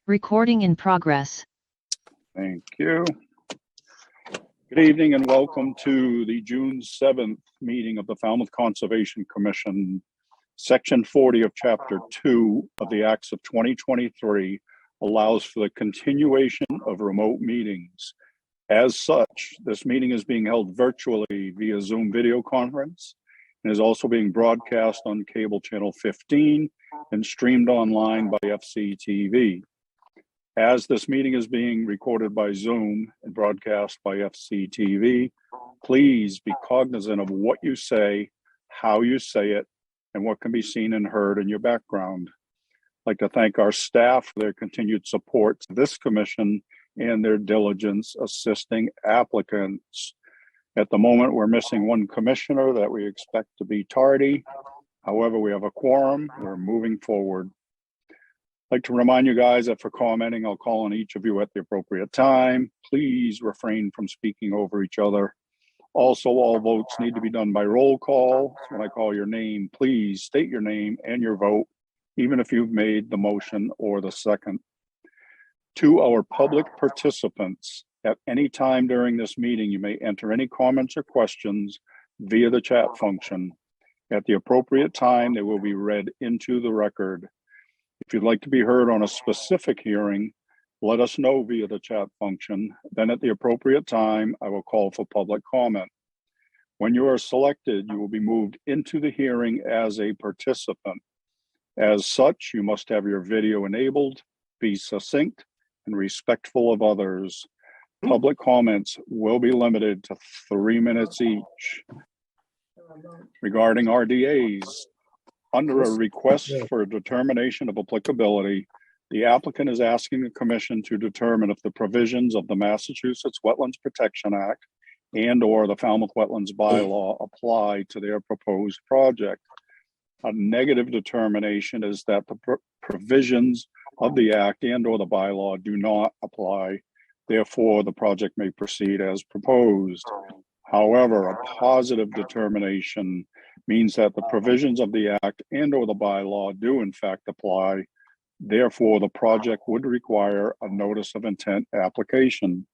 Recording in progress. Thank you. Good evening and welcome to the June 7th meeting of the Falmouth Conservation Commission. Section 40 of Chapter 2 of the Acts of 2023 allows for the continuation of remote meetings. As such, this meeting is being held virtually via Zoom video conference and is also being broadcast on cable channel 15 and streamed online by FCTV. As this meeting is being recorded by Zoom and broadcast by FCTV, please be cognizant of what you say, how you say it, and what can be seen and heard in your background. I'd like to thank our staff for their continued support to this commission and their diligence assisting applicants. At the moment, we're missing one commissioner that we expect to be tardy. However, we have a quorum. We're moving forward. I'd like to remind you guys that for commenting, I'll call on each of you at the appropriate time. Please refrain from speaking over each other. Also, all votes need to be done by roll call. So when I call your name, please state your name and your vote, even if you've made the motion or the second. To our public participants, at any time during this meeting, you may enter any comments or questions via the chat function. At the appropriate time, they will be read into the record. If you'd like to be heard on a specific hearing, let us know via the chat function. Then at the appropriate time, I will call for public comment. When you are selected, you will be moved into the hearing as a participant. As such, you must have your video enabled, be succinct, and respectful of others. Public comments will be limited to 3 minutes each. Regarding RDAs, under a request for a determination of applicability, the applicant is asking the commission to determine if the provisions of the Massachusetts Wetlands Protection Act and/or the Falmouth Wetlands Bylaw apply to their proposed project. A negative determination is that the provisions of the act and/or the bylaw do not apply. Therefore, the project may proceed as proposed. However, a positive determination means that the provisions of the act and/or the bylaw do in fact apply. Therefore, the project would require a notice of intent application.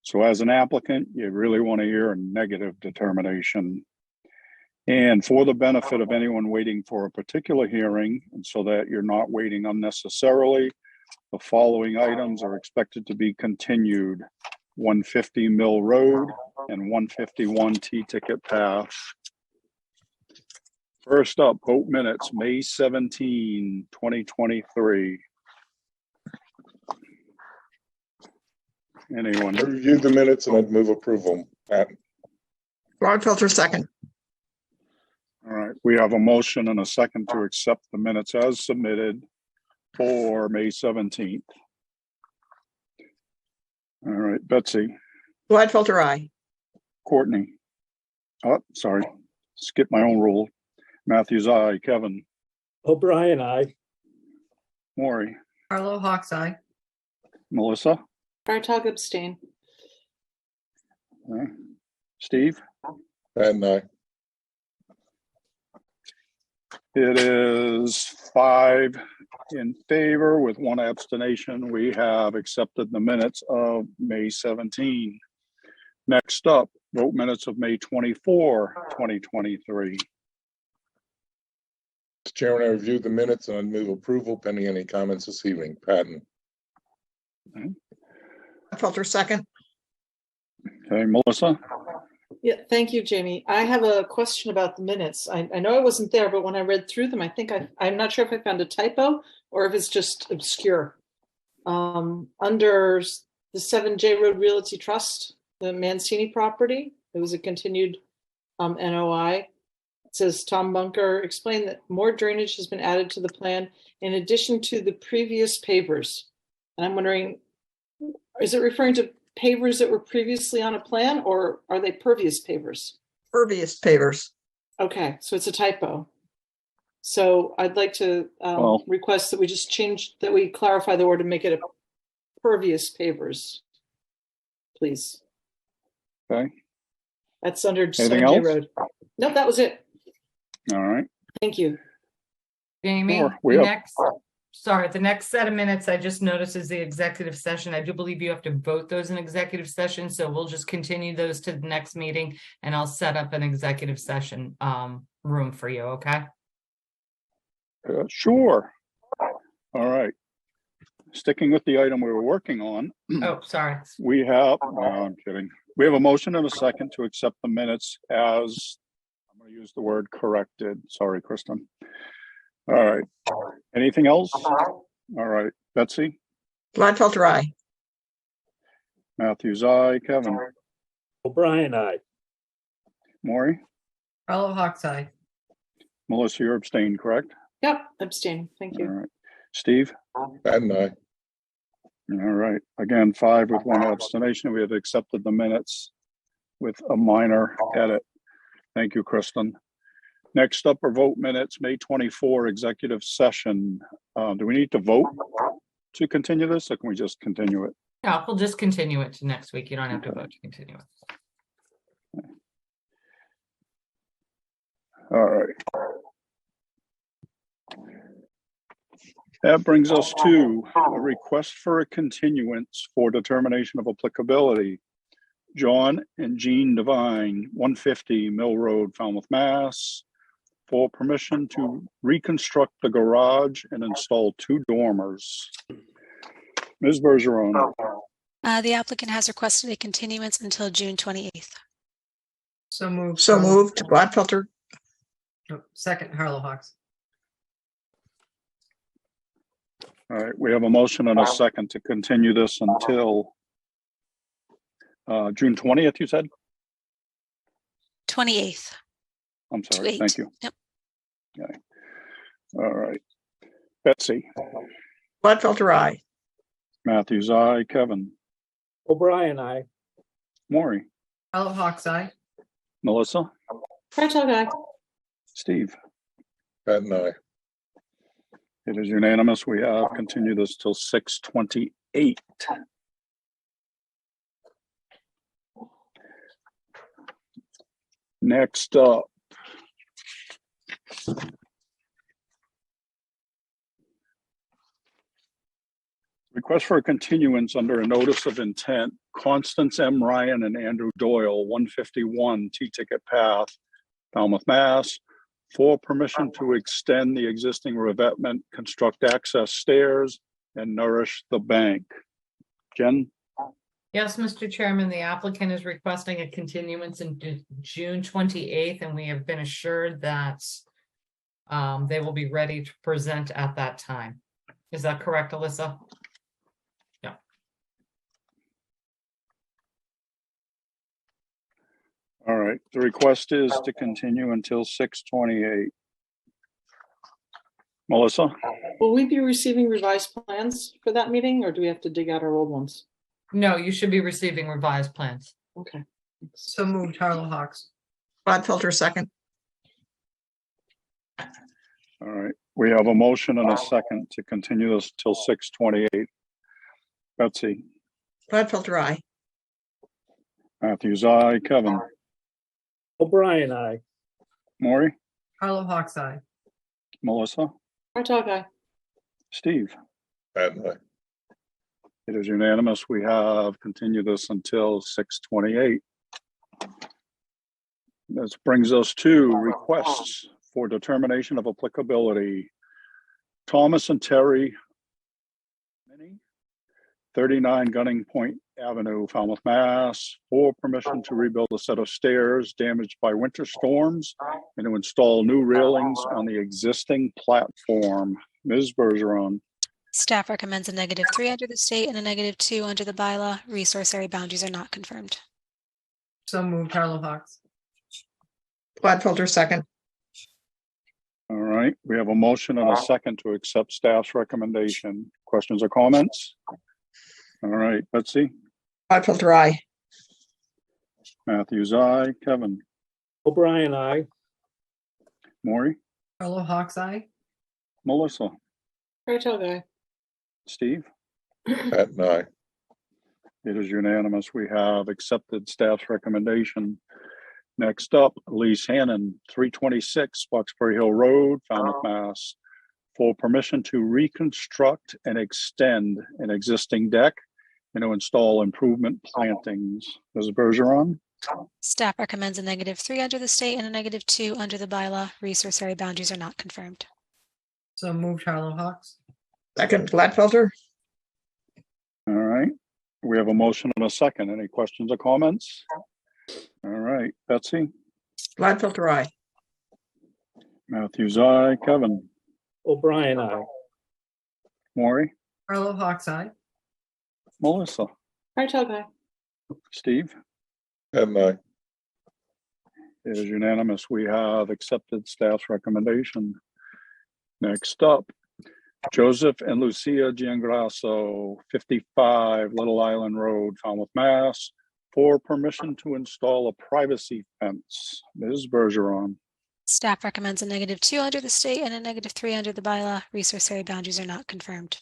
So as an applicant, you really want to hear a negative determination. And for the benefit of anyone waiting for a particular hearing, and so that you're not waiting unnecessarily, the following items are expected to be continued: 150 Mill Road and 151 T-Ticket Path. First up, vote minutes, May 17, 2023. Anyone? I reviewed the minutes and I'd move approval. Pat. Gladfelter, second. All right, we have a motion and a second to accept the minutes as submitted for May 17th. All right, Betsy. Gladfelter, aye. Courtney. Oh, sorry, skip my own rule. Matthews, aye. Kevin. O'Brien, aye. Maury. Arlo Hawks, aye. Melissa. Bartog, abstain. Steve. And aye. It is 5 in favor with 1 abstention. We have accepted the minutes of May 17. Next up, vote minutes of May 24, 2023. Mr. Chairman, I reviewed the minutes and I'd move approval pending any comments this evening. Patton. Gladfelter, second. Okay, Melissa. Yeah, thank you, Jamie. I have a question about the minutes. I know I wasn't there, but when I read through them, I think I'm not sure if I found a typo or if it's just obscure. Under the 7J Road Realty Trust, the Mancini property, it was a continued NOI. It says Tom Bunker explained that more drainage has been added to the plan in addition to the previous pavers. And I'm wondering, is it referring to pavers that were previously on a plan, or are they pervious pavers? Pervious pavers. Okay, so it's a typo. So I'd like to request that we just that we clarify the word and make it a pervious pavers, please. Okay. That's under Anything 7J else? Road. Nope, that was it. All right. Thank you. Jamie, We have- next. sorry, the next set of minutes I just noticed is the executive session. I do believe you have to vote those in executive session, so we'll just continue those to the next meeting and I'll set up an executive session room for you, okay? Sure. All right. Sticking with the item we were working on, Oh, sorry. we have, no, I'm kidding. We have a motion and a second to accept the minutes as, I'm going to use the word corrected. Sorry, Kristen. All right. Anything else? All right. Betsy? Gladfelter, aye. Matthews, aye. Kevin? O'Brien, aye. Maury? Carlo Hawks, aye. Melissa, you're abstained, correct? Yep, abstain. Thank All you. right. Steve? Patton, aye. All right. Again, 5 with 1 abstention. We have accepted the minutes with a minor edit. Thank you, Kristen. Next up are vote minutes, May 24 executive session. Do we need to vote to continue this or can we just continue it? Yeah, we'll just continue it to next week. You don't have to Okay. vote to continue it. All right. That brings us to a request for a continuance for determination of applicability. John and Jean Devine, 150 Mill Road, Falmouth, Mass, for permission to reconstruct the garage and install 2 dormers. Ms. Bergeron, The applicant has requested a continuance until June 28th. So moved. So moved. Gladfelter, Second, Harlow Hawks. all right, we have a motion and a second to continue this until June 20th, you said? 28th. I'm to sorry, 8. thank you. Yep. Okay. All right. Betsy, Gladfelter, aye. Matthews, aye. Kevin, O'Brien, aye. Maury, Carlo Hawks, aye. Melissa, Bartel guy. Steve. Patton, aye. It is unanimous. We have continued this till 6:28. Next up. Request for a continuance under a notice of intent, Constance M. Ryan and Andrew Doyle, 151 T-Ticket Path, Falmouth, Mass, for permission to extend the existing revetment, construct access stairs, and nourish the bank. Jen? Yes, Mr. Chairman, the applicant is requesting a continuance in June 28th, and we have been assured that they will be ready to present at that time. Is that correct, Alyssa? Yeah. All right, the request is to continue until 6:28. Melissa? Will we be receiving revised plans for that meeting or do we have to dig out our old ones? No, you should be receiving revised plans. Okay. So moved, Harlow Hawks. Gladfelter, second. All right, we have a motion and a second to continue this till 6:28. Betsy? Gladfelter, aye. Matthews, aye. Kevin? O'Brien, aye. Maury? Harlow Hawks, aye. Melissa? Bartel guy. Steve? Patton, aye. It is unanimous. We have continued this until 6:28. This brings us to requests for determination of applicability. Thomas and Terry Minnie, 39 Gunning Point Avenue, Falmouth, Mass, for permission to rebuild a set of stairs damaged by winter storms and to install new railings on the existing platform. Ms. Bergeron. Staff recommends a -3 under the state and a -2 under the bylaw. Resource area boundaries are not confirmed. So moved, Harlow Hawks. Gladfelter, second. All right, we have a motion and a second to accept staff's recommendation. Questions or comments? All right, Betsy? Gladfelter, aye. Matthews, aye. Kevin? O'Brien, aye. Maury? Harlow Hawks, aye. Melissa? Bartel guy. Steve? Patton, aye. It is unanimous. We have accepted staff's recommendation. Next up, Elise Hannon, 326 Foxbury Hill Road, Falmouth, Mass, for permission to reconstruct and extend an existing deck and to install improvement plantings. Ms. Bergeron, Staff recommends a -3 under the state and a -2 under the bylaw. Resource area boundaries are not confirmed. So moved, Harlow Hawks. Second, Gladfelter. all right. We have a motion and a second. Any questions or comments? All right, Betsy, Gladfelter, aye. Matthews, aye. Kevin, O'Brien, aye. Maury, Harlow Hawks eye. Melissa, Hardtog, aye. Steve. Patton, aye. It is unanimous. We have accepted staff's recommendation. Next up, Joseph and Lucia Giangrasso, 55 Little Island Road, Falmouth, Mass, for permission to install a privacy fence. Ms. Bergeron, Staff recommends a -2 under the state and a -3 under the bylaw. Resource area boundaries are not confirmed.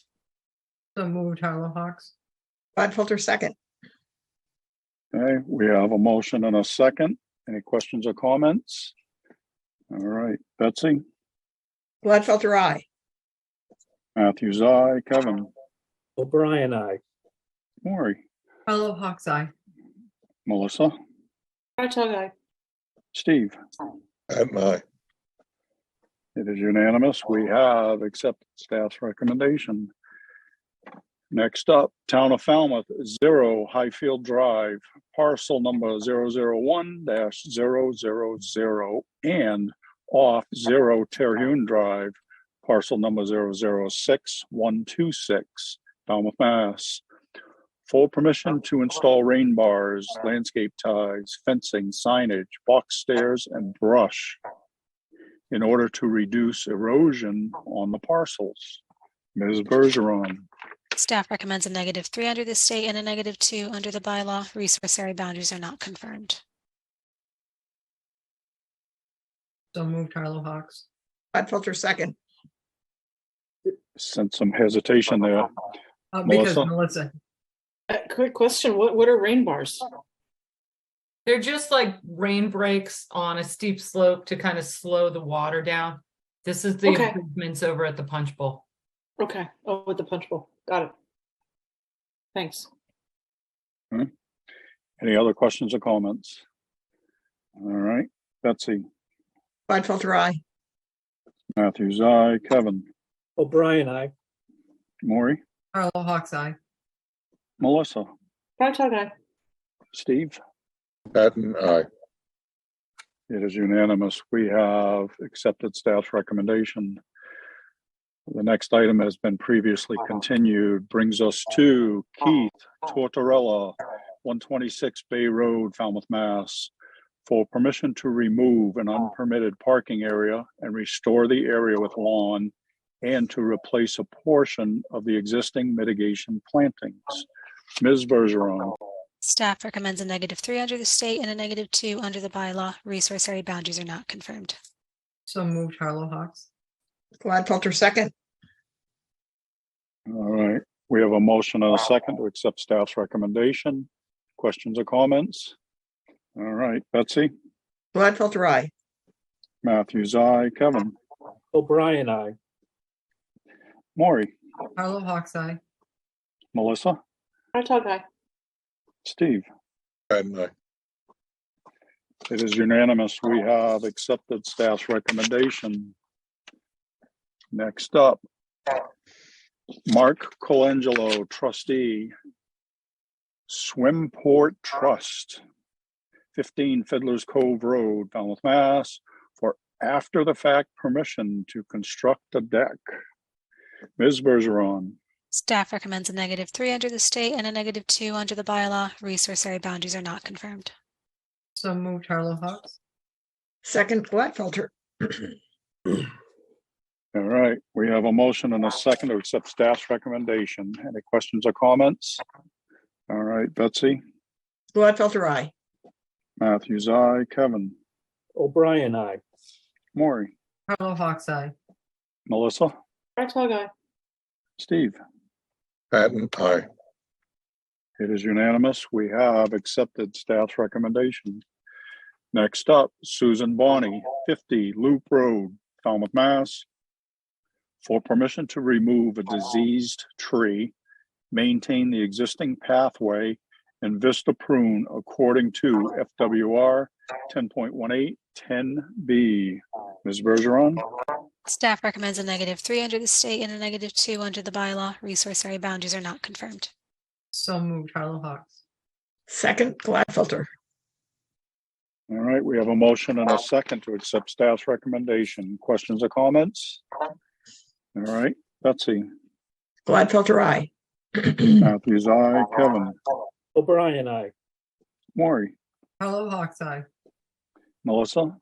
So moved, Harlow Hawks. Gladfelter, second. okay, we have a motion and a second. Any questions or comments? All right, Betsy, Gladfelter, aye. Matthews, aye. Kevin, O'Brien, aye. Maury, Harlow Hawks eye. Melissa, Hardtog, aye. Steve. Patton, aye. It is unanimous. We have accepted staff's recommendation. Next up, Town of Falmouth, 0 Highfield Drive, parcel number 001-000 and off 0 Terhune Drive, parcel number 006126, Falmouth, Mass. For permission to install rain bars, landscape ties, fencing, signage, box stairs, and brush in order to reduce erosion on the parcels. Ms. Bergeron, Staff recommends a -3 under the state and a -2 under the bylaw. Resource area boundaries are not confirmed. So moved, Harlow Hawks. Gladfelter, second. sense some hesitation there. Because Melissa? Melissa, Quick question, what are rain bars? they're just like rain breaks on a steep slope to kind of slow the water down. This is the Okay. improvements over at the Punch Bowl. Okay, oh, with the punch bowl, got it. Thanks. Any other questions or comments? All right, Betsy, Gladfelter, aye. Matthews, aye. Kevin, O'Brien, aye. Maury, Harlow Hawks eye. Melissa, Hardtog, aye. Steve. Patton, aye. It is unanimous. We have accepted staff's recommendation. The next item has been previously continued, brings us to Keith Tortorella, 126 Bay Road, Falmouth, Mass, for permission to remove an unpermitted parking area and restore the area with lawn and to replace a portion of the existing mitigation plantings. Ms. Bergeron, Staff recommends a -3 under the state and a -2 under the bylaw. Resource area boundaries are not confirmed. So moved, Harlow Hawks. Gladfelter, second. all right, we have a motion and a second to accept staff's recommendation. Questions or comments? All right, Betsy, Gladfelter, aye. Matthews, aye. Kevin, O'Brien, aye. Maury, Harlow Hawks eye. Melissa, Hardtog, aye. Steve. Patton, aye. It is unanimous. We have accepted staff's recommendation. Next up, Mark Colangelo, trustee, Swimport Trust, 15 Fiddler's Cove Road, Falmouth, Mass, for after-the-fact permission to construct a deck. Ms. Bergeron, Staff recommends a -3 under the state and a -2 under the bylaw. Resource area boundaries are not confirmed. So moved, Harlow Hawks. Second, Gladfelter. all right, we have a motion and a second to accept staff's recommendation. Any questions or comments? All right, Betsy, Gladfelter, aye. Matthews, aye. Kevin, O'Brien, aye. Maury, Harlow Hawks eye. Melissa, Hardtog, aye. Steve. Patton, aye. It is unanimous. We have accepted staff's recommendation. Next up, Susan Bonney, 50 Loop Road, Falmouth, Mass, for permission to remove a diseased tree, maintain the existing pathway, and vista prune according to FWR 10.18, 10B. Ms. Bergeron, Staff recommends a -3 under the state and a -2 under the bylaw. Resource area boundaries are not confirmed. So moved, Harlow Hawks. Second, Gladfelter. all right, we have a motion and a second to accept staff's recommendation. Questions or comments? All right, Betsy, Gladfelter, aye. Matthews, aye, Kevin, O'Brien, I. Maury, Harlow Hawks, aye. Melissa,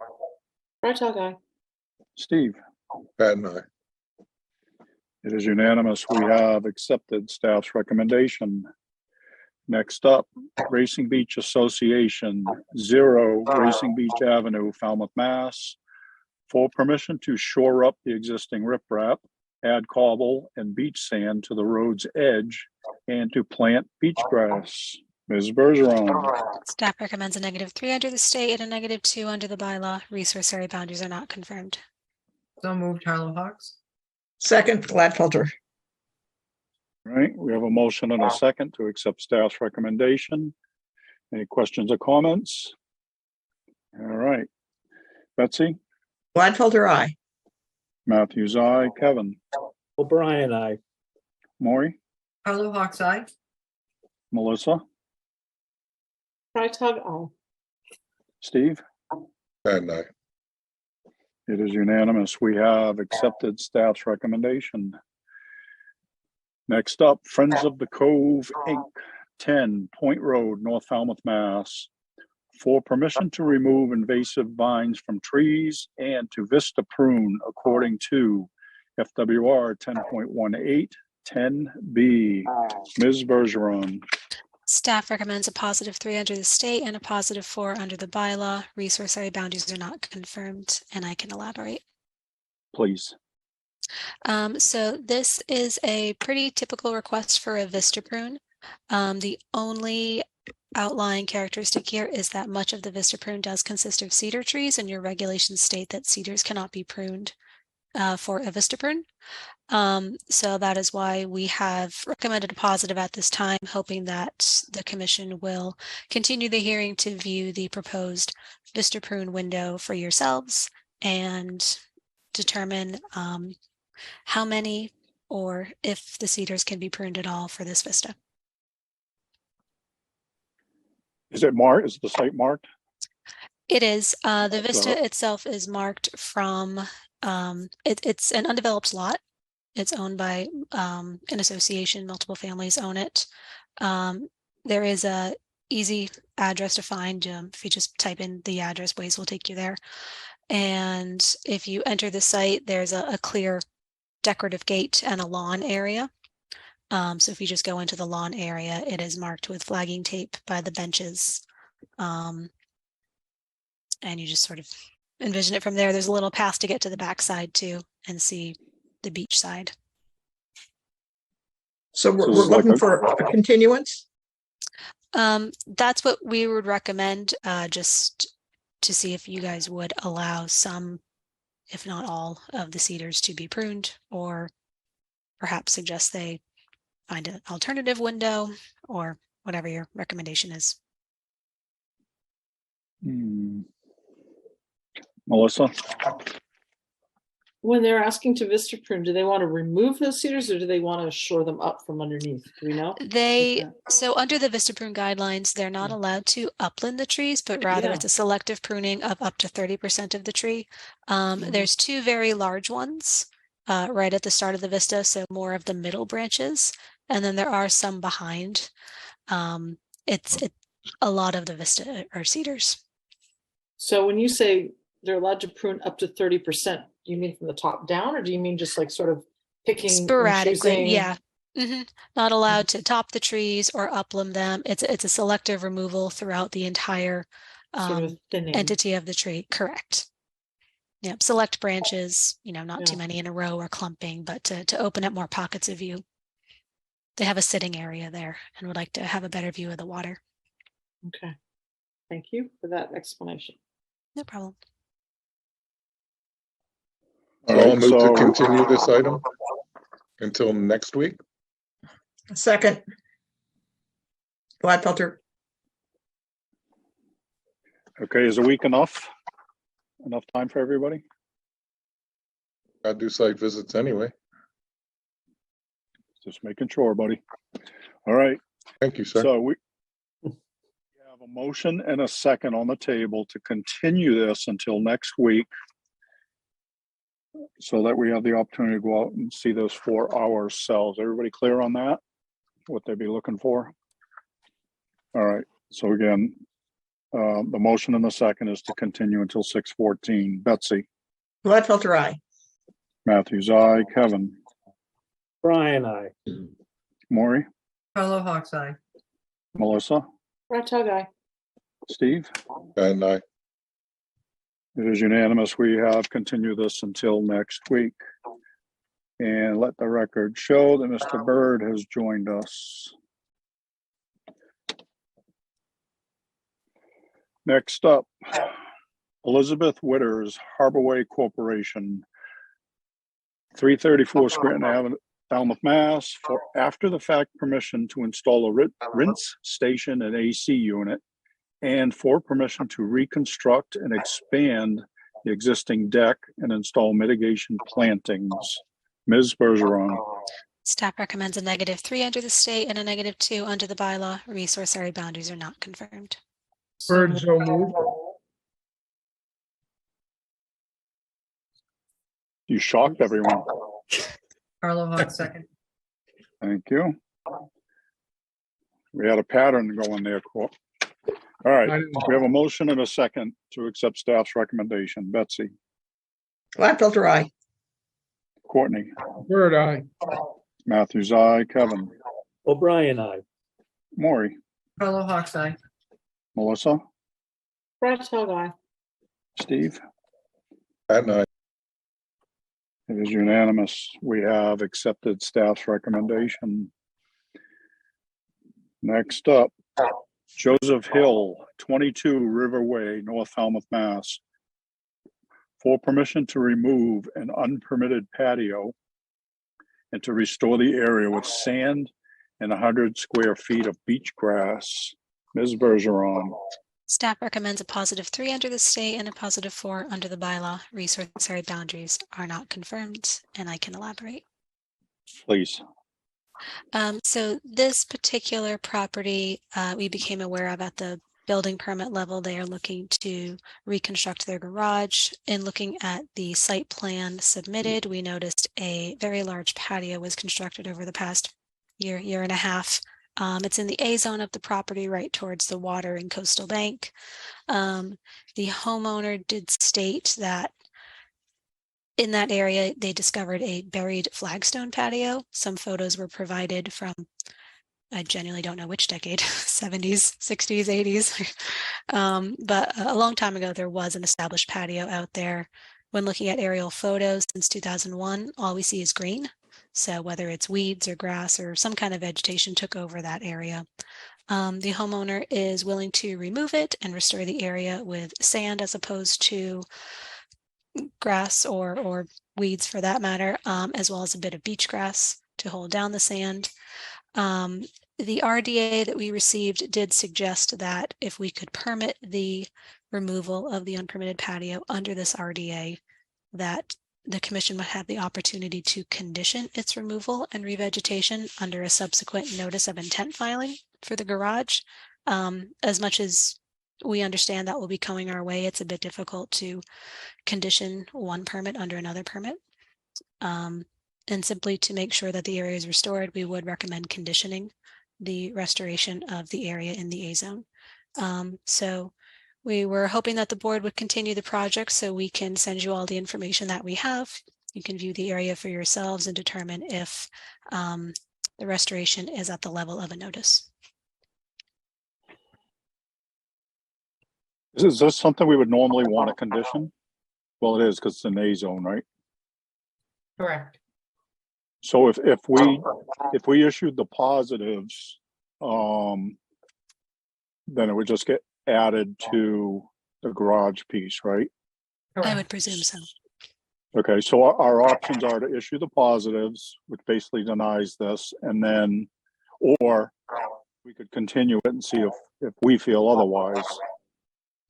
Frog eye. Steve. Pat and I. It is unanimous. We have accepted staff's recommendation. Next up, Racing Beach Association, 0 Racing Beach Avenue, Falmouth, Mass. For permission to shore up the existing riprap, add cobble and beach sand to the road's edge, and to plant beach grass. Ms. Bergeron, Staff recommends a -3 under the state and a -2 under the bylaw. Resource area boundaries are not confirmed. So moved, Harlow Hawks. Second, Gladfelter. all right, we have a motion and a second to accept staff's recommendation. Any questions or comments? All right, Betsy, Gladfelter, aye. Matthews, aye, Kevin, O'Brien, I. Maury, Harlow Hawks, aye. Melissa, Frog eye. Steve. Pat and I. It is unanimous. We have accepted staff's recommendation. Next up, Friends of the Cove, Inc., 10 Point Road, North Falmouth, Mass. For permission to remove invasive vines from trees and to vista prune according to FWR 10.18, 10B. Ms. Bergeron, Staff recommends a +3 under the state and a +4 under the bylaw. Resource area boundaries are not confirmed, and I can elaborate. please. So this is a pretty typical request for a vista prune. The only outlying characteristic here is that much of the vista prune does consist of cedar trees, and your regulations state that cedars cannot be pruned for a vista prune. So that is why we have recommended a positive at this time, hoping that the commission will continue the hearing to view the proposed vista prune window for yourselves and determine how many or if the cedars can be pruned at all for this vista. Is it marked? Is the site marked? It is. The vista So- itself is marked from, it's an undeveloped lot. It's owned by an association, multiple families own it. There is a easy address to find. If you just type in the address, Waze will take you there. And if you enter the site, there's a clear decorative gate and a lawn area. So if you just go into the lawn area, it is marked with flagging tape by the benches. And you just sort of envision it from there. There's a little path to get to the backside too and see the beach side. So we're So it's like looking a- for a continuance? That's what we would recommend, just to see if you guys would allow some, if not all, of the cedars to be pruned, or perhaps suggest they find an alternative window, or whatever your recommendation is. Melissa? When they're asking to vista prune, do they want to remove those cedars or do they want to shore them up from underneath? Do we know? Okay. So under the vista prune guidelines, they're not allowed to upland the trees, but rather Yeah. it's a selective pruning of up to 30% of the tree. There's two very large ones right at the start of the vista, so more of the middle branches, and then there are some behind. It's a lot of the vista are cedars. So when you say they're allowed to prune up to 30%, do you mean from the top down or do you mean just like sort of picking? and Sporadically, choosing? yeah. Not allowed to top the trees or upland them. It's a selective removal throughout the entire Sort of thinning. entity of the tree. Correct. Yep. Select branches, not too Yeah. many in a row or clumping, but to open up more pockets of view. They have a sitting area there and would like to have a better view of the water. Okay. Thank you for that explanation. No problem. I'll move to So- continue this item until next week. Second. Gladfelter, Okay, is a week enough? Enough time for everybody? I do site visits anyway. Just making sure, buddy. All right, Thank you, sir. so we have a motion and a second on the table to continue this until next week, so that we have the opportunity to go out and see those for ourselves. Everybody clear on that? What they'd be looking for? All right, so again, the motion and the second is to continue until 6:14. Betsy, Gladfelter, I. Matthews, aye. Kevin, Brian, I. Maury, Carlo Hawks Eye. Melissa, Rattag, aye. Steve? And I, It is unanimous. We have continued this until next week. And let the record show that Mr. Byrd has joined us. Next up, Elizabeth Witters, Harborway Corporation, 334 Scranton Avenue, Falmouth, Mass, for after-the-fact permission to install a rinse station and AC unit, and for permission to reconstruct and expand the existing deck and install mitigation plantings. Ms. Bergeron, Staff recommends a -3 under the state and a -2 under the bylaw. Resource area boundaries are not confirmed. Bird so moved. you shocked everyone. Carlo Hawks second. Thank you. We had a pattern going there, Court. All right, we have a motion and a second to accept staff's recommendation. Betsy, Gladfelter, I. Courtney, Bird eye. Matthews, aye. Kevin, O'Brien, I. Maury, Carlo Hawks Eye. Melissa, Rattag, aye. Steve. and I, It is unanimous. We have accepted staff's recommendation. Next up, Joseph Hill, 22 Riverway, North Falmouth, Mass, for permission to remove an unpermitted patio and to restore the area with sand and 100 square feet of beach grass. Ms. Bergeron, Staff recommends a +3 under the state and a +4 under the bylaw. Resource area boundaries are not confirmed, and I can elaborate. please. So this particular property, we became aware of at the building permit level. They are looking to reconstruct their garage. In looking at the site plan submitted, we noticed a very large patio was constructed over the past year and a half. It's in the A zone of the property, right towards the water and coastal bank. The homeowner did state that in that area, they discovered a buried flagstone patio. Some photos were provided from, I genuinely don't know which decade, 70s, 60s, 80s. But a long time ago, there was an established patio out there. When looking at aerial photos since 2001, all we see is green. So whether it's weeds or grass or some kind of vegetation took over that area. The homeowner is willing to remove it and restore the area with sand as opposed to grass or weeds for that matter, as well as a bit of beach grass to hold down the sand. The RDA that we received did suggest that if we could permit the removal of the unpermitted patio under this RDA, that the commission would have the opportunity to condition its removal and revegetation under a subsequent notice of intent filing for the garage. As much as we understand that will be coming our way, it's a bit difficult to condition one permit under another permit. And simply to make sure that the area is restored, we would recommend conditioning the restoration of the area in the A zone. So we were hoping that the board would continue the project so we can send you all the information that we have. You can view the area for yourselves and determine if the restoration is at the level of a notice. Is this something we would normally want to condition? Well, it is because it's an A zone, right? Correct. So if we issued the positives, then it would just get added to the garage piece, right? I Correct. would presume so. Okay, so our options are to issue the positives, which basically denies this, and then, or we could continue it and see if we feel otherwise. Is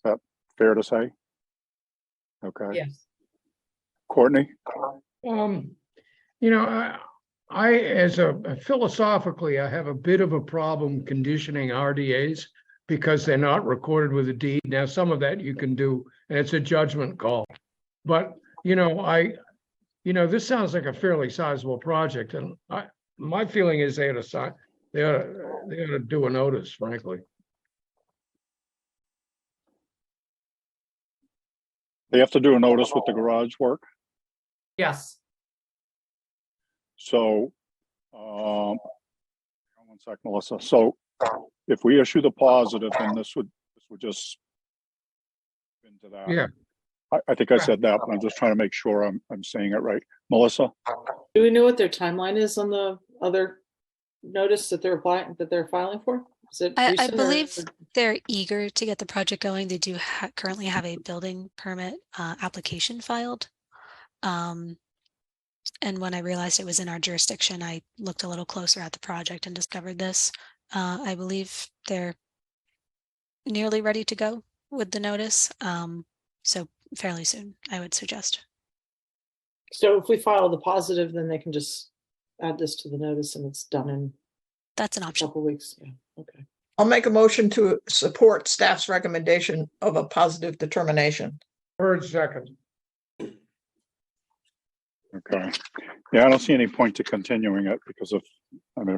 that fair to say? Okay, Yes. Courtney? You know, as a philosophically, I have a bit of a problem conditioning RDAs because they're not recorded with a deed. Now, some of that you can do, and it's a judgment call. But, this sounds like a fairly sizable project, and my feeling is they ought to do a notice, frankly. They have to do a notice with the garage work. Yes. So, one sec, Melissa. So if we issue the positive, then this would just into that. Yeah. I think I said that, but I'm just trying to make sure I'm saying it right. Melissa? Do we know what their timeline is on the other notice that they're filing for? Is it I recent or- believe they're eager to get the project going. They do currently have a building permit application filed. And when I realized it was in our jurisdiction, I looked a little closer at the project and discovered this. I believe they're nearly ready to go with the notice. So fairly soon, I would suggest. So if we file the positive, then they can just add this to the notice and it's done in That's an a option. couple weeks. Yeah, okay. I'll make a motion to support staff's recommendation of a positive determination. Bird second. Okay. Yeah, I don't see any point to continuing it because if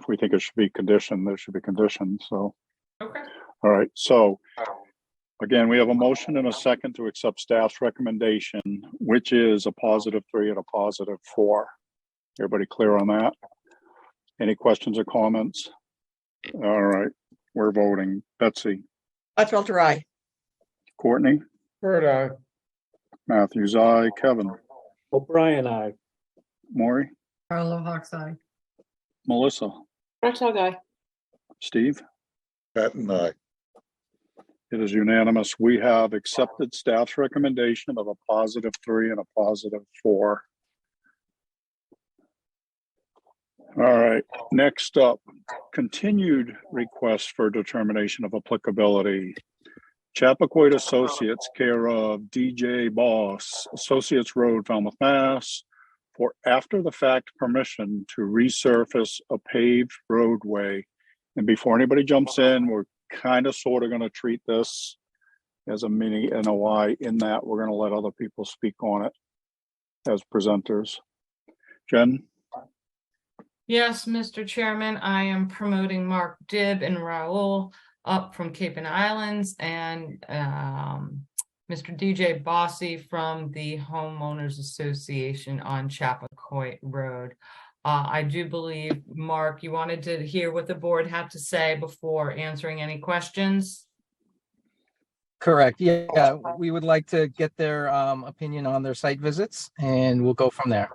we think it should be conditioned, there should be conditioned. So, Okay. all right. So again, we have a motion and a second to accept staff's recommendation, which is a +3 and a +4. Everybody clear on that? Any questions or comments? All right, we're voting. Betsy, Gladfelter, aye. Courtney, Bird eye. Matthews, aye. Kevin, O'Brien, aye. Maury, Carlo Hawks eye. Melissa, Fractal guy. Steve? Patton, aye. It is unanimous. We have accepted staff's recommendation of a +3 and a +4. All right, next up, continued request for determination of applicability. Chappaquiddick Associates, care of DJ Boss, Associates Road, Falmouth, Mass, for after-the-fact permission to resurface a paved roadway. And before anybody jumps in, we're kind of sort of going to treat this as a mini NOI in that we're going to let other people speak on it as presenters. Jen? Yes, Mr. Chairman, I am promoting Mark Dibb and Raul up from Cape and Islands and Mr. DJ Bossy from the Homeowners Association on Chappaquiddick Road. I do believe, Mark, you wanted to hear what the board had to say before answering any questions? Correct. Yeah, we would like to get their opinion on their site visits and we'll go from there.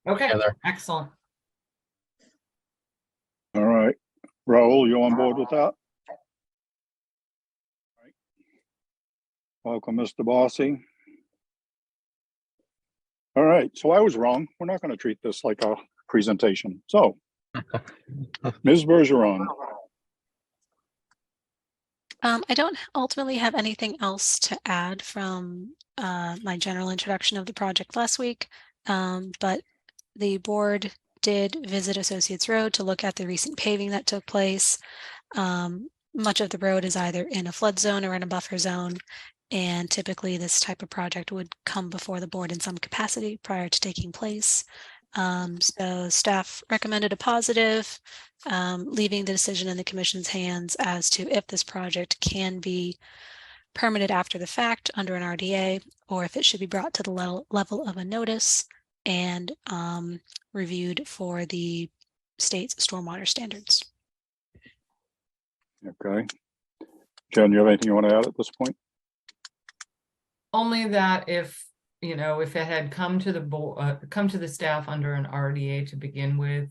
Okay, Together. excellent. All right. Raul, you on board with that? Right. Welcome, Mr. Bossy. All right, so I was wrong. We're not going to treat this like a presentation. So, Ms. Bergeron. I don't ultimately have anything else to add from my general introduction of the project last week, but the board did visit Associates Road to look at the recent paving that took place. Much of the road is either in a flood zone or in a buffer zone, and typically this type of project would come before the board in some capacity prior to taking place. So staff recommended a positive, leaving the decision in the commission's hands as to if this project can be permitted after the fact under an RDA, or if it should be brought to the level of a notice and reviewed for the state's stormwater standards. Okay. Jen, you have anything you want to add at this point? Only that if it had come to the board, come to the staff under an RDA to begin with,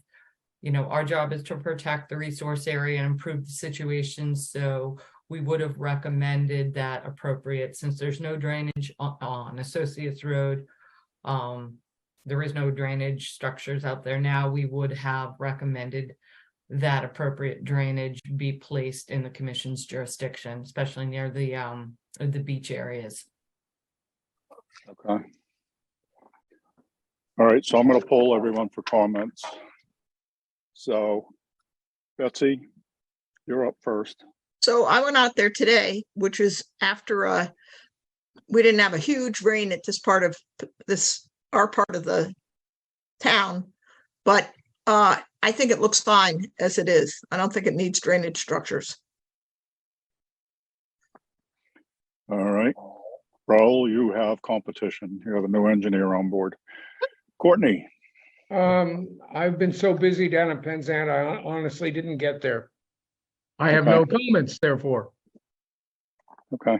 our job is to protect the resource area and improve the situation. So we would have recommended that appropriate, since there's no drainage on Associates Road. there is no drainage structures out there now, we would have recommended that appropriate drainage be placed in the commission's jurisdiction, especially near the beach areas. Okay. All right, so I'm going to poll everyone for comments. So Betsy, you're up first. So I went out there today, which is after we didn't have a huge rain at this part of our part of the town, but I think it looks fine as it is. I don't think it needs drainage structures. All right. Raul, you have competition. You have a new engineer on board. Courtney. I've been so busy down in Penzance, I honestly didn't get there. I have no comments, therefore. Okay.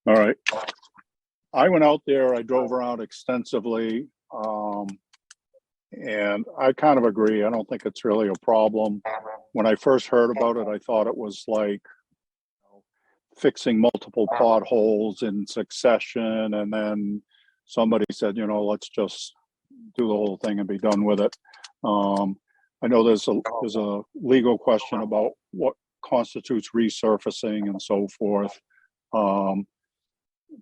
All right. I went out there, I drove around extensively, and I kind of agree. I don't think it's really a problem. When I first heard about it, I thought it was like fixing multiple potholes in succession, and then somebody said, let's just do the whole thing and be done with it. I know there's a legal question about what constitutes resurfacing and so forth.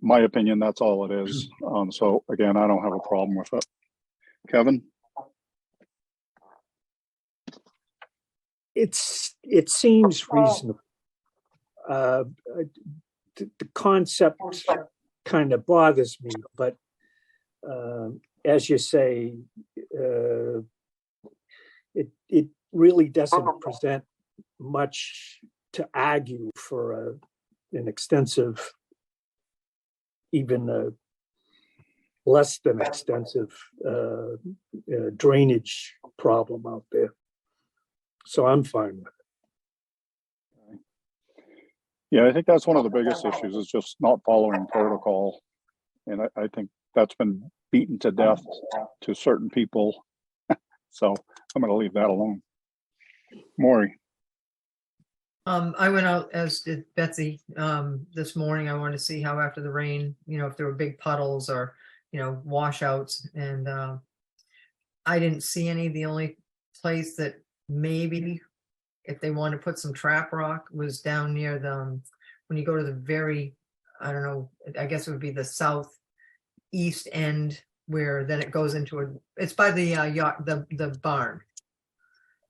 My opinion, that's all it is. So again, I don't have a problem with it. Kevin? It seems reasonable. The concept kind of bothers me, but as you say, it really doesn't present much to argue for an extensive, even less than extensive drainage problem out there. So I'm fine with it. Yeah, I think that's one of the biggest issues is just not following protocol. And I think that's been beaten to death to certain people. So I'm going to leave that alone. Maury. I went out, as did Betsy, this morning. I wanted to see how after the rain, if there were big puddles or, washouts. And I didn't see any. The only place that maybe if they want to put some trap rock was down near when you go to the very, I don't know, I guess it would be the southeast end where then it goes into it's by the barn.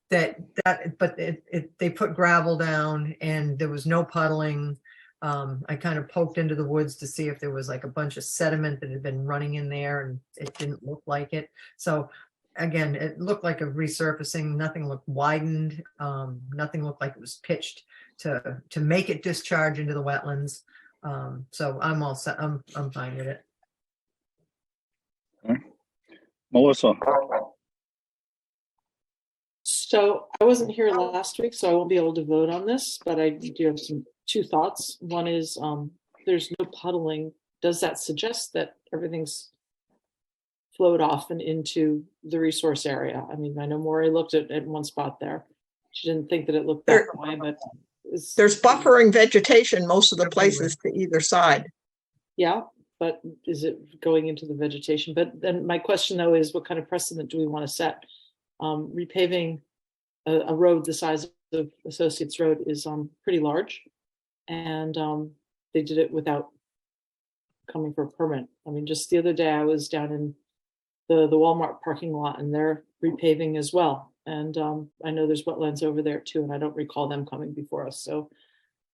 But they put gravel down and there was no puddling. I kind of poked into the woods to see if there was like a bunch of sediment that had been running in there, and it didn't look like it. So again, it looked like a resurfacing. Nothing looked widened. Nothing looked like it was pitched to make it discharge into the wetlands. So I'm all set. I'm fine with it. Okay. Melissa. So I wasn't here last week, so I won't be able to vote on this, but I do have two thoughts. One is there's no puddling. Does that suggest that everything's flowed off and into the resource area? I mean, I know Maury looked at one spot there. She didn't think that it looked that way, but there's buffering vegetation most of the places to either side. Yeah, but is it going into the vegetation? But then my question though is, what kind of precedent do we want to set? Repaving a road the size of Associates Road is pretty large, and they did it without coming for a permit. I mean, just the other day I was down in the Walmart parking lot, and they're repaving as well. And I know there's wetlands over there too, and I don't recall them coming before us. So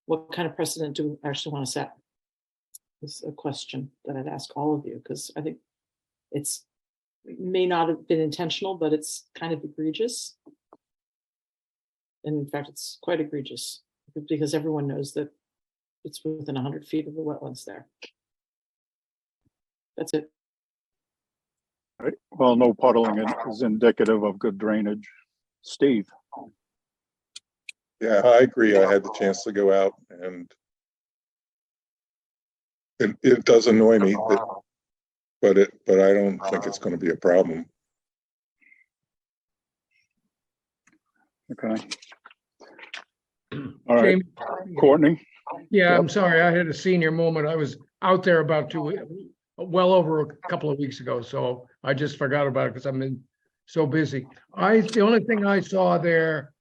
what kind of precedent do we actually want to set? Is a question that I'd ask all of you, because I think it may not have been intentional, but it's kind of egregious. And in fact, it's quite egregious because everyone knows that it's within 100 feet of the wetlands there. That's it. Right. Well, no puddling is indicative of good drainage. Steve. Yeah, I agree. I had the chance to go out, and it does annoy me that, but I don't think it's going to be a problem. Okay. All right. Jamie? Courtney. Yeah, Yep. I'm sorry. I had a senior moment. I was out there about a well over a couple of weeks ago, so I just forgot about it because I've been so busy. The only thing I saw there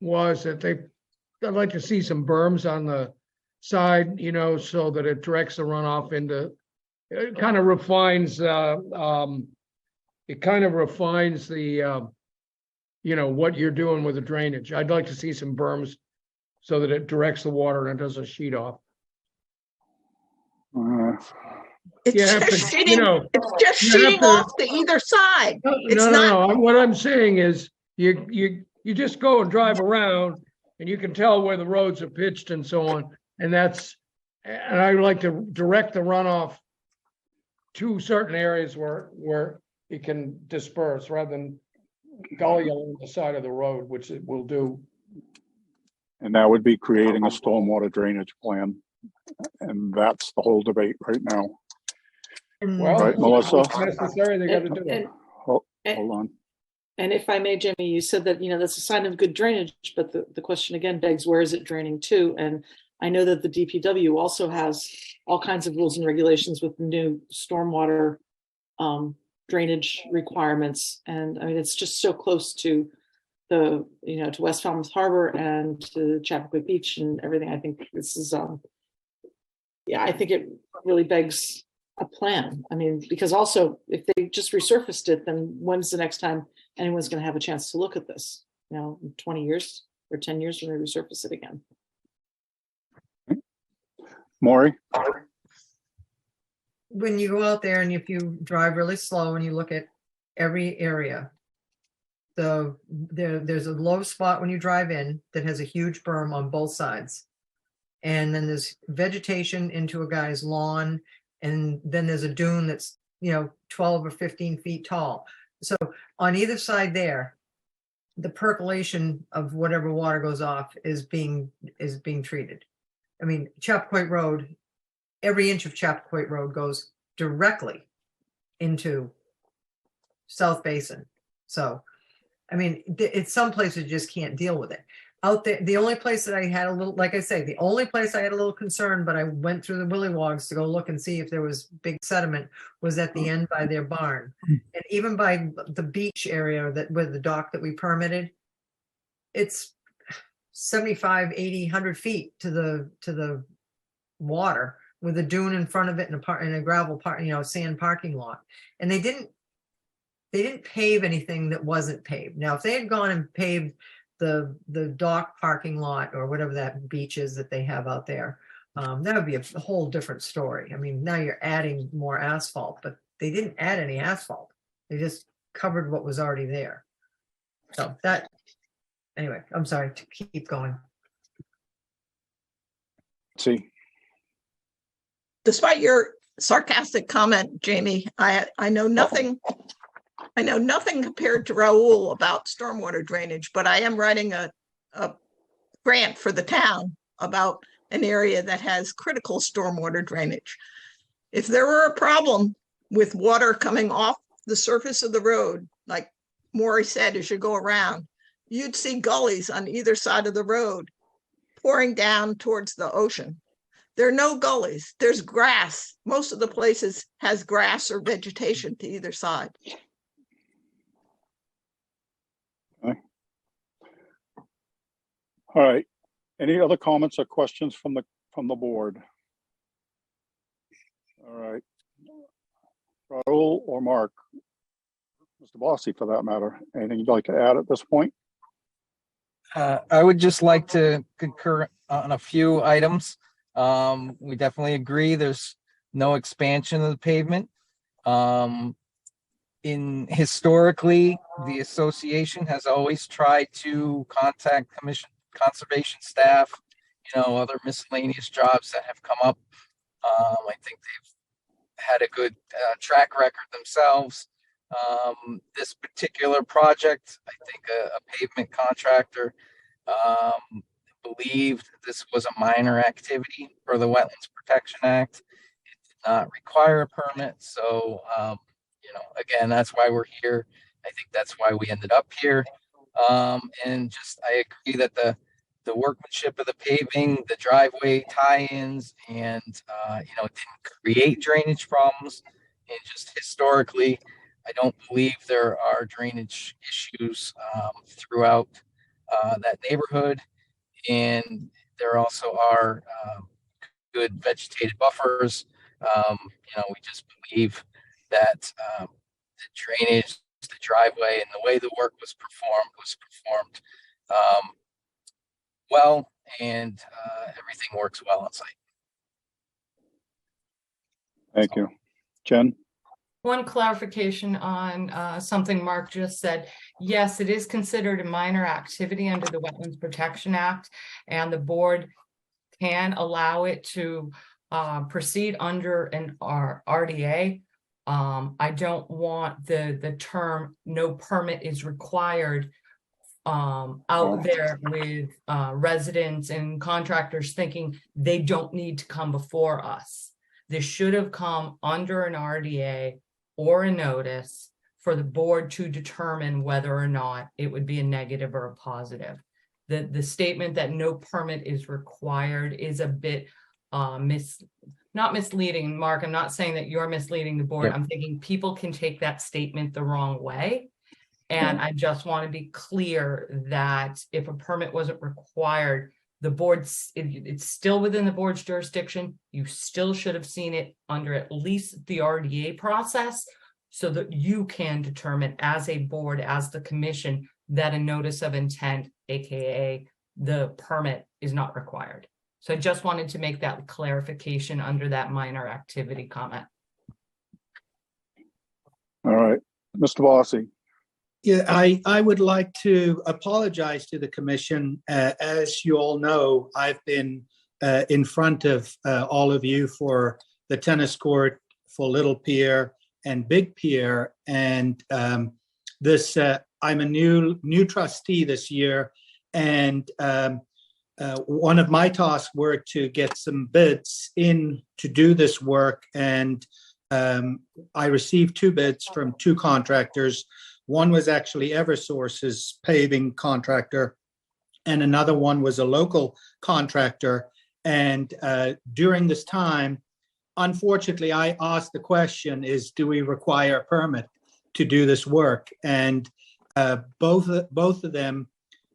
was that I'd like to see some berms on the side, so that it directs the runoff into, it kind of refines, the, what you're doing with the drainage. I'd like to see some berms so that it directs the water and it doesn't sheet off. It's You have just to, sheeting, it's just you have sheeting to- off to either side. It's not, No. What I'm saying is you just go and drive around and you can tell where the roads are pitched and so on. And I would like to direct the runoff to certain areas where it can disperse rather than gully along the side of the road, which it will do. And that would be creating a stormwater drainage plan. And that's the whole debate right now. And Well, Right, Melissa? if it's necessary, they gotta do it. Hold on. And if I may, Jimmy, you said that, that's a sign of good drainage, but the question again begs, where is it draining to? And I know that the DPW also has all kinds of rules and regulations with new stormwater drainage requirements. And I mean, it's just so close to to West Falmouth Harbor and to Chappaquiddick Beach and everything. I think this is, I think it really begs a plan. I mean, because also if they just resurfaced it, then when's the next time anyone's going to have a chance to look at this? In 20 years or 10 years when they resurface it again. Maury? when you go out there and if you drive really slow and you look at every area, there's a low spot when you drive in that has a huge berm on both sides. And then there's vegetation into a guy's lawn. And then there's a dune that's, 12 or 15 feet tall. So on either side there, the percolation of whatever water goes off is being treated. I mean, Chappaquiddick Road, every inch of Chappaquiddick Road goes directly into South Basin. So, I mean, it's some places you just can't deal with it. Out there, the only place that I had a little, like I say, the only place I had a little concern, but I went through the willy wogs to go look and see if there was big sediment, was at the end by their barn. And even by the beach area with the dock that we permitted, it's 75, 80, 100 feet to the water with a dune in front of it and a gravel park, sand parking lot. And they didn't pave anything that wasn't paved. Now, if they had gone and paved the dock parking lot or whatever that beach is that they have out there, that would be a whole different story. I mean, now you're adding more asphalt, but they didn't add any asphalt. They just covered what was already there. So anyway, I'm sorry to keep going. See, Despite your sarcastic comment, Jamie, I know nothing. I know nothing compared to Raul about stormwater drainage, but I am writing a grant for the town about an area that has critical stormwater drainage. If there were a problem with water coming off the surface of the road, like Maury said, as you go around, you'd see gullies on either side of the road pouring down towards the ocean. There are no gullies. There's grass. Most of the places has grass or vegetation to either side. all right. Any other comments or questions from the board? All right. Raul or Mark, Mr. Bossy for that matter, anything you'd like to add at this point? I would just like to concur on a few items. We definitely agree there's no expansion of the pavement. Historically, the association has always tried to contact conservation staff, other miscellaneous jobs that have come up. I think they've had a good track record themselves. This particular project, I think a pavement contractor believed this was a minor activity for the Wetlands Protection Act. It did not require a permit. So, again, that's why we're here. I think that's why we ended up here. And I agree that the workmanship of the paving, the driveway tie-ins, and it didn't create drainage problems. and just historically, I don't believe there are drainage issues throughout that neighborhood. And there also are good vegetated buffers. We just believe that the drainage, the driveway, and the way the work was performed well, and everything works well on site. Thank you. Jen? One clarification on something Mark just said. Yes, it is considered a minor activity under the Wetlands Protection Act, and the board can allow it to proceed under an RDA. I don't want the term "no permit is required" out there with residents and contractors thinking they don't need to come before us. This should have come under an RDA or a notice for the board to determine whether or not it would be a negative or a positive. The statement that no permit is required is a bit not misleading. Mark, I'm not saying that you're misleading the board. Yep. I'm thinking people can take that statement the wrong way. And I just want to be clear that if a permit wasn't required, the board's, it's still within the board's jurisdiction. You still should have seen it under at least the RDA process so that you can determine as a board, as the commission, that a notice of intent, AKA the permit, is not required. So I just wanted to make that clarification under that minor activity comment. All right, Mr. Bossy. Yeah, I would like to apologize to the commission. As you all know, I've been in front of all of you for the tennis court, for Little Pier and Big Pier. And this, I'm a new trustee this year. And one of my tasks were to get some bids in to do this work. And I received 2 bids from 2 contractors. One was actually Eversource's paving contractor, and another one was a local contractor. And during this time, unfortunately, I asked the question is, do we require a permit to do this work? And both of them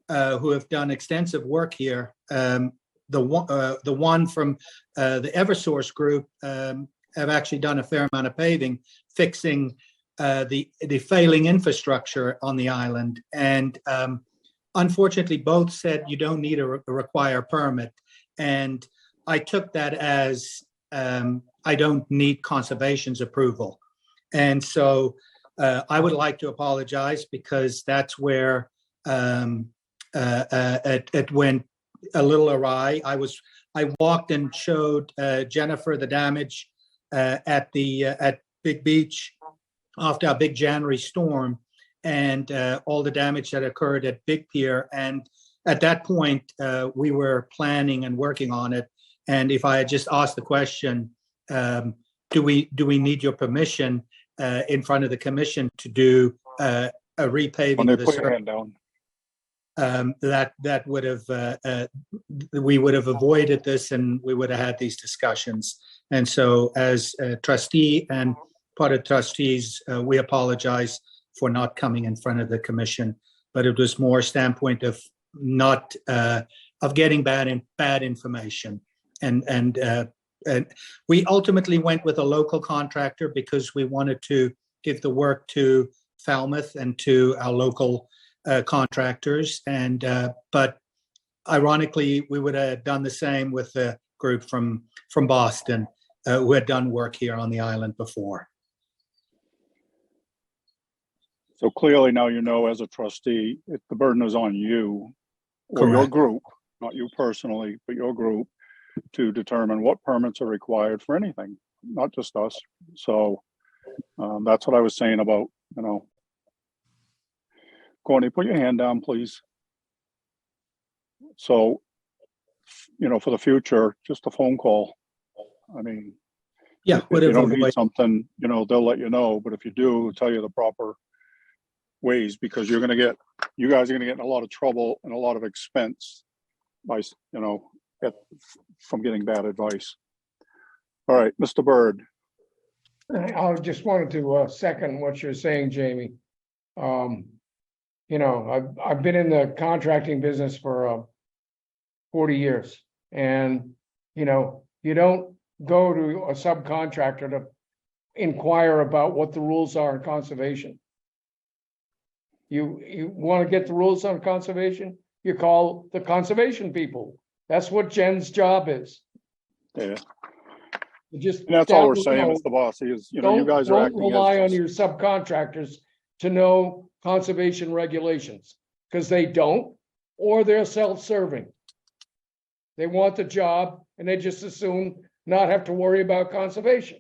who have done extensive work here, the one from the Eversource group have actually done a fair amount of paving, fixing the failing infrastructure on the island. And unfortunately, both said you don't need a require permit. And I took that as I don't need conservation's approval. And so I would like to apologize because that's where it went a little awry. I walked and showed Jennifer the damage at Big Beach after a big January storm, and all the damage that occurred at Big Pier. And at that point, we were planning and working on it. And if I had just asked the question, do we need your permission in front of the commission to do a repaving When they of the put your circuit? hand down. That would have we would have avoided this, and we would have had these discussions. And so, as a trustee and part of trustees, we apologize for not coming in front of the commission. But it was more standpoint of not of getting bad information, and we ultimately went with a local contractor because we wanted to give the work to Falmouth and to our local contractors. And but ironically, we would have done the same with the group from Boston who had done work here on the island before. So clearly now you know as a trustee, the burden is on you or your Correct. group, not you personally, but your group, to determine what permits are required for anything, not just us. So that's what I was saying about, Courtney, put your hand down, please. So, for the future, just a phone call. I mean, Yeah, if would you have don't need avoided. something, they'll let you know, but if you do, they'll tell you the proper ways, because you guys are gonna get in a lot of trouble and a lot of expense by, from getting bad advice. All right, Mr. Byrd, I just wanted to second what you're saying, Jamie. You know, I've been in the contracting business for 40 years, and you know, you don't go to a subcontractor to inquire about what the rules are in conservation. You want to get the rules on conservation, you call the conservation people. That's what Jen's job is. Yeah, You just and that's all we're down the saying, road, Mr. Bossy, is, you know, you Don't guys are don't acting rely on as, your subcontractors to know conservation regulations, because they don't, or they're self-serving. They want the job and they just assume not have to worry about conservation.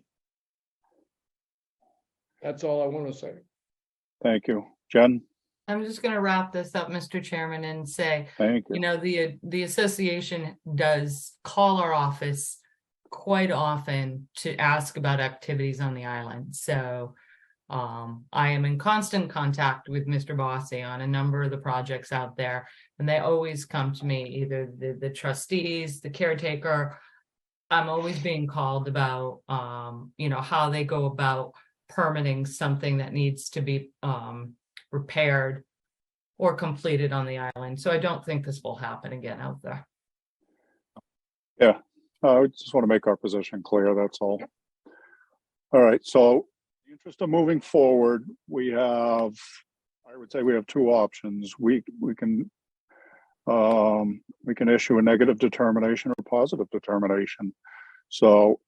That's all I want to say. thank you. Jen, I'm just gonna wrap this up, Mr. Chairman, and say, thank you you. know, the association does call our office quite often to ask about activities on the island. So I am in constant contact with Mr. Bossy on a number of the projects out there, and they always come to me, either the trustees, the caretaker. I'm always being called about, you know, how they go about permitting something that needs to be repaired or completed on the island. So I don't think this will happen again out there. I just want to make our position clear, that's all. All right, so in the interest of moving forward, I would say we have two options. We can issue a negative determination or positive determination. So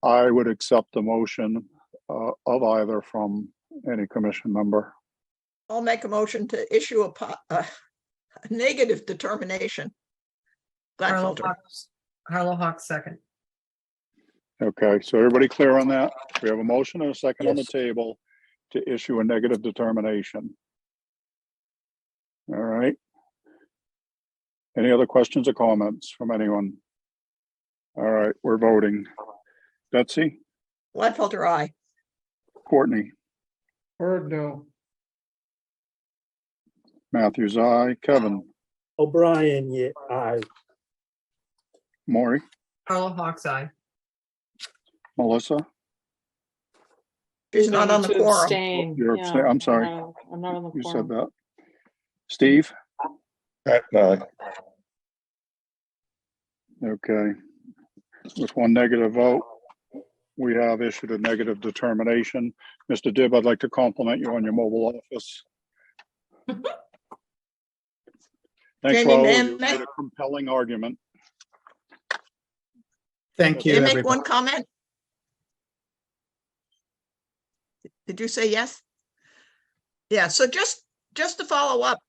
I would accept the motion of either from any commission member. I'll make a motion to issue a negative determination. Harlow Gladfelter. Hawks, Harlow Hawks second. Okay, so everybody clear on that? We have a motion and a second on the Yes. table to issue a negative determination. All right. Any other questions or comments from anyone? All right, we're voting. Betsy, Gladfelter, aye. Courtney, Heard no. Matthews, aye. Kevin, O'Brien, yeah, aye. Maury, Harlow Hawks eye. Melissa, She's not on the To quorum. abstain, You're yeah, abstain- I'm sorry. I'm not on the you quorum. said that. Steve? No, Okay. With one negative vote, we have issued a negative determination. Mr. Dibb, I'd like to compliment you on your mobile office. Thanks, Jamie, Raul. may I You made a compelling argument. Thank Can you, I make everybody. one comment? Did you say yes? Yeah, so just to follow up.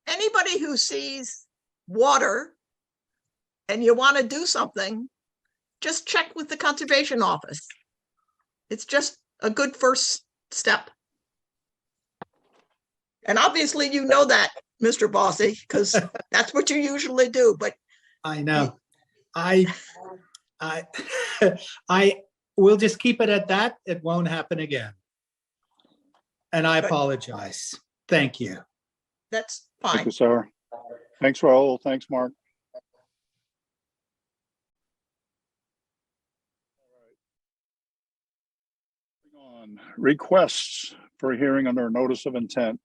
Anybody who sees water and you want to do something, just check with the conservation office. It's just a good first step. And obviously you know that, Mr. Bossy, because that's what you usually do, but I know. I will just keep it at that. It won't happen again. And I Good. apologize. Thank you. that's Thank fine. you, Sarah. Thanks, Raul. Thanks, Mark. On requests for a hearing under a notice of intent.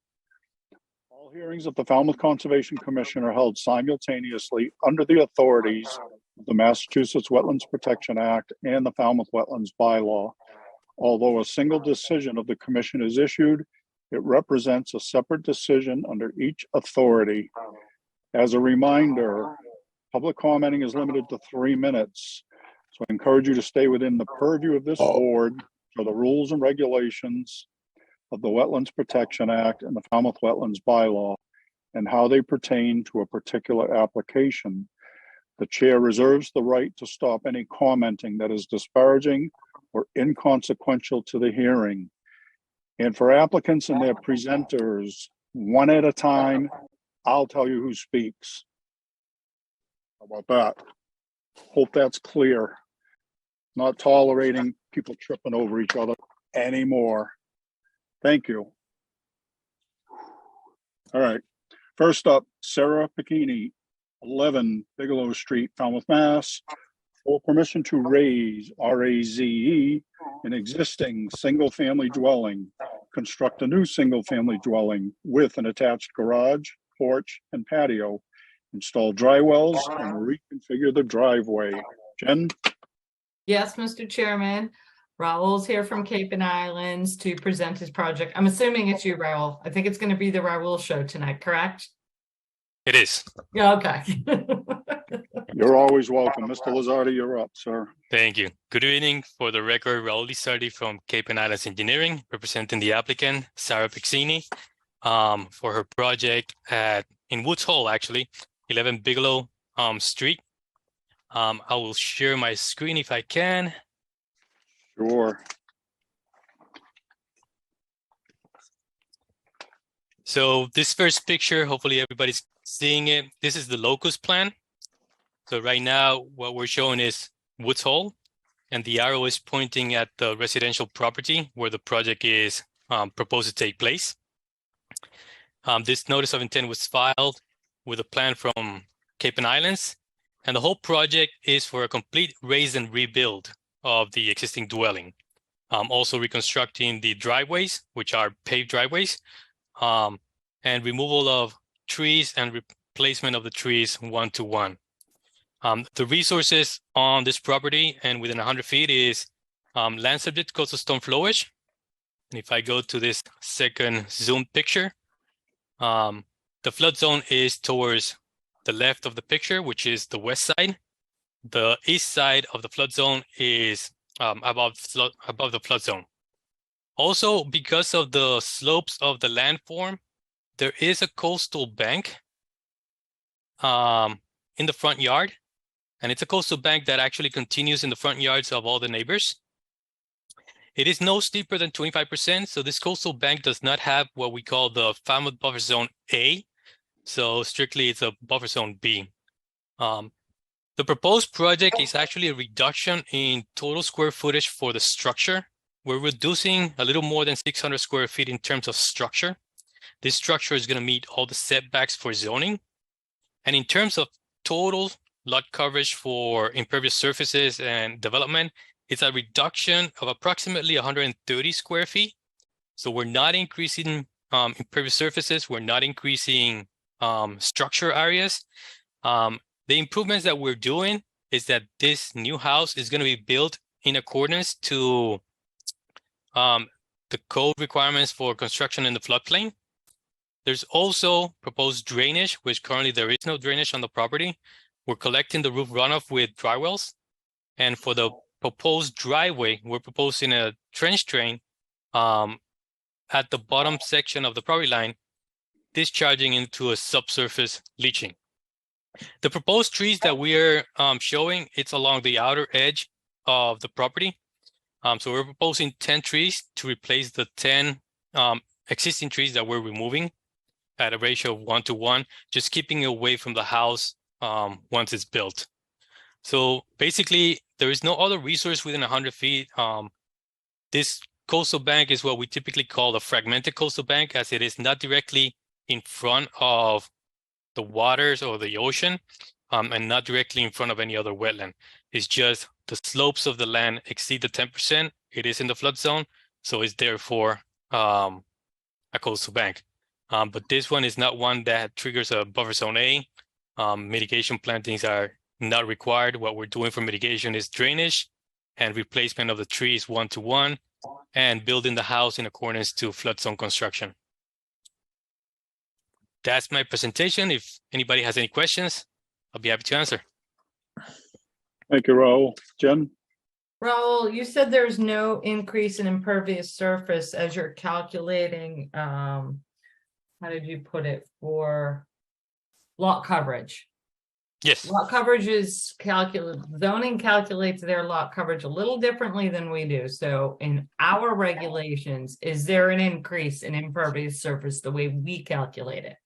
All hearings of the Falmouth Conservation Commission are held simultaneously under the authorities of the Massachusetts Wetlands Protection Act and the Falmouth Wetlands Bylaw. Although a single decision of the commission is issued, it represents a separate decision under each authority. As a reminder, public commenting is limited to 3 minutes. So I encourage you to stay within the purview of this board for the rules and regulations of the Wetlands Protection Act and the Falmouth Wetlands Bylaw and how they pertain to a particular application. The chair reserves the right to stop any commenting that is disparaging or inconsequential to the hearing. And for applicants and their presenters, one at a time, I'll tell you who speaks. How about that? Hope that's clear. Not tolerating people tripping over each other anymore. Thank you. All right. First up, Sarah Pacchini, 11 Bigelow Street, Falmouth, Mass. for permission to raise, RAZE, an existing single-family dwelling, construct a new single-family dwelling with an attached garage, porch, and patio, install dry wells, and reconfigure the driveway. Jen? Yes, Mr. Chairman. Raul's here from Cape and Islands to present his project. I'm assuming it's you, Raul. I think it's going to be the Raul show tonight, correct? It is. Yeah, okay. You're always welcome. Mr. Lizardi, you're up, sir. Thank you. Good evening. For the record, Raul Lizardi from Cape and Islands Engineering, representing the applicant, Sarah Pizzini, for her project in Woods Hole, actually, 11 Bigelow Street. I will share my screen if I can. Sure. So this first picture, hopefully everybody's seeing it. This is the locus plan. So right now, what we're showing is Woods Hole, and the arrow is pointing at the residential property where the project is proposed to take place. This notice of intent was filed with a plan from Cape and Islands, and the whole project is for a complete raise and rebuild of the existing dwelling. Also reconstructing the driveways, which are paved driveways, and removal of trees and replacement of the trees one-to-one. The resources on this property and within 100 feet is land subject to coastal storm flowage. And if I go to this second zoom picture, the flood zone is towards the left of the picture, which is the west side. The east side of the flood zone is above the flood zone. Also, because of the slopes of the landform, there is a coastal bank in the front yard. And it's a coastal bank that actually continues in the front yards of all the neighbors. It is no steeper than 25%. So this coastal bank does not have what we call the Falmouth Buffer Zone A. So strictly it's a Buffer Zone B. The proposed project is actually a reduction in total square footage for the structure. We're reducing a little more than 600 square feet in terms of structure. This structure is going to meet all the setbacks for zoning. And in terms of total lot coverage for impervious surfaces and development, it's a reduction of approximately 130 square feet. So we're not increasing impervious surfaces. We're not increasing structure areas. The improvements that we're doing is that this new house is going to be built in accordance to the code requirements for construction in the floodplain. There's also proposed drainage, which currently there is no drainage on the property. We're collecting the roof runoff with dry wells. And for the proposed driveway, we're proposing a trench drain at the bottom section of the property line, discharging into a subsurface leaching. The proposed trees that we're showing, it's along the outer edge of the property. So we're proposing 10 trees to replace the 10 existing trees that we're removing at a ratio of 1-to-1, just keeping away from the house once it's built. So basically, there is no other resource within 100 feet. This coastal bank is what we typically call a fragmented coastal bank, as it is not directly in front of the waters or the ocean, and not directly in front of any other wetland. It's just the slopes of the land exceed the 10%. It is in the flood zone, so it's therefore a coastal bank. But this one is not one that triggers a buffer zone A. Mitigation plantings are not required. What we're doing for mitigation is drainage and replacement of the trees 1-to-1 and building the house in accordance to flood zone construction. That's my presentation. If anybody has any questions, I'll be happy to answer. Thank you, Raul. Jen? Raul, you said there's no increase in impervious surface as you're calculating, how did you put it, for lot coverage? Yes. Lot coverage is zoning calculates their lot coverage a little differently than we do. So in our regulations, is there an increase in impervious surface the way we calculate it?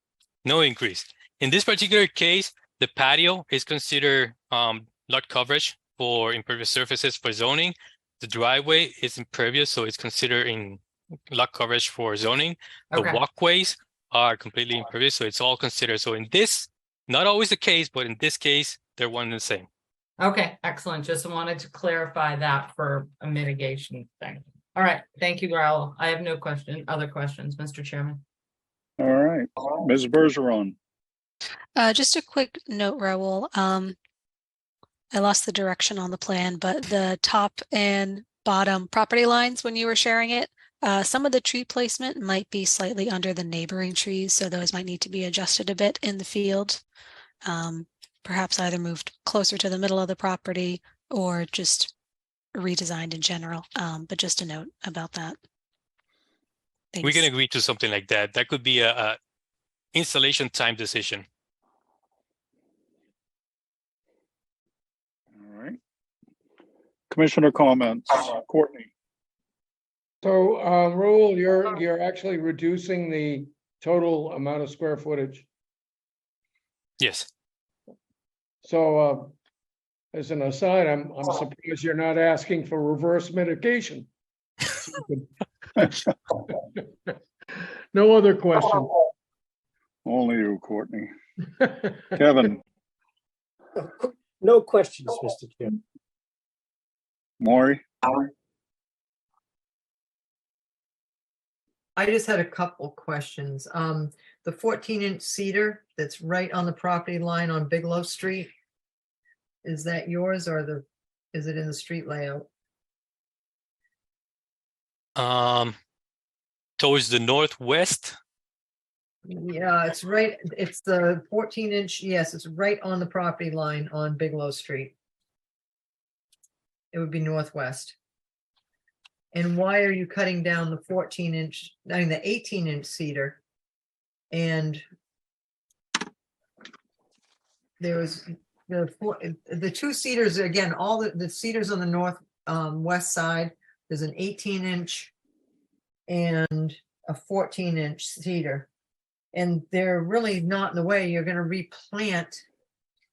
No increase. In this particular case, the patio is considered lot coverage for impervious surfaces for zoning. The driveway is impervious, so it's considered in lot coverage for zoning. The walkways are completely impervious, so it's all considered. So in this, not always the case, but in this case, they're one and the same. Okay, excellent. Just wanted to clarify that for a mitigation thing. All right, thank you, Raul. I have no other questions, Mr. Chairman. All right, Ms. Bergeron. Just a quick note, Raul. I lost the direction on the plan, but the top and bottom property lines when you were sharing it, some of the tree placement might be slightly under the neighboring trees, so those might need to be adjusted a bit in the field. Perhaps either moved closer to the middle of the property or just redesigned in general. But just a note about that. We Thanks. can agree to something like that. That could be a installation time decision. All right. Commissioner comments. Courtney. So, Raul, you're actually reducing the total amount of square footage. Yes. So, as an aside, I'm surprised you're not asking for reverse mitigation. No other question. Only you, Courtney. Kevin. No questions, Mr. Chairman. Maury. I just had a couple questions. The 14-inch cedar that's right on the property line on Bigelow Street, is that yours or is it in the street layout? Towards the northwest. Yeah, it's right. It's the 14-inch. Yes, it's right on the property line on Bigelow Street. It would be northwest. And why are you cutting down the 14-inch, I mean the 18-inch cedar? And there was the two cedars, again, all the cedars on the north west side, there's an 18-inch and a 14-inch cedar. And they're really not in the way. You're going to replant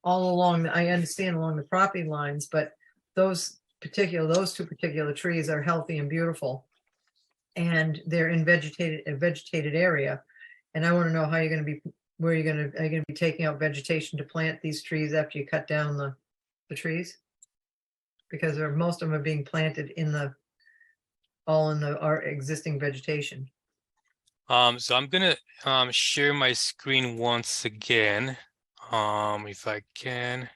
all along, I understand along the property lines, but those two particular trees are healthy and beautiful. And they're in a vegetated area. And I want to know how you're going to be, are you going to be taking out vegetation to plant these trees after you cut down the trees? Because most of them are being planted all in our existing vegetation. So I'm gonna share my screen once again, if I can.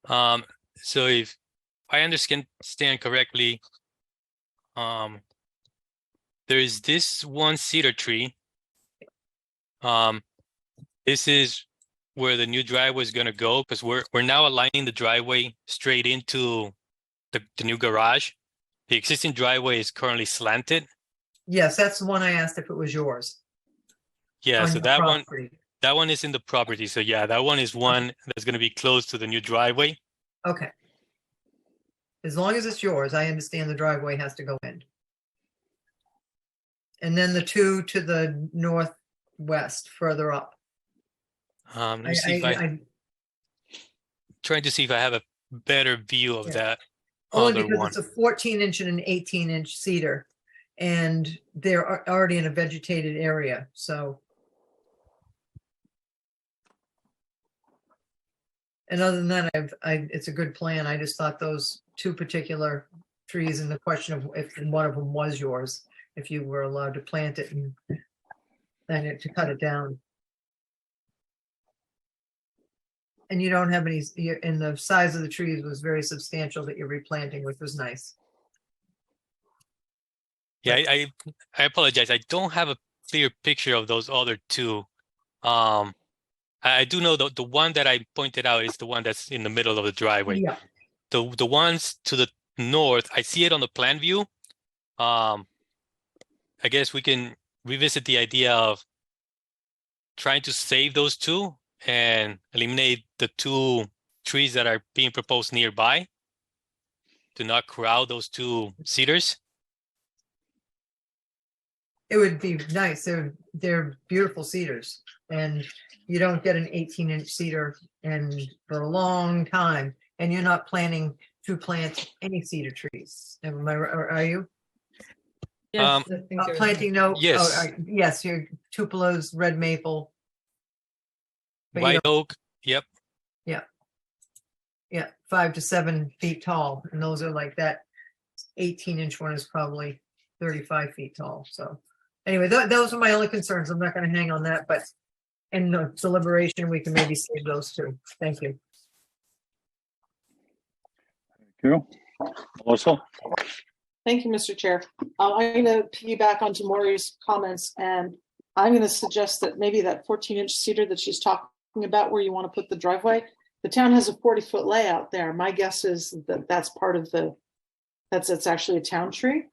So if I understand correctly, there is this one cedar tree. This is where the new driveway is gonna go, because we're now aligning the driveway straight into the new garage. The existing driveway is currently slanted. Yes, that's the one I asked if it was yours. Yeah, on so your that property. one is in the property. So yeah, that one is one that's going to be close to the new driveway. Okay. As long as it's yours, I understand the driveway has to go in. And then the two to the northwest, further up. Let me see if I trying to see if I have a better view of that Only other because one. it's a 14-inch and an 18-inch cedar, and they're already in a vegetated area, so. And other than that, it's a good plan. I just thought those two particular trees and the question of if one of them was yours, if you were allowed to plant it and then to cut it down. And you don't have any, and the size of the trees was very substantial that you're replanting, which was nice. Yeah, I apologize. I don't have a clear picture of those other two. I do know the one that I pointed out is the one that's in the middle of the driveway. Yeah. The ones to the north, I see it on the plan view. I guess we can revisit the idea of trying to save those two and eliminate the two trees that are being proposed nearby to not crowd those two cedars. It would be nice. They're beautiful cedars, and you don't get an 18-inch cedar for a long time, and you're not planning to plant any cedar trees. Or are you? Yes, I think there's- Planting no. Yes. Yes, your Tupelos, red maple. But you White oak, yep. Yeah, 5 to 7 feet tall, and those are like that 18-inch one is probably 35 feet tall. So anyway, those are my only concerns. I'm not going to hang on that, but in the deliberation, we can maybe save those two. Thank you. Thank you. Melissa? Thank you, Mr. Chair. I'm going to piggyback onto Maureen's comments, and I'm going to suggest that maybe that 14-inch cedar that she's talking about where you want to put the driveway, the town has a 40-foot layout there. My guess is that that's part of it's actually a town tree.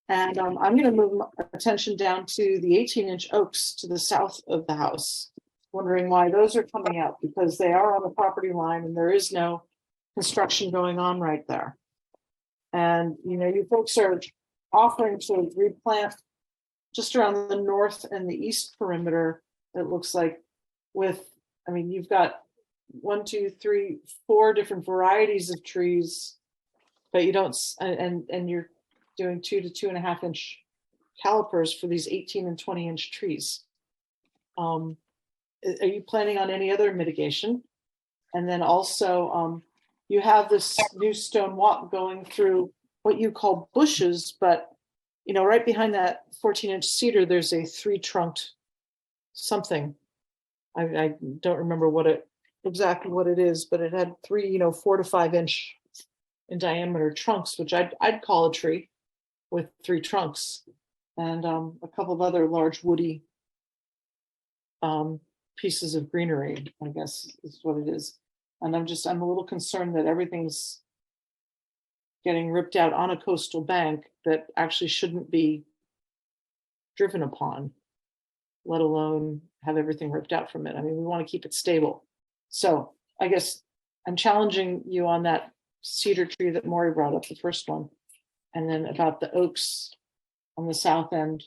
And I'm going to move my attention down to the 18-inch oaks to the south of the house, wondering why those are coming out, because they are on the property line and there is no construction going on right there. And, you know, you folks are offering to replant just around the north and the east perimeter, it looks like, with, I mean, you've got 1, 2, 3, 4 different varieties of trees, but you don't, and you're doing 2 to 2.5 inch calipers for these 18 and 20-inch trees. Are you planning on any other mitigation? And then also, you have this new stone walk going through what you call bushes, but you know, right behind that 14-inch cedar, there's a 3-trunked something. I don't remember exactly what it is, but it had 3, 4 to 5 inch in diameter trunks, which I'd call a tree with 3 trunks, and a couple of other large woody pieces of greenery, I guess is what it is. And I'm a little concerned that everything's getting ripped out on a coastal bank that actually shouldn't be driven upon, let alone have everything ripped out from it. I mean, we want to keep it stable. So I guess I'm challenging you on that cedar tree that Maury brought up, the first one, and then about the oaks on the south end.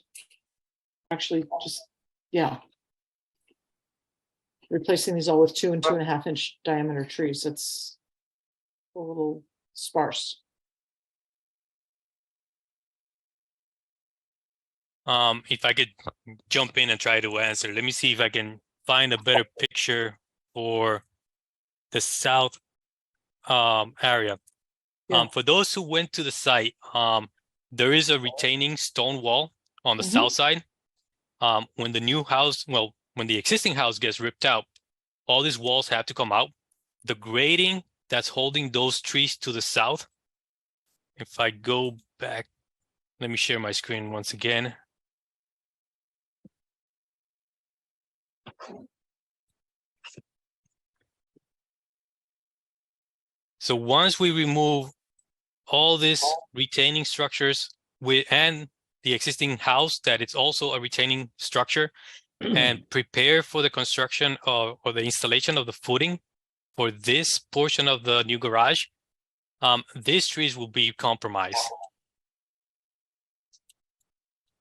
Actually, replacing these all with 2 and 2.5 inch diameter trees. It's a little sparse. If I could jump in and try to answer, let me see if I can find a better picture for the south area. Yeah. For those who went to the site, there is a retaining stone wall on the south side. When the existing house gets ripped out, all these walls have to come out. The grading that's holding those trees to the south, if I go back, let me share my screen once again. So once we remove all these retaining structures and the existing house, that it's also a retaining structure, and prepare for the construction or the installation of the footing for this portion of the new garage, these trees will be compromised.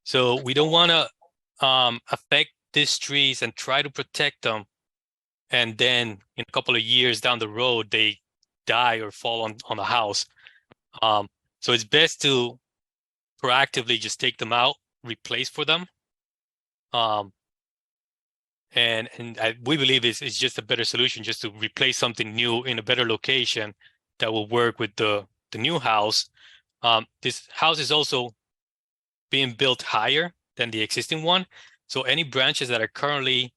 So we don't want to affect these trees and try to protect them, and then in a couple of years down the road, they die or fall on the house. So it's best to proactively just take them out, replace for them. We believe it's just a better solution just to replace something new in a better location that will work with the new house. This house is also being built higher than the existing one. So any branches that are currently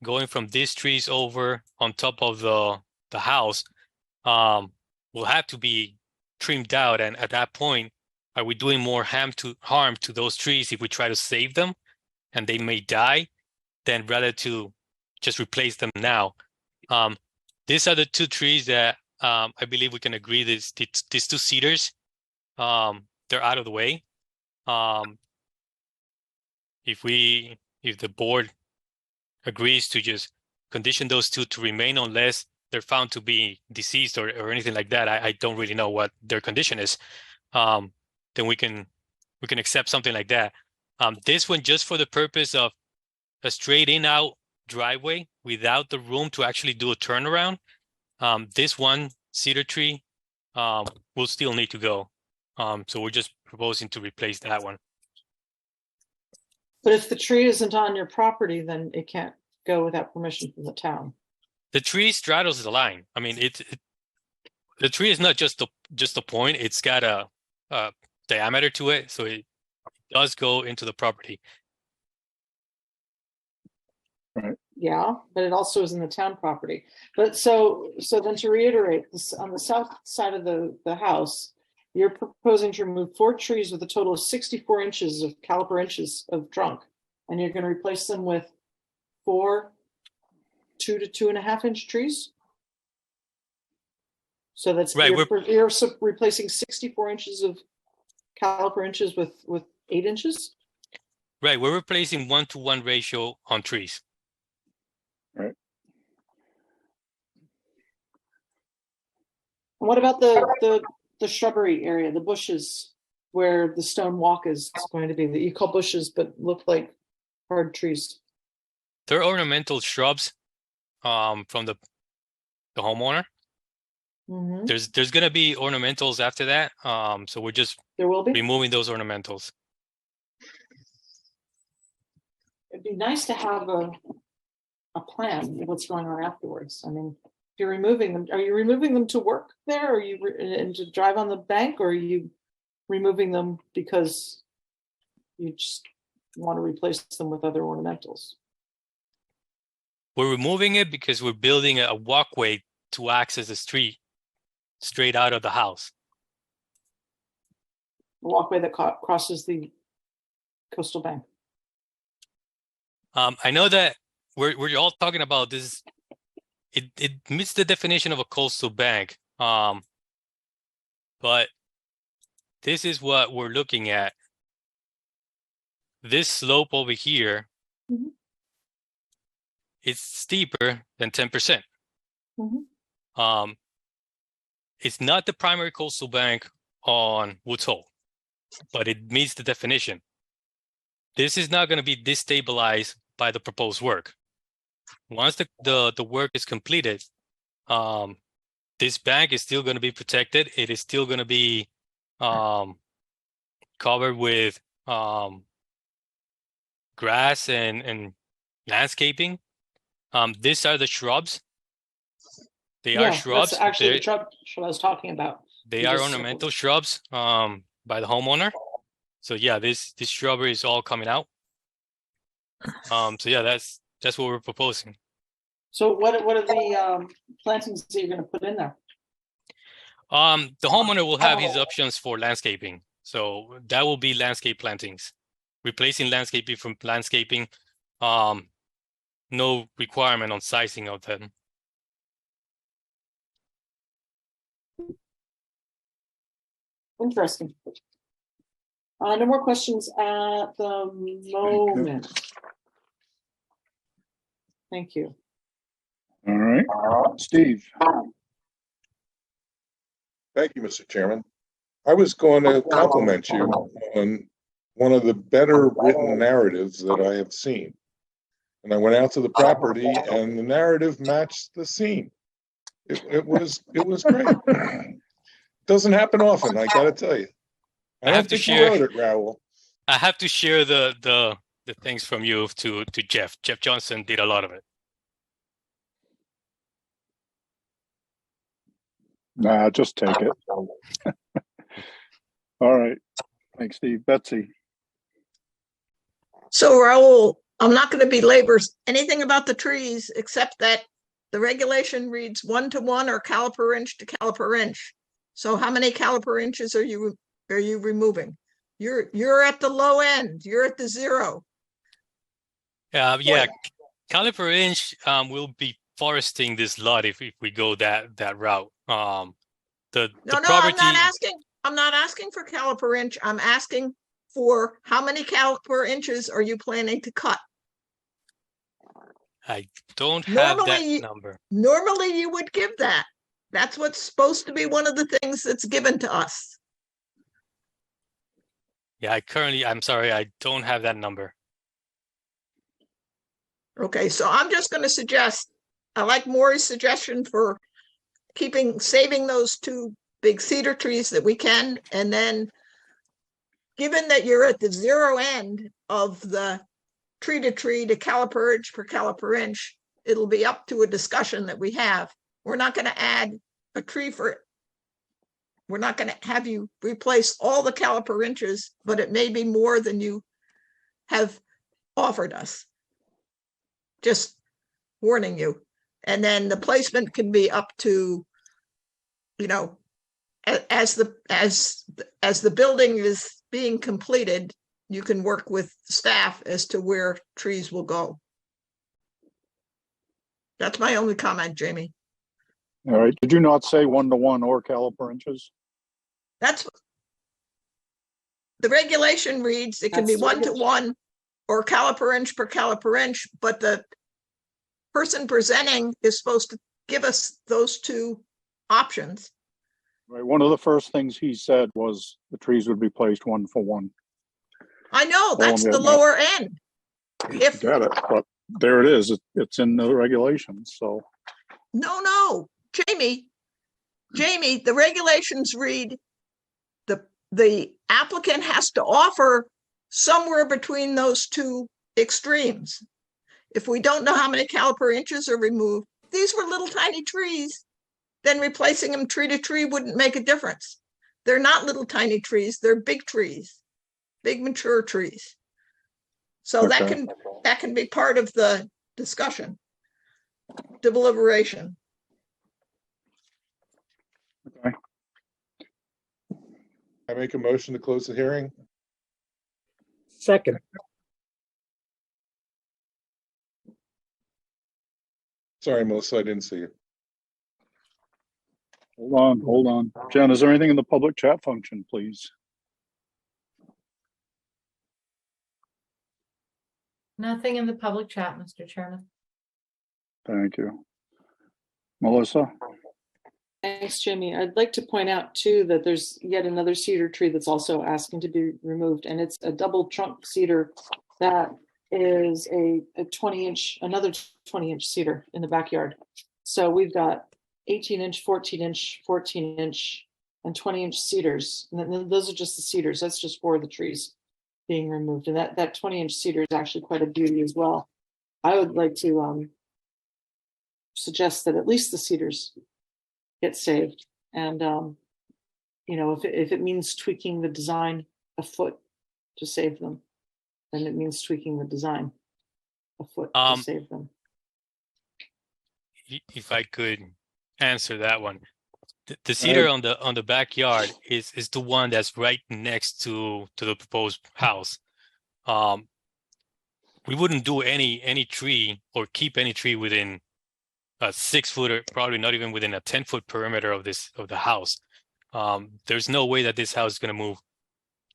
going from these trees over on top of the house will have to be trimmed out. And at that point, are we doing more harm to those trees if we try to save them and they may die, than rather to just replace them now? These are the 2 trees that I believe we can agree these 2 cedars, they're out of the way. If the board agrees to just condition those 2 to remain unless they're found to be deceased or anything like that, I don't really know what their condition is, then we can accept something like that. This one, just for the purpose of a straight in out driveway without the room to actually do a turnaround, this one cedar tree will still need to go. So we're just proposing to replace that one. But if the tree isn't on your property, then it can't go without permission from the town. The tree straddles the line. I mean, the tree is not just a point. It's got a diameter to it, so it does go into the property. Yeah, but it also is in the town property. But so then to reiterate, this on the south side of the house, you're proposing to remove 4 trees with a total of 64 inches of caliper inches of trunk, and you're going to replace them with 4 2 to 2.5 inch trees. So that's right. You're replacing 64 inches of caliper inches with 8 inches. Right, we're replacing 1-to-1 ratio on trees. Right. What about the shrubbery area, the bushes where the stone walk is going to be, that you call bushes but look like hard trees? They're ornamental shrubs from the homeowner. Mm-hmm. There's gonna be ornamentals after that. So we're just There will be. removing those ornamentals. It'd be nice to have a plan of what's going on afterwards. I mean, if you're removing them, are you removing them to work there, or are you and to drive on the bank, or are you removing them because you just want to replace them with other ornamentals? We're removing it because we're building a walkway to access the street straight out of the house. The walkway that crosses the coastal bank. I know that we're all talking about this. It meets the definition of a coastal bank. But this is what we're looking at. This slope over here, mm-hmm. It's steeper than 10%. Mm-hmm. It's not the primary coastal bank on Woods Hole, but it meets the definition. This is not going to be destabilized by the proposed work. Once the work is completed, this bank is still going to be protected. It is still going to be covered with grass and landscaping. These are the shrubs. They are shrubs. That's actually the shrub I was talking about. They are ornamental shrubs by the homeowner. So yeah, this shrubbery is all coming out. So yeah, that's what we're proposing. So what are the plantings that you're going to put in there? The homeowner will have his options for landscaping. So that will be landscape plantings, replacing landscaping from landscaping. No requirement on sizing of them. Interesting. No more questions at the moment. Thank you. All right, Steve. Thank you, Mr. Chairman. I was going to compliment you on one of the better written narratives that I have seen. And I went out to the property and the narrative matched the scene. It was great. Doesn't happen often, I gotta tell you. I have to share. You wrote it, Raul. I have to share the things from you to Jeff. Jeff Johnson did a lot of it. Nah, just take it. All right. Thanks, Steve. Betsy. So Raul, I'm not going to belabor anything about the trees, except that the regulation reads 1-to-1 or caliper inch to caliper inch. So how many caliper inches are you removing? You're at the low end. You're at the 0. Yeah, caliper inch will be foresting this lot if we go that route. No, property... I'm not asking for caliper inch. I'm asking for how many caliper inches are you planning to cut? I don't have that number. Normally you would give that. That's what's supposed to be one of the things that's given to us. Yeah, I'm sorry, I don't have that number. Okay, so I'm just going to suggest, I like Maury's suggestion for saving those 2 big cedar trees that we can, and then given that you're at the 0 end of the tree to caliper inch per caliper inch, it'll be up to a discussion that we have. We're not going to add a tree we're not going to have you replace all the caliper inches, but it may be more than you have offered us. Just warning you. And then the placement can be up to, you know, as the building is being completed, you can work with staff as to where trees will go. That's my only comment, Jamie. All right, did you not say 1-to-1 or caliper inches? That's the regulation reads, it can be That's the 1-to-1 or caliper inch per caliper inch, but the person presenting is supposed to give us those two options. Right, one of the first things he said was the trees would be placed 1-for-1. I know, that's on the whatnot. lower end. If, Got it, but there it is. It's in the regulations, so. no, Jamie, the regulations read, the applicant has to offer somewhere between those two extremes. If we don't know how many caliper inches are removed, these were little tiny trees, then replacing them tree to tree wouldn't make a difference. They're not little tiny trees, they're big trees, big mature trees. So Okay. that can be part of the discussion, deliberation. Okay. I make a motion to close the hearing. Second, Sorry, Melissa, I didn't see you. Hold on. Jen, is there anything in the public chat function, please? Nothing in the public chat, Mr. Chairman. Thank you. Melissa? Thanks, Jimmy. I'd like to point out too that there's yet another cedar tree that's also asking to be removed, and it's a double trunk cedar that is a 20-inch, another 20-inch cedar in the backyard. So we've got 18-inch, 14-inch, 14-inch, and 20-inch cedars. And then those are just the cedars. That's just 4 of the trees being removed. And that 20-inch cedar is actually quite a beauty as well. I would like to suggest that at least the cedars get saved. And, you know, if it means tweaking the design a foot to save them, then it means tweaking the design a foot to save them. If I could answer that one, the cedar on the backyard is the one that's right next to the proposed house. We wouldn't do any tree or keep any tree within a 6-foot, or probably not even within a 10-foot perimeter of the house. There's no way that this house is going to move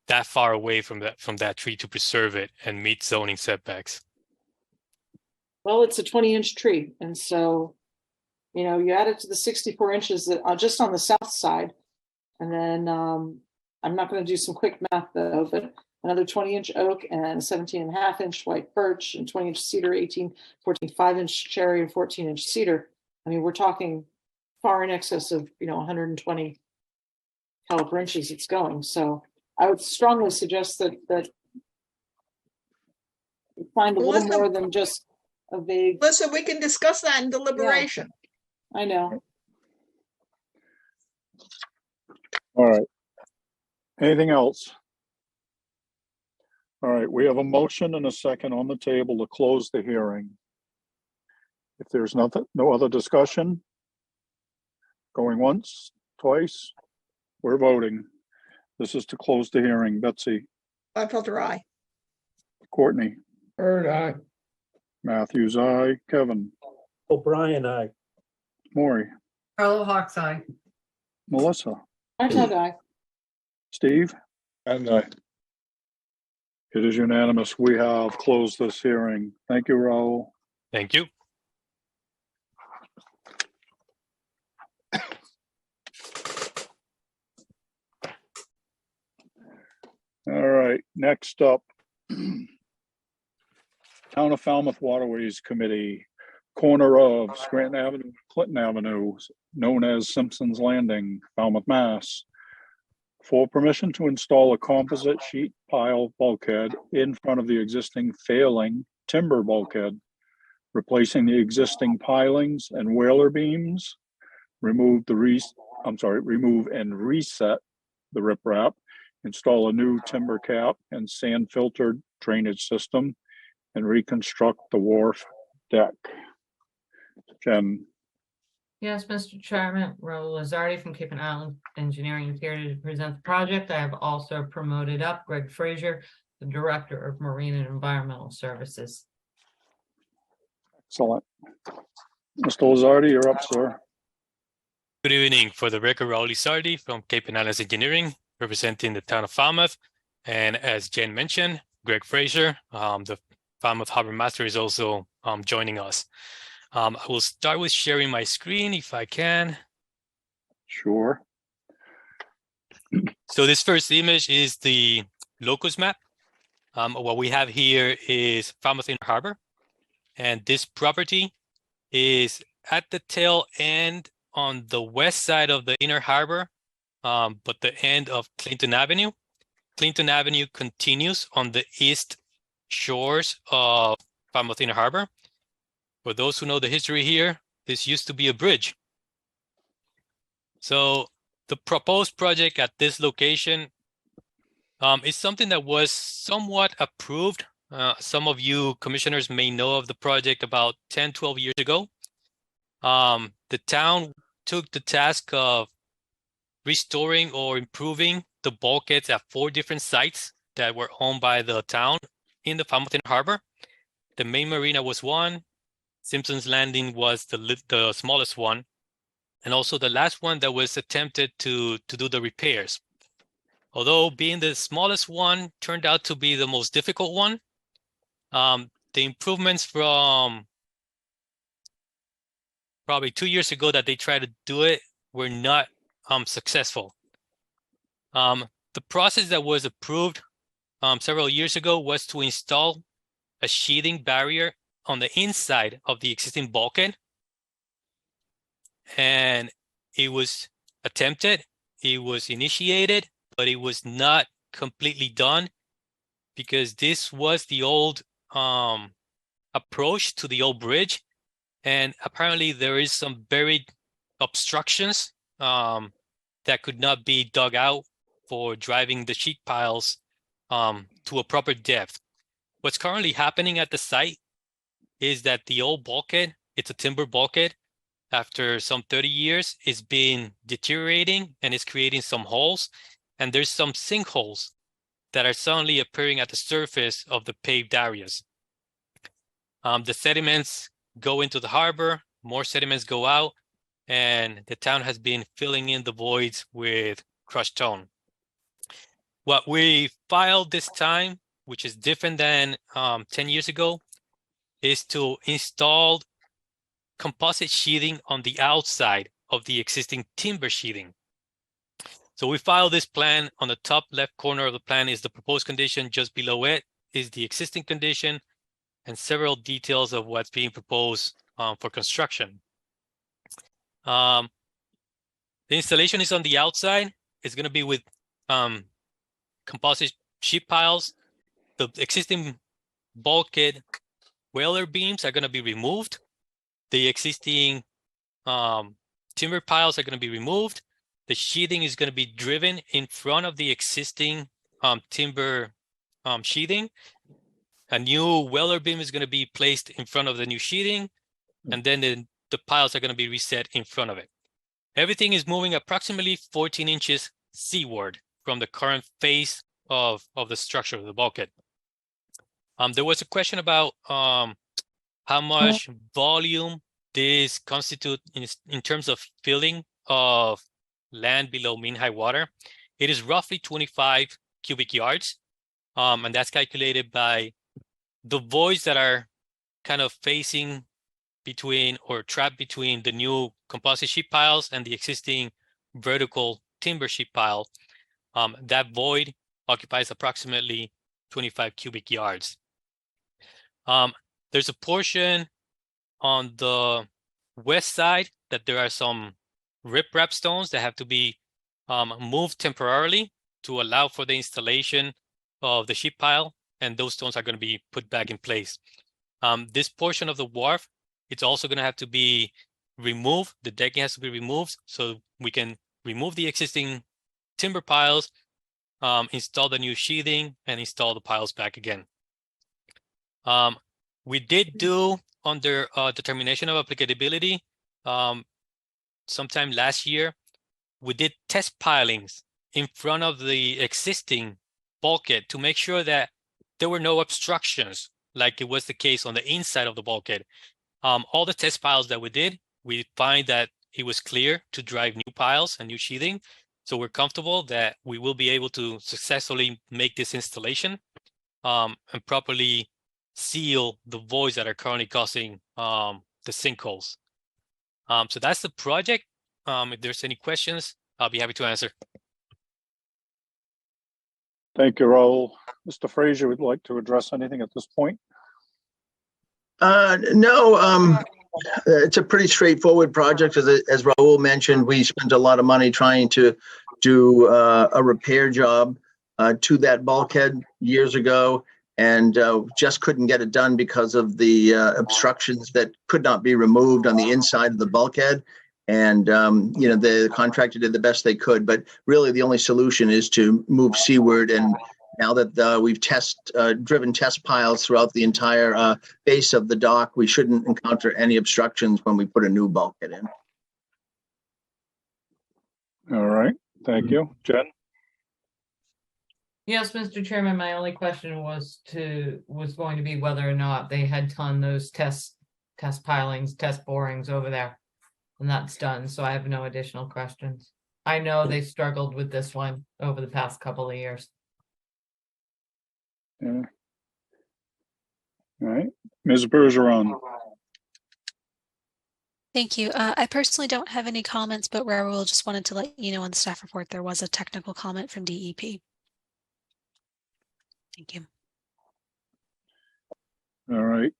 that far away from that tree to preserve it and meet zoning setbacks. Well, it's a 20-inch tree, and so, you know, you add it to the 64 inches that are just on the south side, and then I'm not going to do some quick math though, but another 20-inch oak and 17.5-inch white birch and 20-inch cedar, 14, 5-inch cherry and 14-inch cedar. I mean, we're talking far in excess of, you know, 120 caliper inches it's going. So I would strongly suggest that you find a little more than just a vague. Listen, we can discuss that in deliberation. I know. All right. Anything else? All right, we have a motion and a second on the table to close the hearing. If there's no other discussion, going once, twice, we're voting. This is to close the hearing. Betsy? Gladfelter, aye. Courtney? Bird, aye. Matthews, aye. Kevin? O'Brien, aye. Maury? Carlo Hawks, aye. Melissa? Aye. Steve? And It is unanimous. We have closed this hearing. Thank you, Raul. Thank you. All right, next up. Town of Falmouth Waterways Committee, corner of Scranton Avenue, and Clinton Avenue, known as Simpson's Landing, Falmouth, Mass. For permission to install a composite sheet pile bulkhead in front of the existing failing timber bulkhead replacing the existing pilings and whaler beams, remove and reset the riprap, install a new timber cap and sand filtered drainage system, and reconstruct the wharf deck. Jen, Yes, Mr. Chairman, Raul Lizardi from Cape and Island Engineering is here to present the project. I have also promoted up Greg Frazier, the Director of Marine and Environmental Services. excellent. Mr. Lizardi, you're up, sir. Good evening. For the record, Raul Lizardi from Cape and Islands Engineering, representing the town of Falmouth. And as Jen mentioned, Greg Frazier, the Falmouth Harbor Master, is also joining us. I will start with sharing my screen if I can. Sure. So this first image is the locus map. What we have here is Falmouth Inner Harbor. And this property is at the tail end on the west side of the Inner Harbor, but the end of Clinton Avenue. Clinton Avenue continues on the east shores of Falmouth Inner Harbor. For those who know the history here, this used to be a bridge. So the proposed project at this location is something that was somewhat approved. Some of you commissioners may know of the project about 10, 12 years ago. The town took the task of restoring or improving the bulkheads at 4 different sites that were owned by the town in the Falmouth Inner Harbor. The main marina was one. Simpson's Landing was the smallest one, and also the last one that was attempted to do the repairs. Although being the smallest one turned out to be the most difficult one, the improvements from probably 2 years ago that they tried to do it were not successful. The process that was approved several years ago was to install a sheathing barrier on the inside of the existing bulkhead. And it was attempted, it was initiated, but it was not completely done because this was the old approach to the old bridge. And apparently there is some buried obstructions that could not be dug out for driving the sheet piles to a proper depth. What's currently happening at the site is that the old bulkhead, it's a timber bulkhead, after some 30 years, is been deteriorating and is creating some holes. And there's some sinkholes that are suddenly appearing at the surface of the paved areas. The sediments go into the harbor, more sediments go out, and the town has been filling in the voids with crushed stone. What we filed this time, which is different than 10 years ago, is to install composite sheathing on the outside of the existing timber sheathing. So we filed this plan. On the top left corner of the plan is the proposed condition. Just below it is the existing condition and several details of what's being proposed for construction. The installation is on the outside. It's going to be with composite sheet piles. The existing bulkhead whaler beams are going to be removed. The existing timber piles are going to be removed. The sheathing is going to be driven in front of the existing timber sheathing. A new whaler beam is going to be placed in front of the new sheathing, and then the piles are going to be reset in front of it. Everything is moving approximately 14 inches seaward from the current face of the structure of the bulkhead. There was a question about how much volume this constitute in terms of filling of land below mean high water. It is roughly 25 cubic yards, and that's calculated by the voids that are kind of facing between or trapped between the new composite sheet piles and the existing vertical timber sheet pile. That void occupies approximately 25 cubic yards. There's a portion on the west side that there are some riprap stones that have to be moved temporarily to allow for the installation of the sheet pile, and those stones are going to be put back in place. This portion of the wharf, it's also going to have to be removed. The decking has to be removed so we can remove the existing timber piles, install the new sheathing, and install the piles back again. We did do under determination of applicability sometime last year, we did test pilings in front of the existing bulkhead to make sure that there were no obstructions like it was the case on the inside of the bulkhead. All the test piles that we did, we find that it was clear to drive new piles and new sheathing. So we're comfortable that we will be able to successfully make this installation and properly seal the voids that are currently causing the sinkholes. So that's the project. If there's any questions, I'll be happy to answer. Thank you, Raul. Mr. Frazier would like to address anything at this point? No, it's a pretty straightforward project. As Raul mentioned, we spent a lot of money trying to do a repair job to that bulkhead years ago, and just couldn't get it done because of the obstructions that could not be removed on the inside of the bulkhead. And, the contractor did the best they could, but really the only solution is to move seaward. And now that we've driven test piles throughout the entire base of the dock, we shouldn't encounter any obstructions when we put a new bulkhead in. All right, thank you. Jen? Yes, Mr. Chairman, my only question was going to be whether or not they had done those test pilings, test borings over there. And that's done, so I have no additional questions. I know they struggled with this one over the past couple of years. Yeah. All right, Ms. Bergeron. Thank you. I personally don't have any comments, but Raul just wanted to let you know on the staff report there was a technical comment from DEP. Thank you. All right.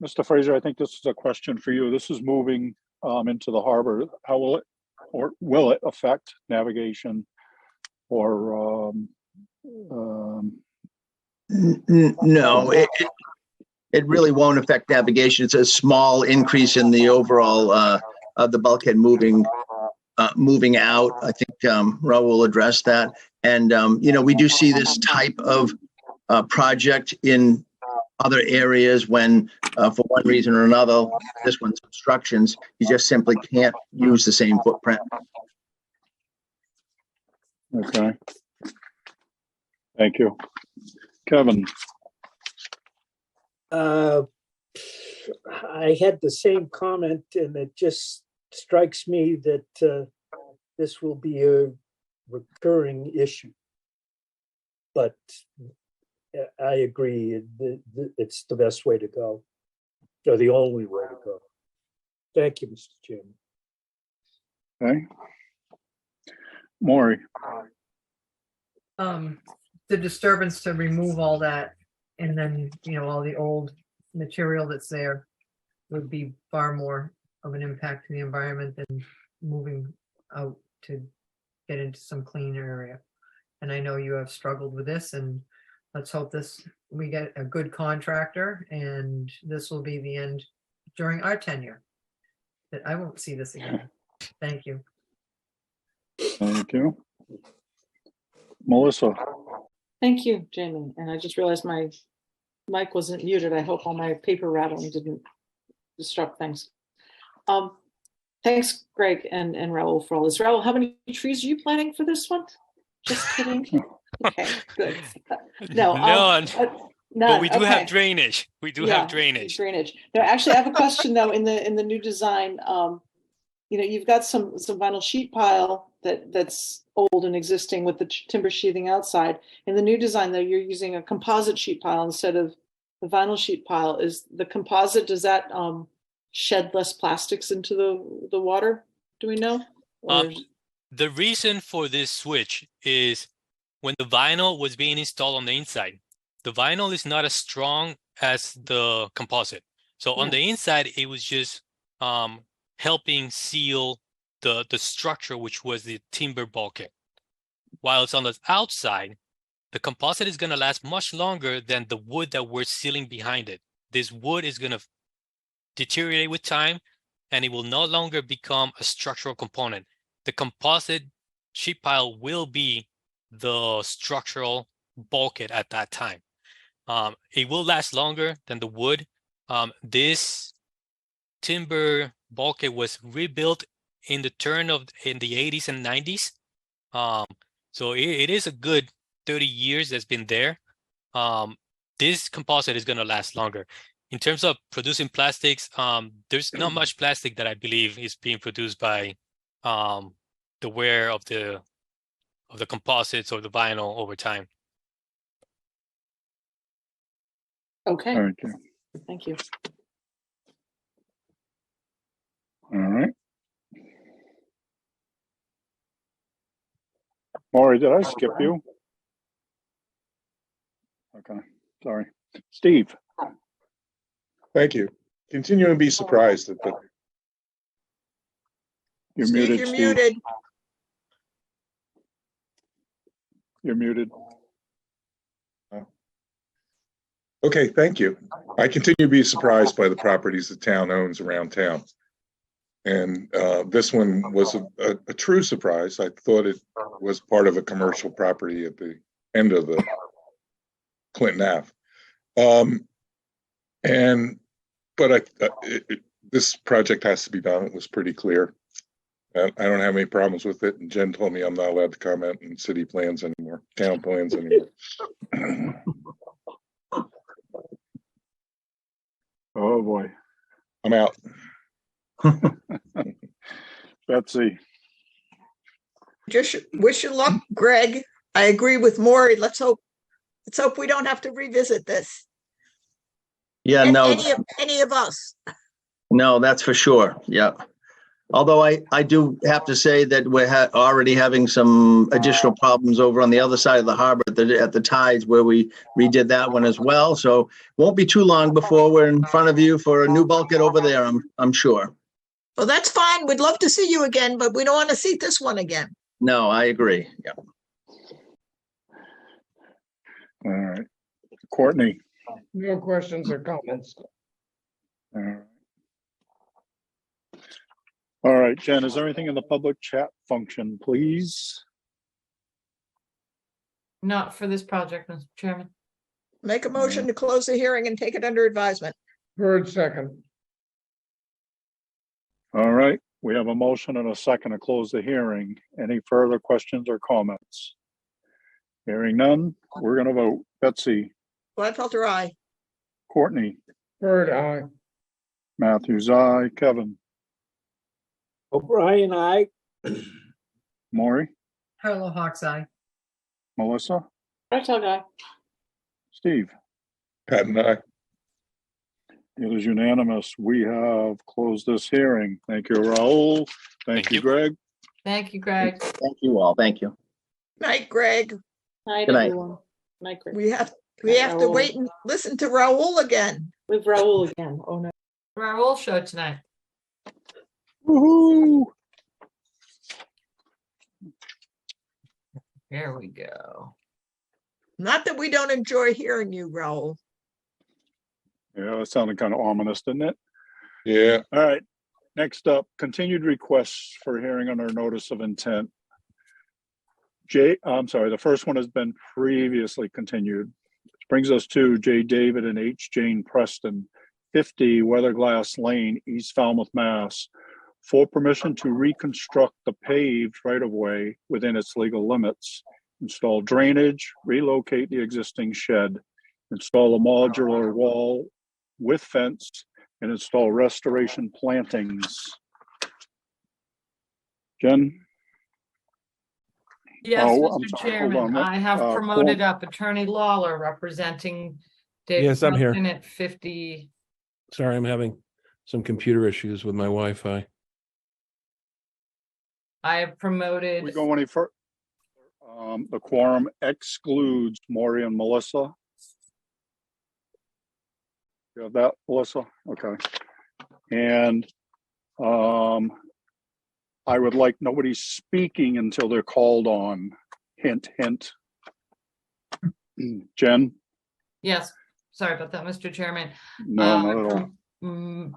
Mr. Fraser, I think this is a question for you. This is moving into the harbor. How will it affect navigation or No, it really won't affect navigation. It's a small increase in the overall of the bulkhead moving out. I think Raul will address that. And we do see this type of project in other areas when, for one reason or another, this one's obstructions, you just simply can't use the same footprint. Okay. Thank you. Kevin? I had the same comment, and it just strikes me that this will be a recurring issue. But I agree, it's the best way to go, or the only way to go. Thank you, Mr. Chairman. Okay. Maury? The disturbance to remove all that and then, all the old material that's there would be far more of an impact to the environment than moving out to get into some clean area. And I know you have struggled with this, and let's hope we get a good contractor, and this will be the end during our tenure, that I won't see this again. Thank you. Thank you. Melissa? Thank you, Jamie. And I just realized my mic wasn't muted. I hope all my paper rattling didn't disrupt things. Thanks, Greg and Raul, for all this. Raul, how many trees are you planting for this one? Just kidding. Okay, good. No, None. But we do okay. have drainage. We do have drainage. No, actually, I have a question though. In the new design, you've got some vinyl sheet pile that's old and existing with the timber sheathing outside. In the new design, though, you're using a composite sheet pile instead of the vinyl sheet pile. Is the composite, does that shed less plastics into the water? Do we know? The reason for this switch is when the vinyl was being installed on the inside, the vinyl is not as strong as the composite. So on the inside, it was just helping seal the structure, which was the timber bulkhead. While it's on the outside, The composite is going to last much longer than the wood that we're sealing behind it. This wood is going to deteriorate with time, and it will no longer become a structural component. The composite sheet pile will be the structural bulkhead at that time. It will last longer than the wood. This timber bulkhead was rebuilt in the 80s and 90s. So it is a good 30 years that's been there. This composite is going to last longer. In terms of producing plastics, there's not much plastic that I believe is being produced by the wear of the composites or the vinyl over time. Okay, Thank you. thank you. All right. Maury, did I skip you? Okay, sorry. Steve? Thank you. Continue to be surprised at the, You're Steve, muted, you're Steve. muted. You're muted. okay, thank you. I continue to be surprised by the properties the town owns around town. And this one was a true surprise. I thought it was part of a commercial property at the end of the Clinton Ave. This project has to be done. It was pretty clear. I don't have any problems with it. And Jen told me I'm not allowed to comment on city plans anymore, town plans anymore. Oh, boy. I'm out. Betsy? Just wish you luck, Greg. I agree with Maury. Let's hope we don't have to revisit this. Yeah, And no, any of us. no, that's for sure. Yeah. Although I do have to say that we're already having some additional problems over on the other side of the harbor at the tides where we redid that one as well. So won't be too long before we're in front of you for a new bulkhead over there, I'm sure. Well, that's fine. We'd love to see you again, but we don't want to see this one again. No, I agree. Yeah. All right. Courtney? No questions or comments. All right. All right, Jen, is there anything in the public chat function, please? Not for this project, Mr. Chairman. Make a motion to close the hearing and take it under advisement. Bird second. All right, we have a motion and a second to close the hearing. Any further questions or comments? Hearing none, we're going to vote. Betsy? Gladfelter, aye. Courtney? Bird aye. Matthews, aye. Kevin? O'Brien, aye. Maury? Hello, Hawks Eye. Melissa? Reptile guy. Steve? Pat and I. It is unanimous. We have closed this hearing. Thank you, Raul. Thank you, Greg. Thank you, Greg. Thank you all. Thank you. Night, Greg. Night, Good night. everyone. Night, Greg. We have to wait and listen to Raul again. With Raul again. Oh, no. Raoul show tonight. Woohoo! Here we go. Not that we don't enjoy hearing you, Raul. Yeah, that sounded kind of ominous, didn't it? Yeah. All right. Next up, continued requests for hearing under notice of intent. The first one has been previously continued. Which brings us to J. David and H. Jane Preston, 50 Weatherglass Lane, East Falmouth, Mass, for permission to reconstruct the paved right-of-way within its legal limits, install drainage, relocate the existing shed, install a modular wall with fence, and install restoration plantings. Jen? Yes, Oh, I'm Mr. sorry, hold Chairman, on. I have promoted up Attorney Lawler representing David Yes, I'm here. Preston at 50. Sorry, I'm having some computer issues with my Wi-Fi. I have We promoted, go any further? The quorum excludes Maury and Melissa. You have that, Melissa? Okay. And I would like nobody speaking until they're called on. Hint, hint. Jen? Yes, sorry about that, Mr. Chairman. No, not at all.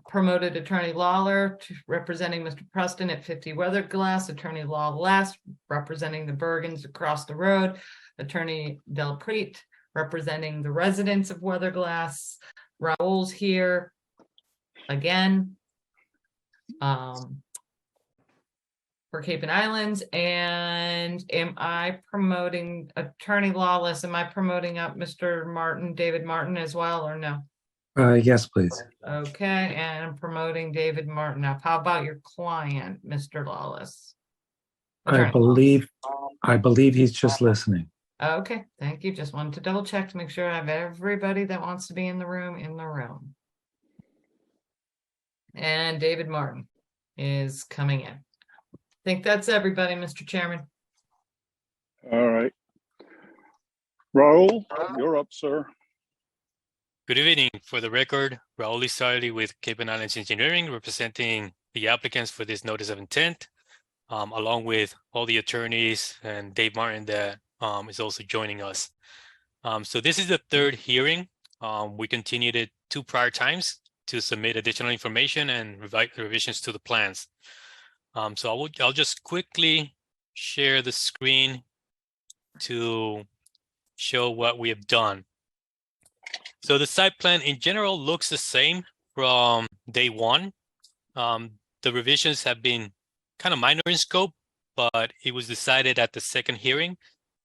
Promoted Attorney Lawler representing Mr. Preston at 50 Weatherglass, Attorney Law Last representing the Bergens across the road, Attorney Del Preet representing the residents of Weatherglass. Raul's here again for Cape and Islands. And am I promoting Attorney Lawless? Am I promoting up Mr. Martin, David Martin as well, or no? Yes, please. Okay, and I'm promoting David Martin up. How about your client, Mr. Lawless? I believe he's just listening. Okay, thank you. Just wanted to double check to make sure I have everybody that wants to be in the room. And David Martin is coming in. I think that's everybody, Mr. Chairman. All right. Raul, you're up, sir. Good evening. For the record, Raul Lizardi with Cape and Islands Engineering, representing the applicants for this notice of intent, along with all the attorneys and Dave Martin that is also joining us. So this is the third hearing. We continued it 2 prior times to submit additional information and revisions to the plans. So I'll just quickly share the screen to show what we have done. So the site plan in general looks the same from day one. The revisions have been kind of minor in scope, but it was decided at the second hearing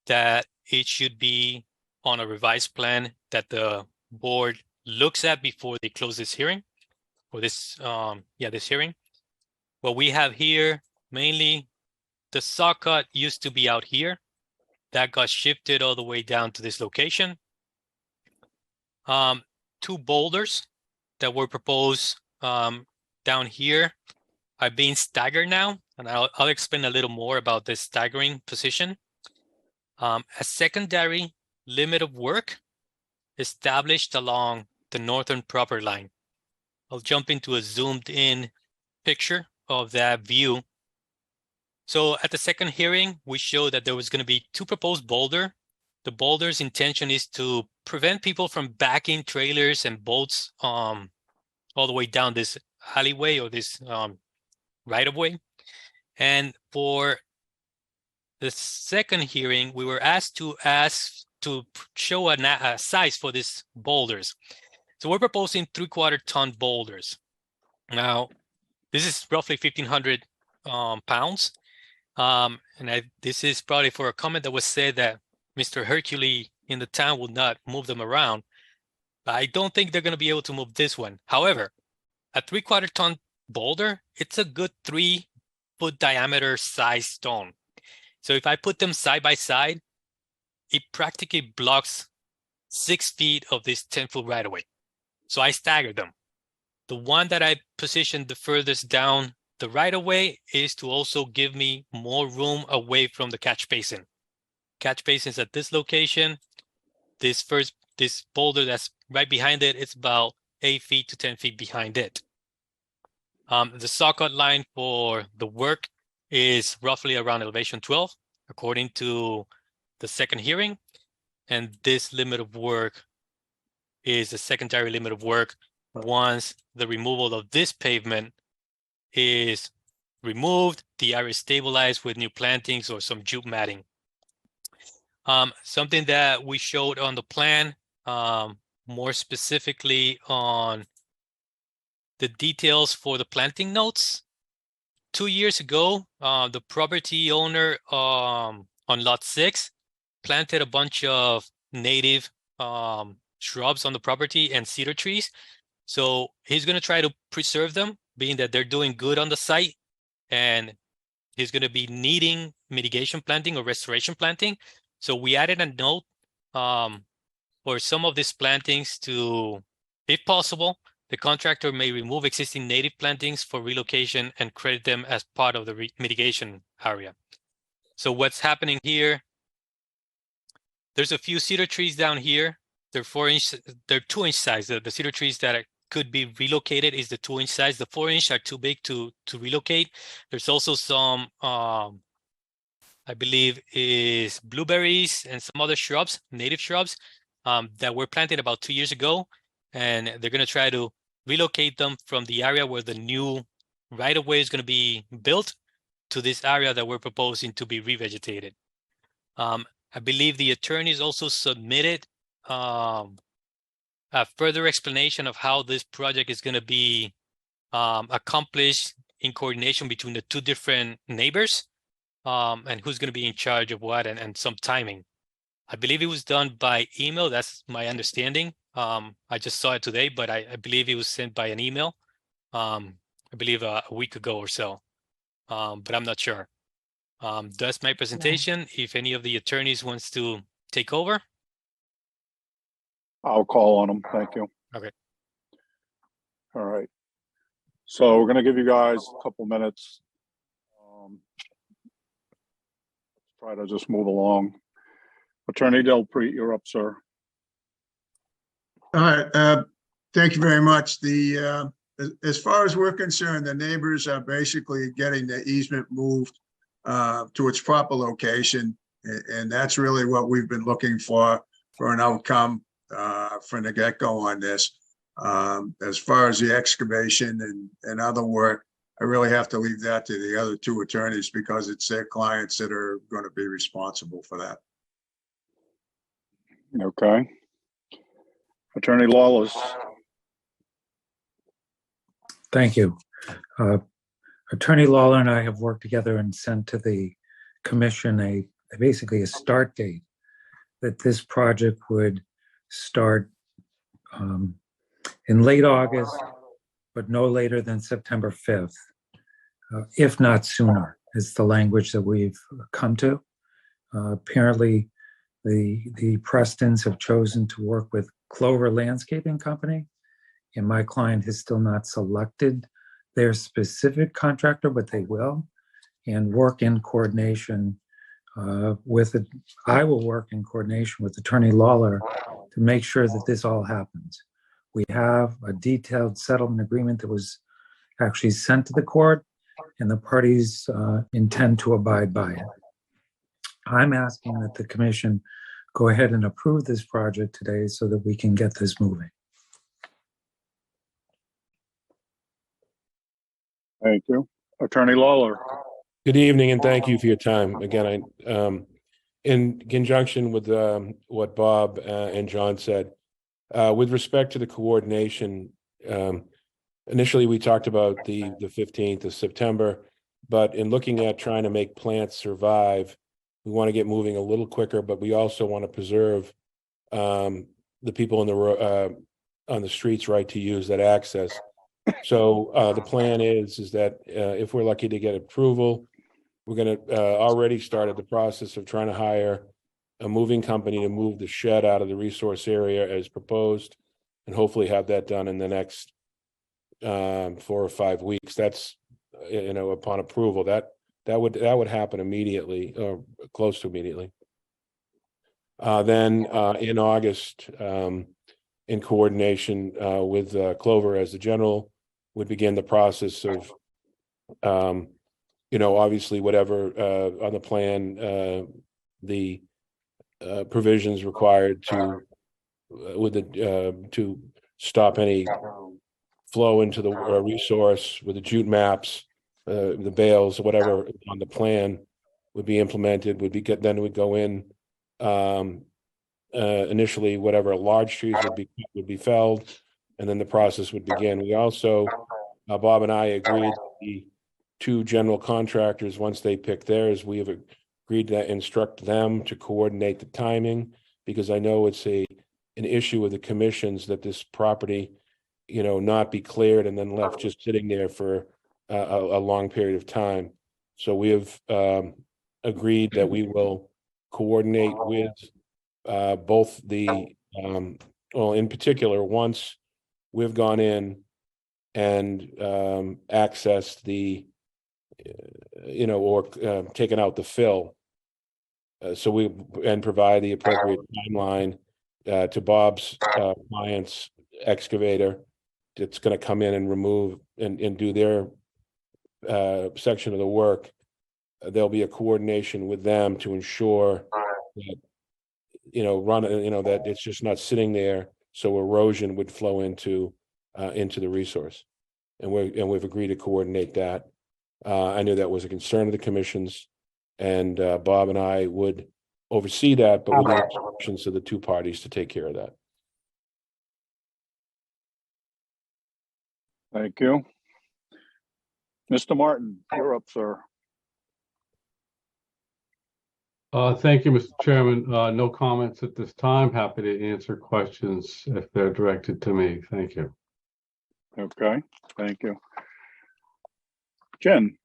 that it should be on a revised plan that the board looks at before they close this hearing, or this hearing. What we have here, mainly the saw cut used to be out here. That got shifted all the way down to this location. 2 boulders that were proposed down here are being staggered now, and I'll explain a little more about this staggering position. A secondary limit of work established along the northern property line. I'll jump into a zoomed in picture of that view. So at the second hearing, we showed that there was going to be 2 proposed boulders. The boulder's intention is to prevent people from backing trailers and boats all the way down this alleyway or this right of way. And for the second hearing, we were asked to show a size for these boulders. So we're proposing 3/4 ton boulders. Now, this is roughly 1,500 pounds. This is probably for a comment that was said that Mr. Hercule in the town would not move them around. But I don't think they're going to be able to move this one. However, a 3/4 ton boulder, it's a good 3-foot diameter size stone. So if I put them side by side, it practically blocks 6 feet of this 10-foot right of way. So I staggered them. The one that I positioned the furthest down the right of way is to also give me more room away from the catch basin. Catch basin is at this location. This boulder that's right behind it, it's about 8 feet to 10 feet behind it. The saw cut line for the work is roughly around elevation 12, according to the second hearing. And this limit of work is a secondary limit of work once the removal of this pavement is removed, the area is stabilized with new plantings or some jute matting. Something that we showed on the plan, more specifically on the details for the planting notes. 2 years ago, the property owner on lot 6 planted a bunch of native shrubs on the property and cedar trees. So he's going to try to preserve them, being that they're doing good on the site, and he's going to be needing mitigation planting or restoration planting. So we added a note for some of these plantings to, if possible, the contractor may remove existing native plantings for relocation and credit them as part of the mitigation area. So what's happening here, there's a few cedar trees down here. They're 4-inch, they're 2-inch size. The cedar trees that could be relocated is the 2-inch size. The 4-inch are too big to relocate. There's also some I believe is blueberries and some other shrubs, native shrubs, that were planted about 2 years ago. And they're going to try to relocate them from the area where the new right-of-way is going to be built to this area that we're proposing to be revegetated. I believe the attorneys also submitted a further explanation of how this project is going to be accomplished in coordination between the two different neighbors, and who's going to be in charge of what, and some timing. I believe it was done by email. That's my understanding. I just saw it today, but I believe it was sent by an email. I believe a week ago or so, but I'm not sure. That's my presentation. If any of the attorneys wants to take over. I'll call on them. Thank you. Okay. All right. So we're going to give you guys a couple minutes. Try to just move along. Attorney Delpreet, you're up, sir. All right, thank you very much. As far as we're concerned, the neighbors are basically getting the easement moved to its proper location. And that's really what we've been looking for an outcome from the get-go on this. As far as the excavation and other work, I really have to leave that to the other two attorneys because it's their clients that are going to be responsible for that. Okay. Attorney Lawless. Thank you. Attorney Lawler and I have worked together and sent to the commission basically a start date that this project would start in late August, but no later than September 5th, if not sooner, is the language that we've come to. Apparently, the Prestons have chosen to work with Clover Landscaping Company, and my client has still not selected their specific contractor, but they will, and work in coordination with it. I will work in coordination with Attorney Lawler to make sure that this all happens. We have a detailed settlement agreement that was actually sent to the court, and the parties intend to abide by it. I'm asking that the commission go ahead and approve this project today so that we can get this moving. Thank you. Attorney Lawler. Good evening, and thank you for your time. Again, in conjunction with what Bob and John said, with respect to the coordination, initially we talked about the 15th of September, but in looking at trying to make plants survive, we want to get moving a little quicker, but we also want to preserve the people on the streets' right to use that access. So the plan is that if we're lucky to get approval, we're going to already started the process of trying to hire a moving company to move the shed out of the resource area as proposed, and hopefully have that done in the next 4 or 5 weeks. That's upon approval. That would happen immediately, or close to immediately. Then in August, in coordination with Clover as the general, would begin the process of, obviously whatever on the plan, the provisions required to to stop any flow into the resource with the jute maps, the bales, whatever on the plan would be implemented. Then it would go in. Initially, whatever large trees would be felled, and then the process would begin. We also, Bob and I agreed the two general contractors, once they pick theirs, we have agreed to instruct them to coordinate the timing, because I know it's an issue with the commissions that this property, not be cleared and then left just sitting there for a long period of time. So we have agreed that we will coordinate with both the, in particular, once we've gone in and accessed the, or taken out the fill. And provide the appropriate timeline to Bob's client's excavator that's going to come in and remove and do their section of the work. there'll be a coordination with them to ensure that, that it's just not sitting there, so erosion would flow into the resource. And we've agreed to coordinate that. I knew that was a concern of the commission's, and Bob and I would oversee that, but with the instructions of the two parties to take care of that. Thank you. Mr. Martin, you're up, sir. Thank you, Mr. Chairman. No comments at this time. Happy to answer questions if they're directed to me. Thank you. Okay, thank you. Jen?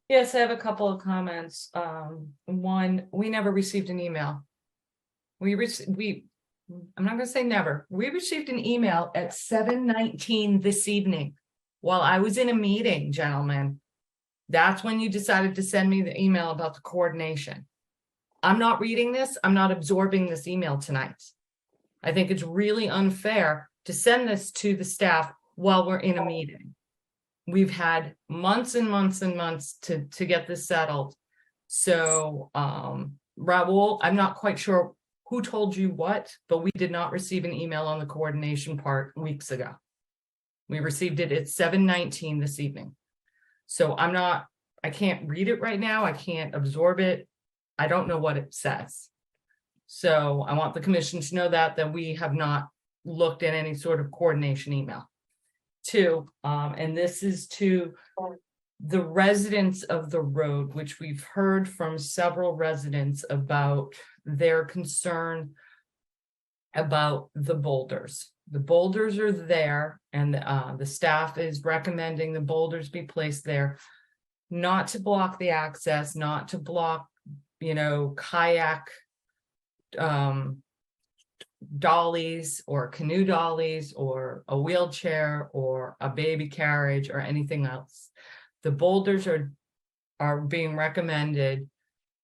Yes, I have a couple of comments. One, we never received an email. I'm not gonna say never. We received an email at 7:19 this evening while I was in a meeting, gentlemen. That's when you decided to send me the email about the coordination. I'm not reading this. I'm not absorbing this email tonight. I think it's really unfair to send this to the staff while we're in a meeting. We've had months and months and months to get this settled. So, Raul, I'm not quite sure who told you what, but we did not receive an email on the coordination part weeks ago. We received it at 7:19 this evening. So I can't read it right now. I can't absorb it. I don't know what it says. So I want the commission to know that we have not looked at any sort of coordination email. Two, and this is to the residents of the road, which we've heard from several residents about their concern about the boulders. The boulders are there, and the staff is recommending the boulders be placed there, not to block the access, not to block, kayak dollies or canoe dollies or a wheelchair or a baby carriage or anything else. The boulders are being recommended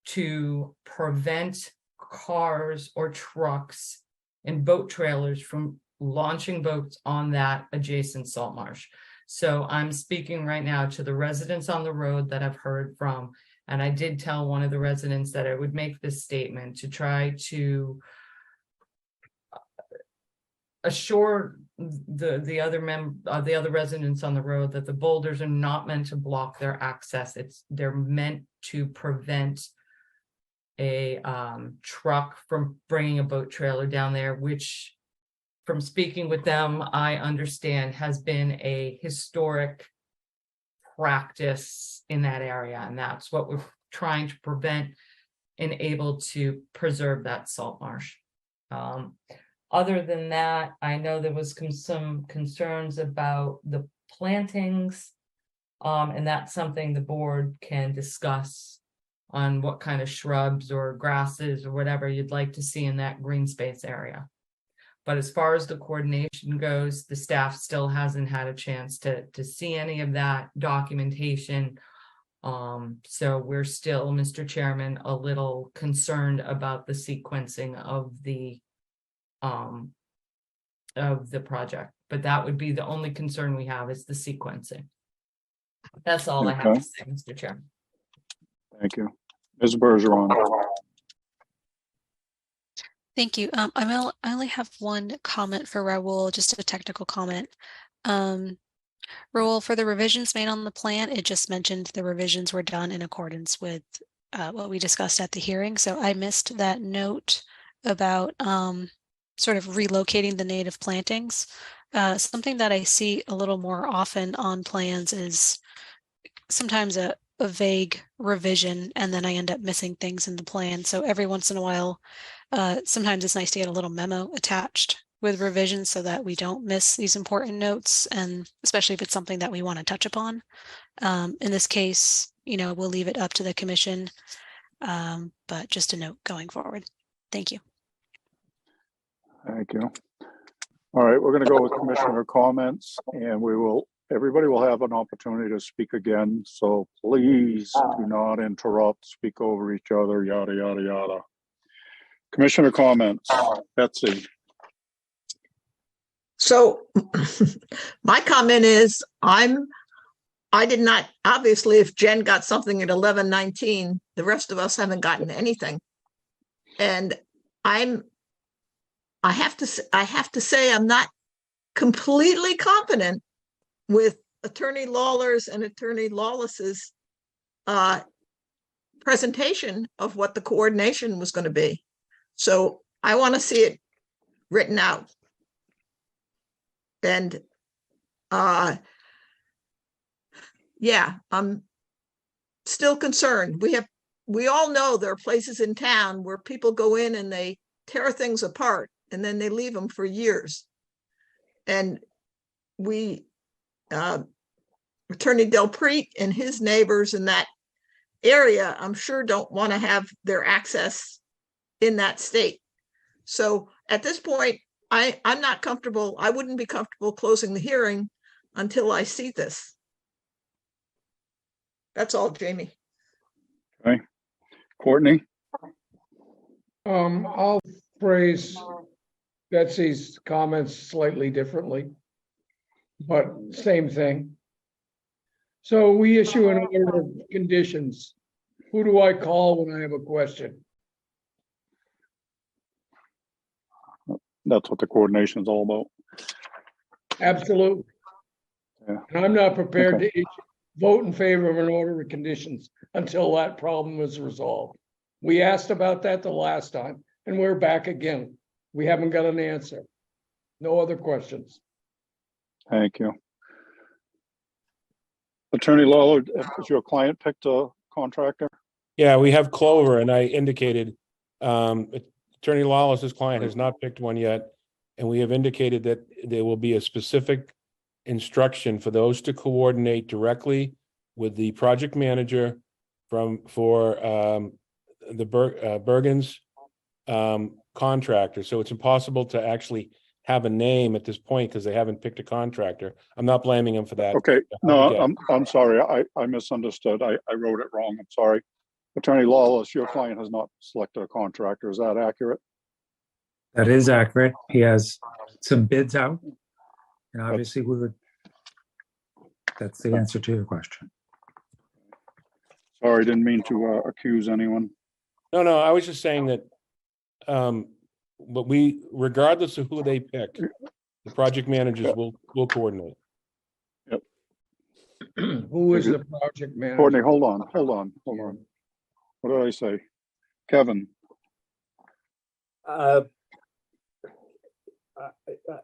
to prevent cars or trucks and boat trailers from launching boats on that adjacent salt marsh. So I'm speaking right now to the residents on the road that I've heard from, and I did tell one of the residents that I would make this statement to try to assure the other residents on the road that the boulders are not meant to block their access. They're meant to prevent a truck from bringing a boat trailer down there, which, from speaking with them, I understand has been a historic practice in that area, and that's what we're trying to prevent and able to preserve that salt marsh. Other than that, I know there was some concerns about the plantings, and that's something the board can discuss on what kind of shrubs or grasses or whatever you'd like to see in that green space area. But as far as the coordination goes, the staff still hasn't had a chance to see any of that documentation. So we're still, Mr. Chairman, a little concerned about the sequencing of the project. But that would be the only concern we have, is the sequencing. That's all I have to say, Mr. Chairman. Thank you. Ms. Bergeron. Thank you. I only have one comment for Raul, just a technical comment. Raul, for the revisions made on the plan, it just mentioned the revisions were done in accordance with what we discussed at the hearing. So I missed that note about sort of relocating the native plantings. Something that I see a little more often on plans is sometimes a vague revision, and then I end up missing things in the plan. So every once in a while, sometimes it's nice to get a little memo attached with revisions so that we don't miss these important notes, and especially if it's something that we want to touch upon. In this case, we'll leave it up to the commission, but just a note going forward. Thank you. Thank you. All right, we're going to go with commissioner comments, and everybody will have an opportunity to speak again. So please do not interrupt, speak over each other, yada, yada, yada. Commissioner comments, Betsy. So my comment is I'm I did not, obviously, if Jen got something at 11:19, the rest of us haven't gotten anything. And I have to say, I'm not completely confident with Attorney Lawler's and Attorney Lawless's presentation of what the coordination was going to be. So I want to see it written out. And yeah, I'm still concerned. We all know there are places in town where people go in and they tear things apart and then they leave them for years. And Attorney Del Prete and his neighbors in that area, I'm sure don't want to have their access in that state. So at this point, I'm not comfortable. I wouldn't be comfortable closing the hearing until I see this. That's all, Jamie. Okay. Courtney? I'll phrase Betsy's comments slightly differently, but same thing. So we issue an order of conditions. Who do I call when I have a question? That's what the coordination is all about. Absolutely. Yeah. And I'm not prepared Okay. to vote in favor of an order of conditions until that problem is resolved. We asked about that the last time, and we're back again. We haven't got an answer. No other questions. Thank you. Attorney Lawler, has your client picked a contractor? Yeah, we have Clover, and I indicated, Attorney Lawless's client has not picked one yet, and we have indicated that there will be a specific instruction for those to coordinate directly with the project manager for the Bergen's contractor. So it's impossible to actually have a name at this point because they haven't picked a contractor. I'm not blaming them for that. Okay, no, I'm sorry. I misunderstood. I wrote it wrong. I'm sorry. Attorney Lawless, your client has not selected a contractor. Is that accurate? That is accurate. He has some bids out. And obviously that's the answer to your question. Sorry, didn't mean to accuse anyone. No, I was just saying that, but regardless of who they pick, the project managers will coordinate. Yep. Who is the project manager? Courtney, hold on. What did I say? Kevin?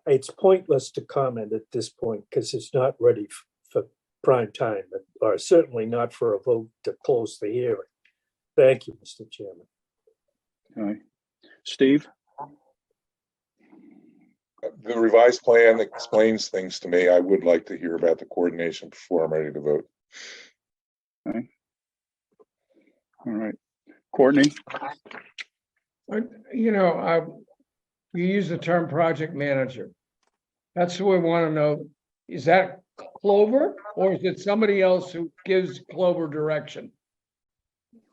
It's pointless to comment at this point because it's not ready for prime time, or certainly not for a vote to close the hearing. Thank you, Mr. Chairman. Okay. Steve? The revised plan explains things to me. I would like to hear about the coordination before I'm ready to vote. Okay. All right. Courtney? You use the term project manager. That's what we want to know. Is that Clover or is it somebody else who gives Clover direction?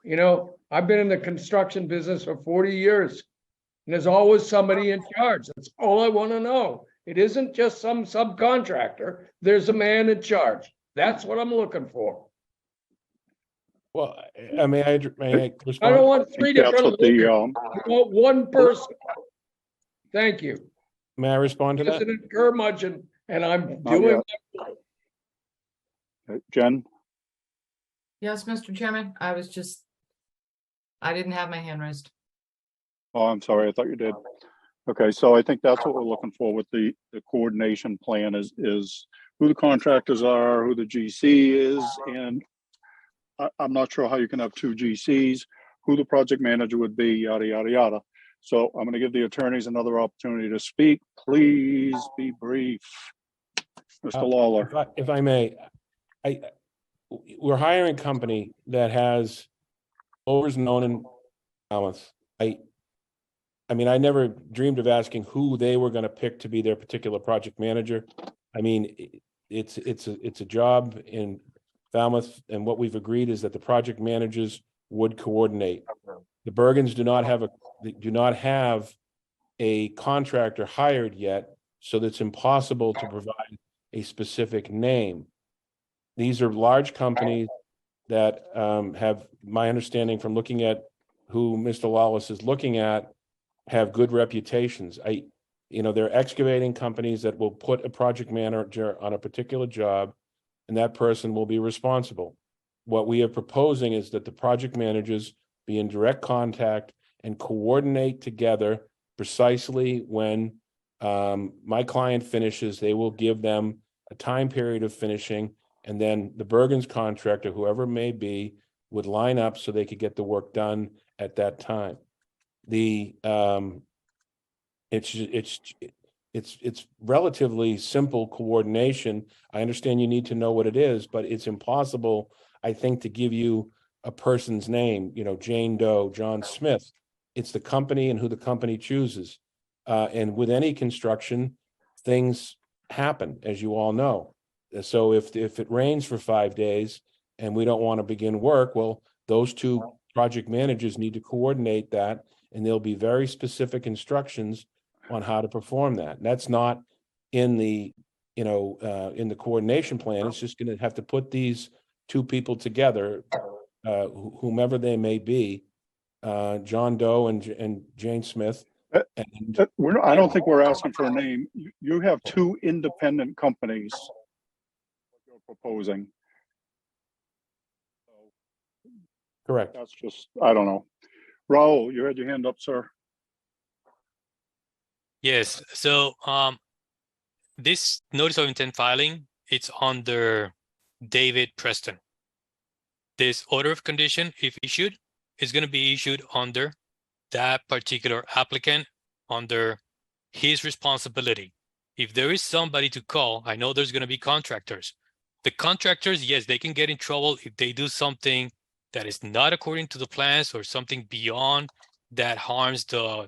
I've been in the construction business for 40 years and there's always somebody in charge. That's all I want to know. It isn't just some subcontractor. There's a man in charge. That's what I'm looking for. Well, may I respond? I don't want three That's different. what the, I want one person. Thank you. May I respond to that? President Curmudgeon, and I'm Not doing. Jen? Yes, Mr. Chairman, I didn't have my hand raised. Oh, I'm sorry. I thought you did. Okay, so I think that's what we're looking for with the coordination plan is who the contractors are, who the GC is, and I'm not sure how you can have two GCs, who the project manager would be, yada, yada, yada. So I'm going to give the attorneys another opportunity to speak. Please be brief. Mr. Lawler. If I may, we're hiring a company that has Clover's known in Falmouth. I mean, I never dreamed of asking who they were going to pick to be their particular project manager. I mean, it's a job in Falmouth, and what we've agreed is that the project managers would coordinate. The Bergens do not have a contractor hired yet, so that's impossible to provide a specific name. these are large companies that have, my understanding from looking at who Mr. Lawless is looking at, have good reputations. They're excavating companies that will put a project manager on a particular job, and that person will be responsible. What we are proposing is that the project managers be in direct contact and coordinate together precisely when my client finishes. They will give them a time period of finishing, and then the Bergen's contractor, whoever it may be, would line up so they could get the work done at that time. It's relatively simple coordination. I understand you need to know what it is, but it's impossible, I think, to give you a person's name, Jane Doe, John Smith. It's the company and who the company chooses. And with any construction, things happen, as you all know. So if it rains for 5 days and we don't want to begin work, well, those two project managers need to coordinate that, and there'll be very specific instructions on how to perform that. And that's not in the in the coordination plan. It's just going to have to put these two people together, whomever they may be, John Doe and Jane Smith. I don't think we're asking for a name. You have two independent companies you're proposing. Correct. That's just, I don't know. Raul, you had your hand up, sir. Yes. So this notice of intent filing, it's under David Preston. This order of condition, if issued, is going to be issued under that particular applicant, under his responsibility. If there is somebody to call, I know there's going to be contractors. The contractors, yes, they can get in trouble if they do something that is not according to the plans or something beyond that harms the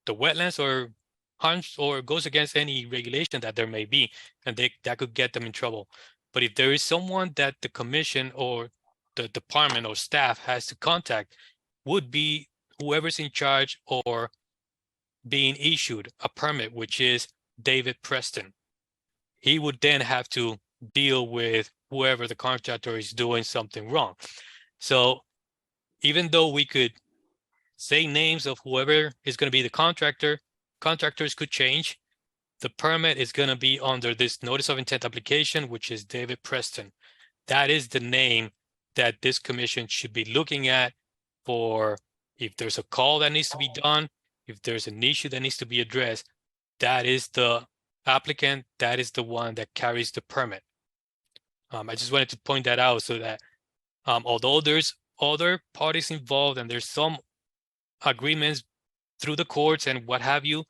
wetlands or harms or goes against any regulation that there may be, and that could get them in trouble. But if there is someone that the commission or the department or staff has to contact, would be whoever's in charge or being issued a permit, which is David Preston. He would then have to deal with whoever the contractor is doing something wrong. So even though we could say names of whoever is going to be the contractor, contractors could change. The permit is going to be under this notice of intent application, which is David Preston. That is the name that this commission should be looking at for if there's a call that needs to be done, if there's an issue that needs to be addressed. That is the applicant, that is the one that carries the permit. I just wanted to point that out so that although there's other parties involved and there's some agreements through the courts and what have you,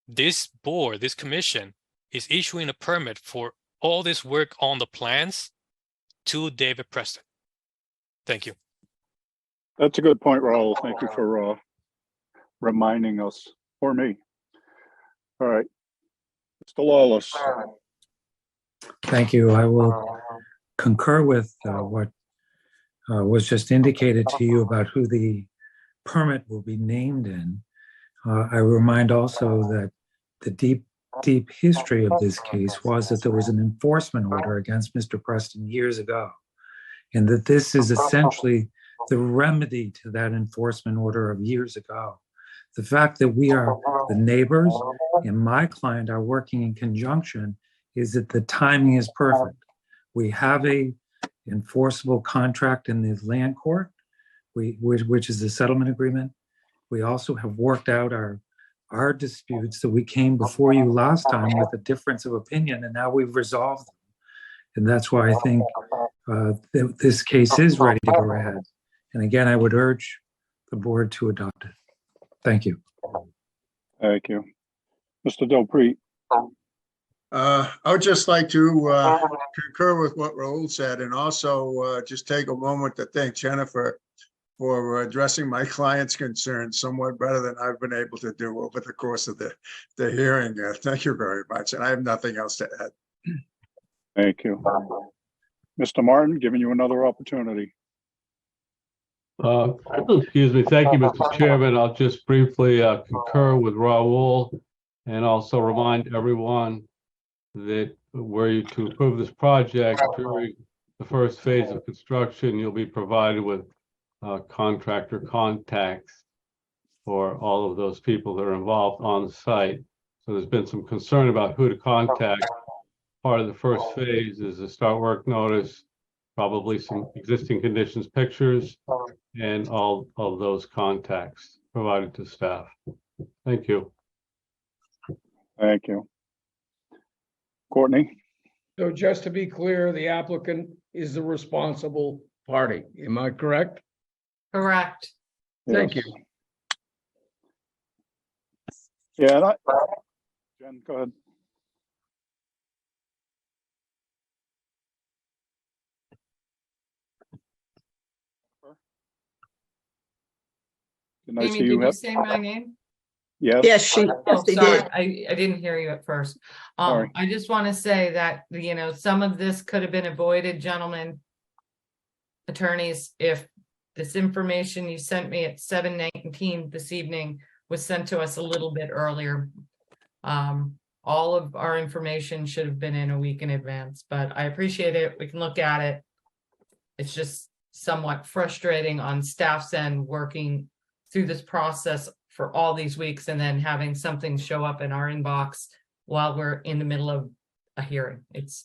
this board, this commission is issuing a permit for all this work on the plans to David Preston. Thank you. That's a good point, Raul. Thank you for reminding us, or me. All right. Mr. Lawless. Thank you. I will concur with what was just indicated to you about who the permit will be named in. I remind also that the deep history of this case was that there was an enforcement order against Mr. Preston years ago, and that this is essentially the remedy to that enforcement order of years ago. The fact that we are the neighbors and my client are working in conjunction is that the timing is perfect. We have a enforceable contract in the land court, which is the settlement agreement. We also have worked out our disputes that we came before you last time with a difference of opinion, and now we've resolved them. And that's why I think this case is ready to go ahead. And again, I would urge the board to adopt it. Thank you. Thank you. Mr. Delpreet. I would just like to concur with what Raul said, and also just take a moment to thank Jennifer for addressing my client's concerns somewhat better than I've been able to do over the course of the hearing. Thank you very much, and I have nothing else to add. Thank you. Mr. Martin, giving you another opportunity. Excuse me. Thank you, Mr. Chairman. I'll just briefly concur with Raul and also remind everyone that were you to approve this project during the first phase of construction, you'll be provided with contractor contacts for all of those people that are involved on site. So there's been some concern about who to contact. Part of the first phase is a start work notice, probably some existing conditions pictures, and all of those contacts provided to staff. Thank you. Thank you. Courtney? So just to be clear, the applicant is the responsible party. Am I correct? Correct. Thank you. Yeah, and Jen, go ahead. Can I Amy, see you? did you say my name? Yes. Yes, Oh, they sorry, did. I didn't hear you at first. Sorry. I just want to say that, some of this could have been avoided, gentlemen, attorneys, if this information you sent me at 7:19 this evening was sent to us a little bit earlier. All of our information should have been in a week in advance, but I appreciate it. We can look at it. It's just somewhat frustrating on staff's end, working through this process for all these weeks and then having something show up in our inbox while we're in the middle of a hearing. It's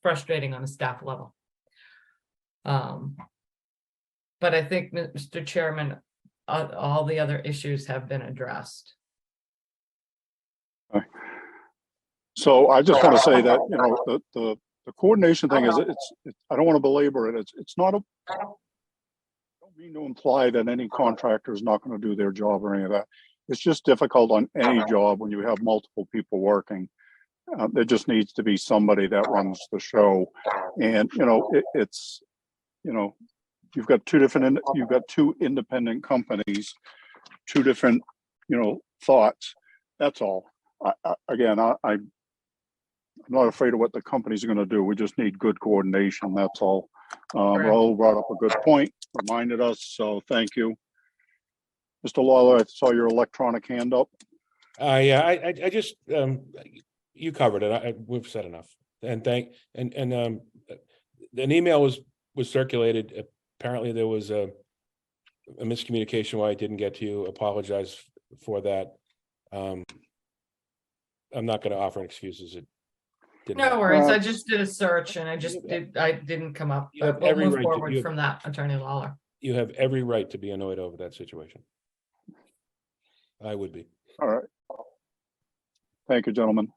frustrating on a staff level. But I think, Mr. Chairman, all the other issues have been addressed. So I just want to say that, the coordination thing is, I don't want to belabor it. It's not I don't mean to imply that any contractor is not going to do their job or any of that. It's just difficult on any job when you have multiple people working. There just needs to be somebody that runs the show. And, you've got two independent companies, two different, thoughts. That's all. I'm not afraid of what the company's going to do. We just need good coordination. That's all. Raul brought up a good point, reminded us. So thank you. Mr. Lawler, I saw your electronic hand up. Yeah, I just, you covered it. We've said enough. And an email was circulated. Apparently there was a miscommunication why I didn't get to you. Apologize for that. I'm not going to offer excuses. It didn't No happen. worries. I just did a search and I didn't come up. You have But we'll every move right to- forward you- from that, Attorney Lawler. You have every right to be annoyed over that situation. I would be. All right. Thank you, gentlemen.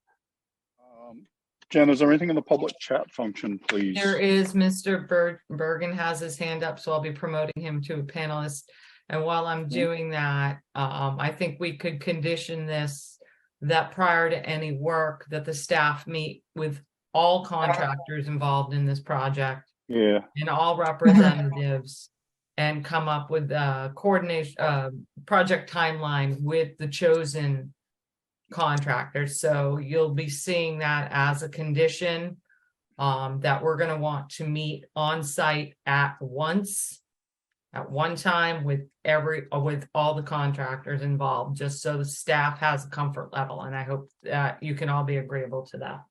Jen, is there anything in the public chat function, please? There is Mr. Bergen has his hand up, so I'll be promoting him to a panelist. And while I'm doing that, I think we could condition this that prior to any work that the staff meet with all contractors involved in this project. Yeah. And all representatives and come up with a coordination, project timeline with the chosen contractors. So you'll be seeing that as a condition that we're going to want to meet on site at one time with all the contractors involved, just so the staff has a comfort level. And I hope that you can all be agreeable to that.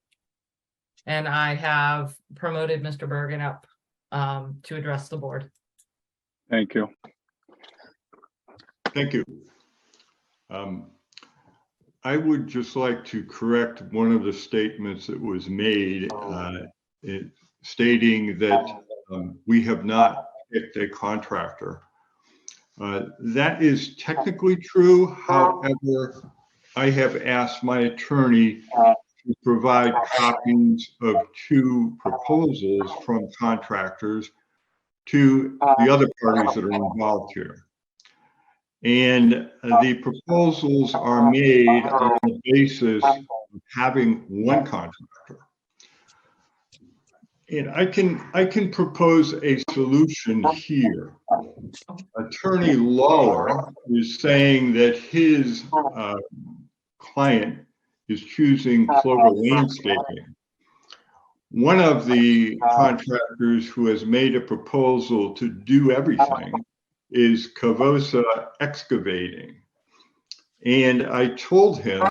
And I have promoted Mr. Bergen up to address the board. Thank you. Thank you. I would just like to correct one of the statements that was made, stating that we have not picked a contractor. That is technically true. However, I have asked my attorney to provide copies of two proposals from contractors to the other parties that are involved here. And the proposals are made on the basis of having one contractor. And I can propose a solution here. Attorney Lawler is saying that his client is choosing Clover Landscaping. One of the contractors who has made a proposal to do everything is Cavosa Excavating. And I told him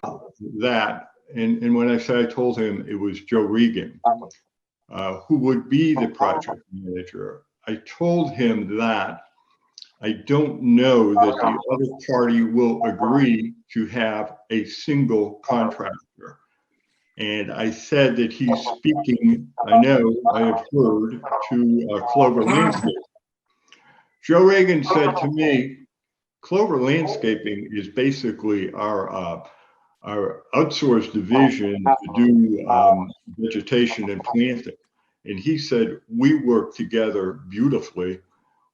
that, and when I say I told him, it was Joe Regan. who would be the project manager. I told him that I don't know that the other party will agree to have a single contractor. And I said that he's speaking, I have heard, to Clover Landscaping. Joe Reagan said to me, Clover Landscaping is basically our outsourced division to do vegetation and planting. And he said, we work together beautifully.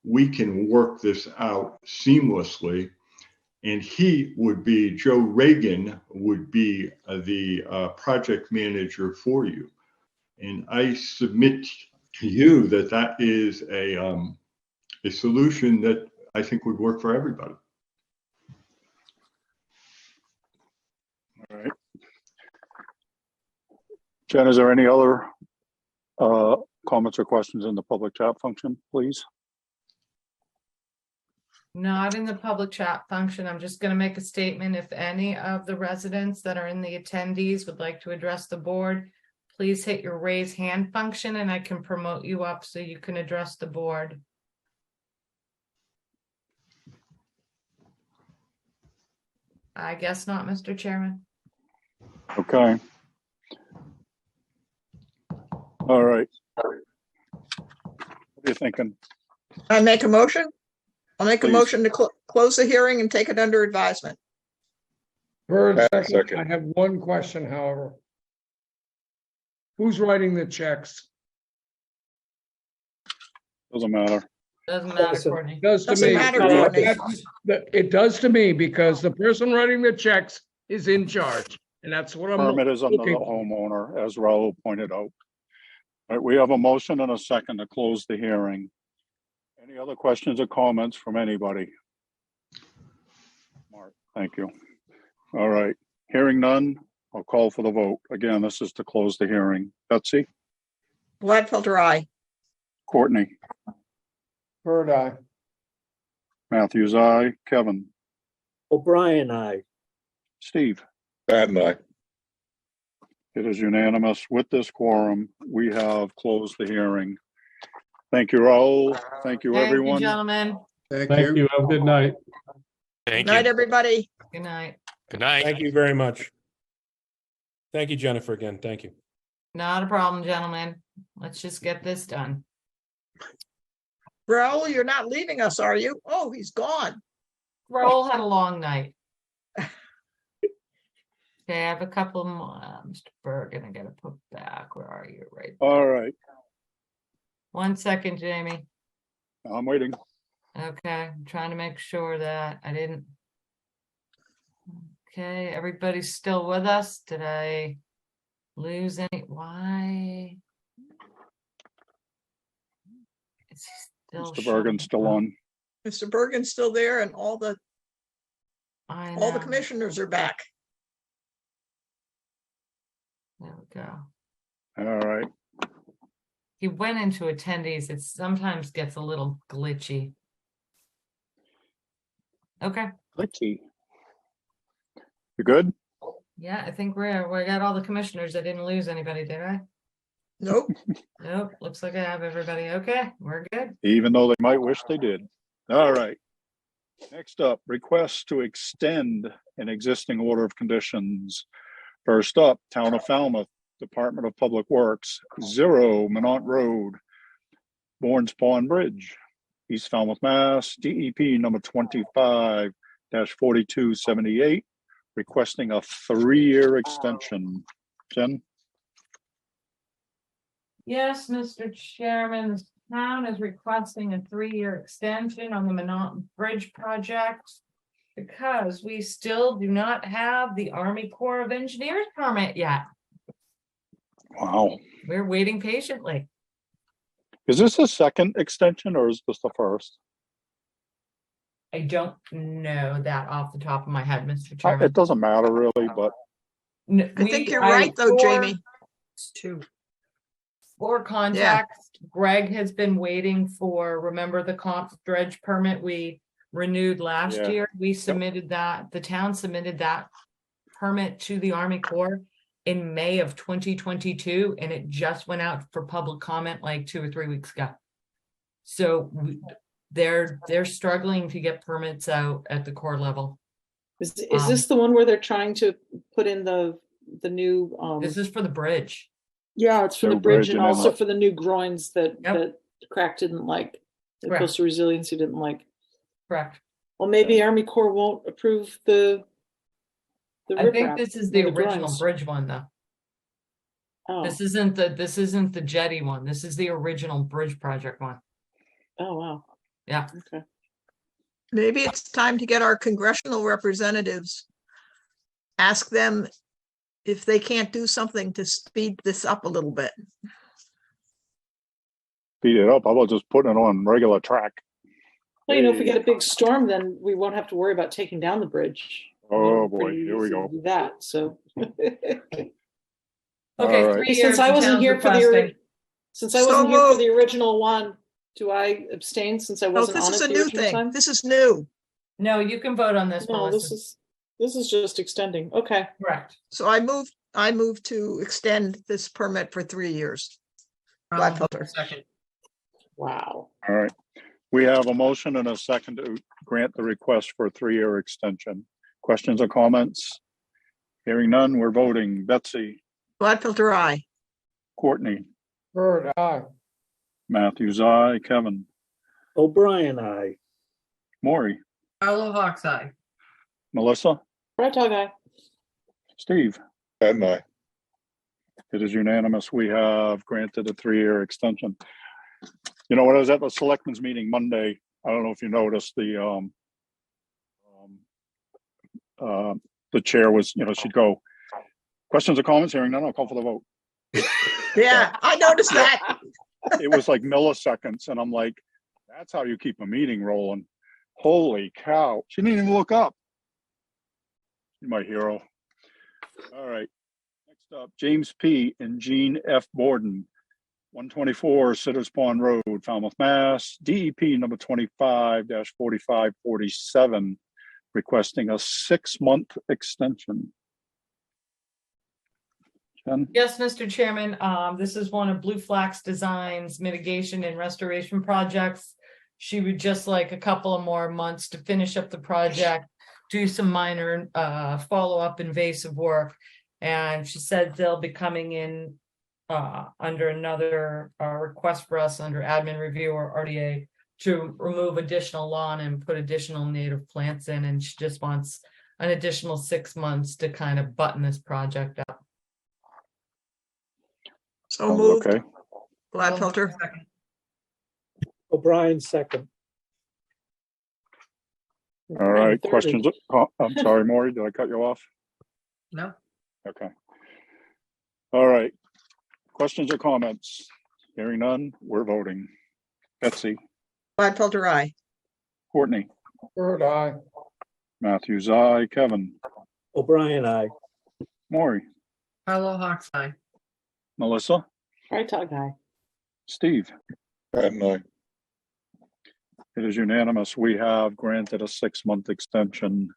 We can work this out seamlessly. And Joe Reagan would be the project manager for you. And I submit to you that that is a solution that I think would work for everybody. All right. Jen, is there any other comments or questions in the public chat function, please? Not in the public chat function. I'm just going to make a statement. If any of the residents that are in the attendees would like to address the board, please hit your raise hand function and I can promote you up so you can address the board. I guess not, Mr. Chairman. Okay. All right. What are you thinking? I make a motion? I'll make a Please. motion to close the hearing and take it under advisement. Bird, Second. second. I have one question, however. Who's writing the checks? Doesn't matter. Doesn't matter, Doesn't- Courtney. Does to Doesn't me. matter, Courtney. It does to me because the person writing the checks is in charge, and that's what I'm Permit is under the looking for. homeowner, as Raul pointed out. All right, we have a motion and a second to close the hearing. Any other questions or comments from anybody? Mark, thank you. All right, hearing none, I'll call for the vote. Again, this is to close the hearing. Betsy, Gladfelter, aye. Courtney, Bird eye. Matthews, aye. Kevin, O'Brien, aye. Steve. Pat and I. It is unanimous. With this quorum, we have closed the hearing. Thank you, Raul. Thank you, Thank you, everyone. gentlemen. Thank Thank you. you. Have a good night. Thank Night, you. everybody. Good night. Good night. Thank you very much. Thank you, Jennifer, again. Thank you. Not a problem, gentlemen. Let's just get this done. Raul, you're not leaving us, are you? Oh, he's gone. Raul had a long night. Okay, I have a couple more. Mr. Bergen, I gotta put back. Where are you? Right. All right, 1 second, Jamie. I'm waiting. Okay, I'm trying to make sure that I didn't. Okay, everybody's still with us. Did I lose any? Why? Is he still Mr. Bergen's still showing up? on. Mr. Bergen's still there and all the I all the know. commissioners are back. There we go. All right. He went into attendees. It sometimes gets a little glitchy. Okay, Glitchy. You good? yeah, I think we got all the commissioners. I didn't lose anybody, did I? Nope. Nope, looks like I have everybody. Okay, we're good. Even though they might wish they did. All right. Next up, request to extend an existing order of conditions. First up, Town of Falmouth, Department of Public Works, 0 Minot Road, Bourne's Pond Bridge, East Falmouth, Mass, DEP number 25-4278, requesting a 3-year extension. Jen? Yes, Mr. Chairman, the town is requesting a 3-year extension on the Minot Bridge project because we still do not have the Army Corps of Engineers permit yet. Wow. We're waiting patiently. Is this the second extension or is this the first? I don't know that off the top of my head, Mr. Chairman. It doesn't matter really, but I think you're right though, Jamie. It's 2. For context, Greg has been waiting for, remember the comp dredge permit we renewed last Yeah. year? We submitted that, the town submitted that permit to the Army Corps. in May of 2022, and it just went out for public comment like 2 or 3 weeks ago. So they're struggling to get permits out at the core level. Is this the one where they're trying to put in the new? This is for the bridge. Yeah, it's for the New bridge bridge and and also inlet. for the new groins that Yep. that Crack didn't like. The Correct. Coastal Resiliency didn't like. Correct. Well, maybe Army Corps won't approve the I think riprap this is or the original groins. bridge one, though. Oh, This isn't the jetty one. This is the original bridge project one. oh wow. Yeah. Okay. Maybe it's time to get our congressional representatives. Ask them if they can't do something to speed this up a little bit. Speed it up. How about just putting it on regular track? Well, if we get a big storm, then we won't have to worry about taking down the bridge. Oh, boy, Pretty here we easy to go. do that. So. Okay, All right. 3 years. Since I the wasn't town's here for requesting. since I So wasn't here for moved. the original one, do I abstain since I No, wasn't this on is it a the new original thing. time? This is new. No, you can vote on this, No, Melissa. this is just extending. Okay. Correct. So I moved to extend this permit for 3 years. Gladfelter. Second. Wow. All right. We have a motion and a second to grant the request for a 3-year extension. Questions or comments? Hearing none, we're voting. Betsy, Gladfelter, aye. Courtney, Bird, aye. Matthews, aye. Kevin, O'Brien, aye. Maury, Carlo Hawks eye. Melissa, Right, guy. Steve. And I. It is unanimous. We have granted a 3-year extension. You know, when I was at the selectmen's meeting Monday, I don't know if you noticed the chair was, she'd go, questions or comments, hearing none, I'll call for the vote. Yeah, I noticed that. It was like milliseconds, and I'm like, that's how you keep a meeting rolling. Holy cow. She didn't even look up. You're my hero. All right. Next up, James P. and Jean F. Borden, 124 Sitters Pond Road, Falmouth, Mass. DEP number 25-4547, requesting a 6-month extension. Jen? Yes, Mr. Chairman, this is one of Blue Flax Designs mitigation and restoration projects. She would just like a couple of more months to finish up the project, do some minor follow-up invasive work. And she said they'll be coming in under another request for us under admin review or RDA to remove additional lawn and put additional native plants in. And she just wants an additional 6 months to kind of button this project up. So moved. Okay. Gladfelter. Second. O'Brien, second. All right. 9:30. Questions? I'm sorry, Maury, did I cut you off? No. Okay. All right. Questions or comments? Hearing none, we're voting. Betsy, Gladfelter, aye. Courtney, Bird, aye. Matthews, aye. Kevin, O'Brien, aye. Maury, Carlo Hawks eye. Melissa, Right, guy. Steve. And I. It is unanimous. We have granted a 6-month extension.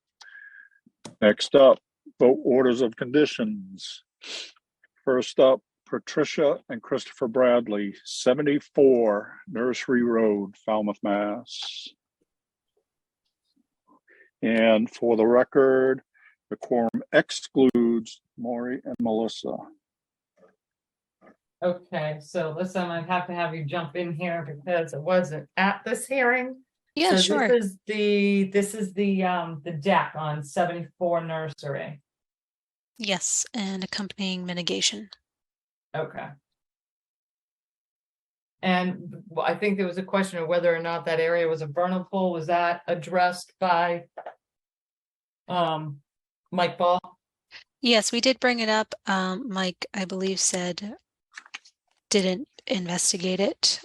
Next up, vote orders of conditions. First up, Patricia and Christopher Bradley, 74 Nursery Road, Falmouth, Mass. And for the record, the quorum excludes Maury and Melissa. Okay, so listen, I have to have you jump in here because it wasn't at this hearing. Yeah, So sure. This is the deck on 74 Nursery. Yes, and accompanying mitigation. Okay. And I think there was a question of whether or not that area was a vernal pool. Was that addressed by Mike Ball? Yes, we did bring it up. Mike, I believe, said didn't investigate it.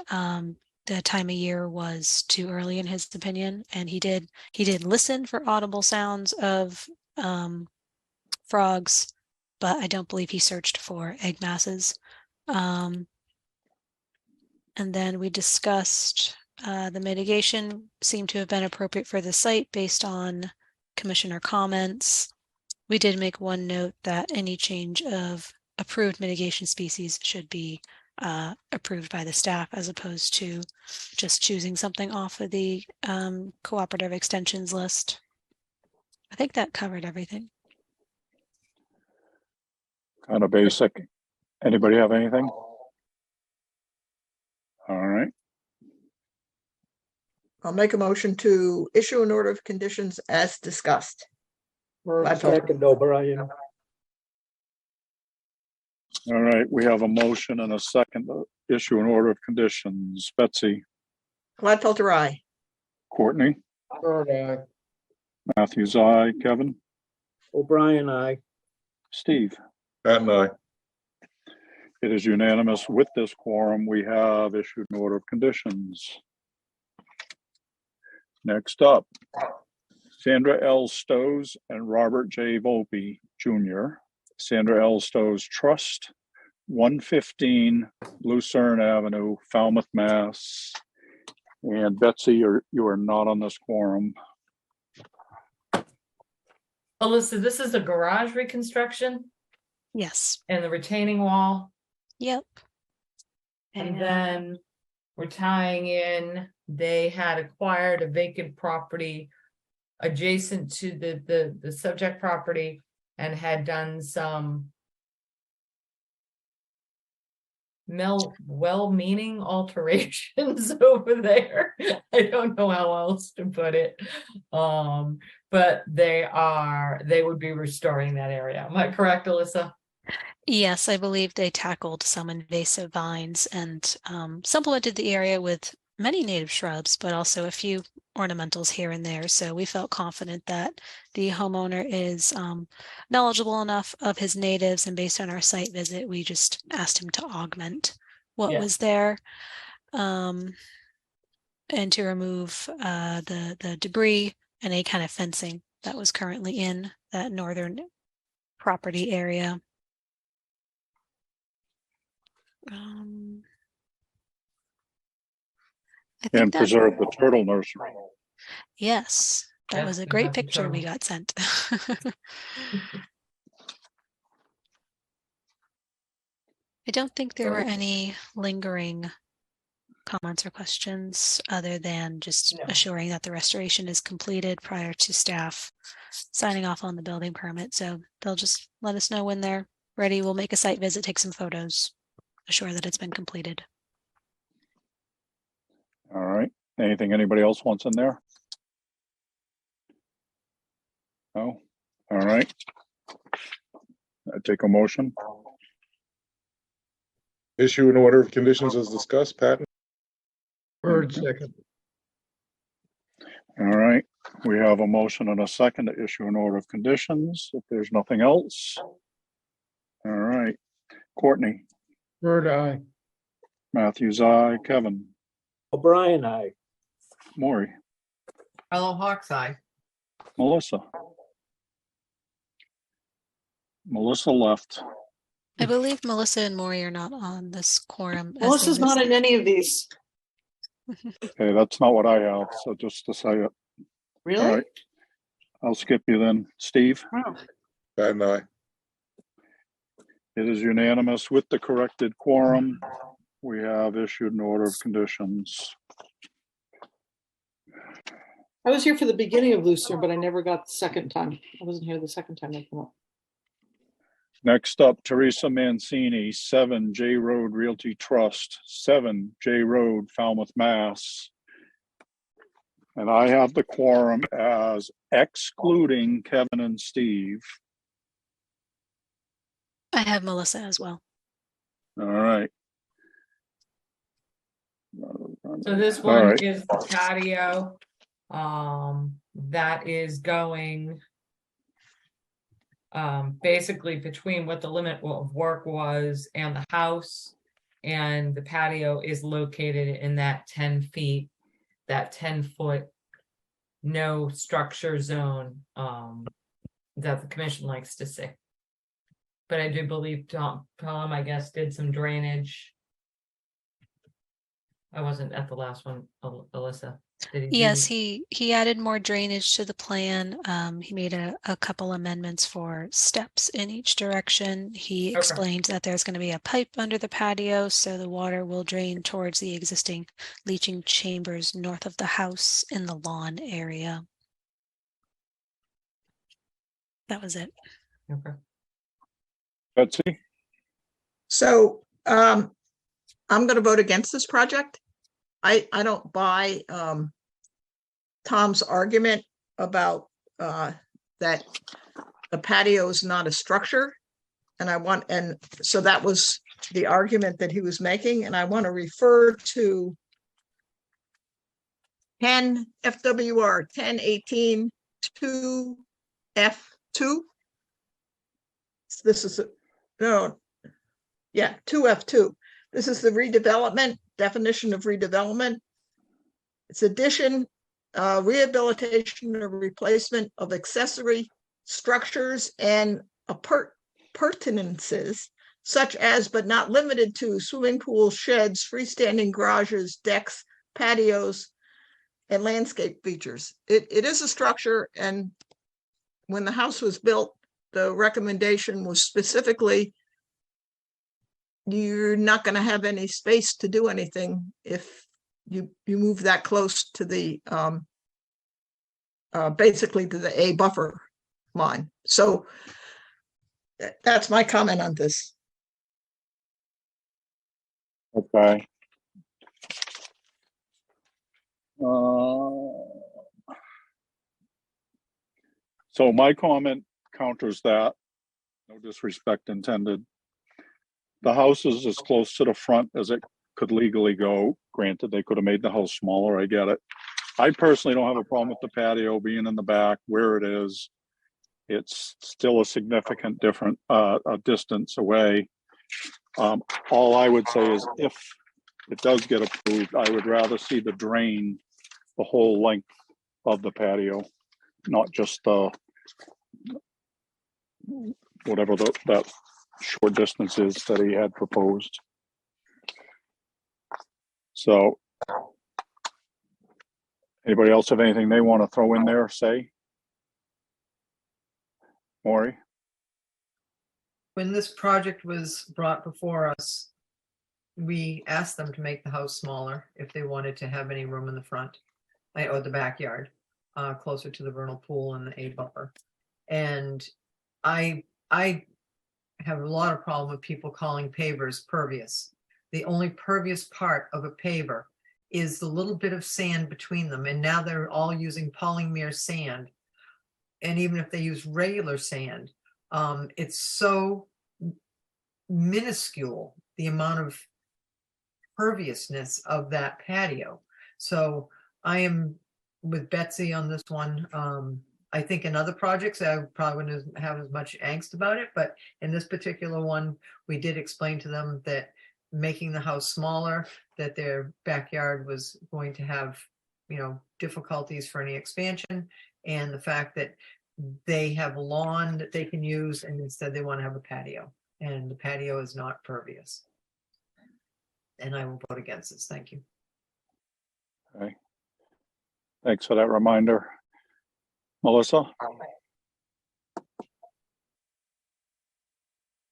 The time of year was too early in his opinion, and he did listen for audible sounds of frogs, but I don't believe he searched for egg masses. And then we discussed the mitigation seemed to have been appropriate for the site based on commissioner comments. We did make one note that any change of approved mitigation species should be approved by the staff as opposed to just choosing something off of the cooperative extensions list. I think that covered everything. Kind of basic. Anybody have anything? All right, I'll make a motion to issue an order of conditions as discussed. Second, O'Brien. all right. We have a motion and a second to issue an order of conditions. Betsy, Gladfelter, aye. Courtney, Bird, aye. Matthews, aye. Kevin, O'Brien, aye. Steve. Pat and I. It is unanimous. With this quorum, we have issued an order of conditions. Next up, Sandra L. Stows and Robert J. Volpe Jr., Sandra L. Stows Trust, 115 Lucerne Avenue, Falmouth, Mass. And Betsy, you are not on this quorum. Alyssa, this is a garage reconstruction Yes. and the retaining wall. Yep. And then we're tying in, they had acquired a vacant property adjacent to the subject property and had done some well-meaning alterations over there. I don't know how else to put it. But they would be restoring that area. Am I correct, Alyssa? Yes, I believe they tackled some invasive vines and supplemented the area with many native shrubs, but also a few ornamentals here and there. So we felt confident that the homeowner is knowledgeable enough of his natives, and based on our site visit, we just asked him to augment what was there and to remove the debris and any kind of fencing that was currently in that northern property area. And preserve the turtle nursery. Yes, that was a great picture we got sent. I don't think there were any lingering comments or questions other than just assuring that the restoration is completed prior to staff signing off on the building permit. So they'll just let us know when they're ready. We'll make a site visit, take some photos, assure that it's been completed. All right. Anything anybody else wants in there? No? All right. I take a motion. Issue an order of conditions as discussed, Pat. Bird, second. All right. We have a motion and a second to issue an order of conditions. If there's nothing else. All right. Courtney, Bird, aye. Matthews, aye. Kevin, O'Brien, aye. Maury, Fellow Hawks, aye. Melissa. Melissa left. I believe Melissa and Maury are not on this quorum. as Melissa's they not in listed. any of these. Okay, that's not what I have. So just to say it. All Really? right. I'll skip you then. Steve, Wow. Pat and I. it is unanimous with the corrected quorum. We have issued an order of conditions. I was here for the beginning of Lucerne, but I never got the second time. I wasn't here the second time they came up. Next up, Teresa Mancini, 7 J Road Realty Trust, 7 J Road, Falmouth, Mass. And I have the quorum as excluding Kevin and Steve. I have Melissa as well. All right. So this All one right. is the patio. That is going basically between what the limit of work was and the house. And the patio is located in that 10 feet, that 10-foot no structure zone that the commission likes to see. But I do believe Tom, I guess, did some drainage. I wasn't at the last one, Alyssa. Did he do- Yes, he added more drainage to the plan. He made a couple amendments for steps in each direction. He explained that there's going to be a pipe under the patio, so the water will drain towards the existing leaching chambers north of the house in the lawn area. That was it. Okay. Betsy? So I'm going to vote against this project. I don't buy Tom's argument about that the patio is not a structure. And so that was the argument that he was making. And I want to refer to 10 FWR 1018 2F2. This is no, yeah, 2F2. This is the redevelopment definition of redevelopment. It's addition, rehabilitation or replacement of accessory structures and appurtenances such as but not limited to swimming pools, sheds, freestanding garages, decks, patios, and landscape features. It is a structure, and when the house was built, the recommendation was specifically you're not going to have any space to do anything if you move that close to the basically to the A buffer line. So that's my comment on this. Okay. So my comment counters that, no disrespect intended. The house is as close to the front as it could legally go. Granted, they could have made the house smaller, I get it. I personally don't have a problem with the patio being in the back where it is. It's still a significant different a distance away. All I would say is if it does get approved, I would rather see the drain the whole length of the patio, not just whatever that short distance is that he had proposed. So anybody else have anything they want to throw in there, say? Maury? When this project was brought before us, we asked them to make the house smaller if they wanted to have any room in the front or the backyard, closer to the vernal pool and the A buffer. And I have a lot of problem with people calling pavers pervious. The only pervious part of a paver is the little bit of sand between them. And now they're all using polymer sand. And even if they use regular sand, it's so minuscule, the amount of perviousness of that patio. So I am with Betsy on this one. I think in other projects, I probably wouldn't have as much angst about it, but in this particular one, we did explain to them that making the house smaller, that their backyard was going to have, difficulties for any expansion, and the fact that they have lawn that they can use, and instead they want to have a patio, and the patio is not pervious. And I will vote against this. Thank you. Okay. Thanks for that reminder. Melissa?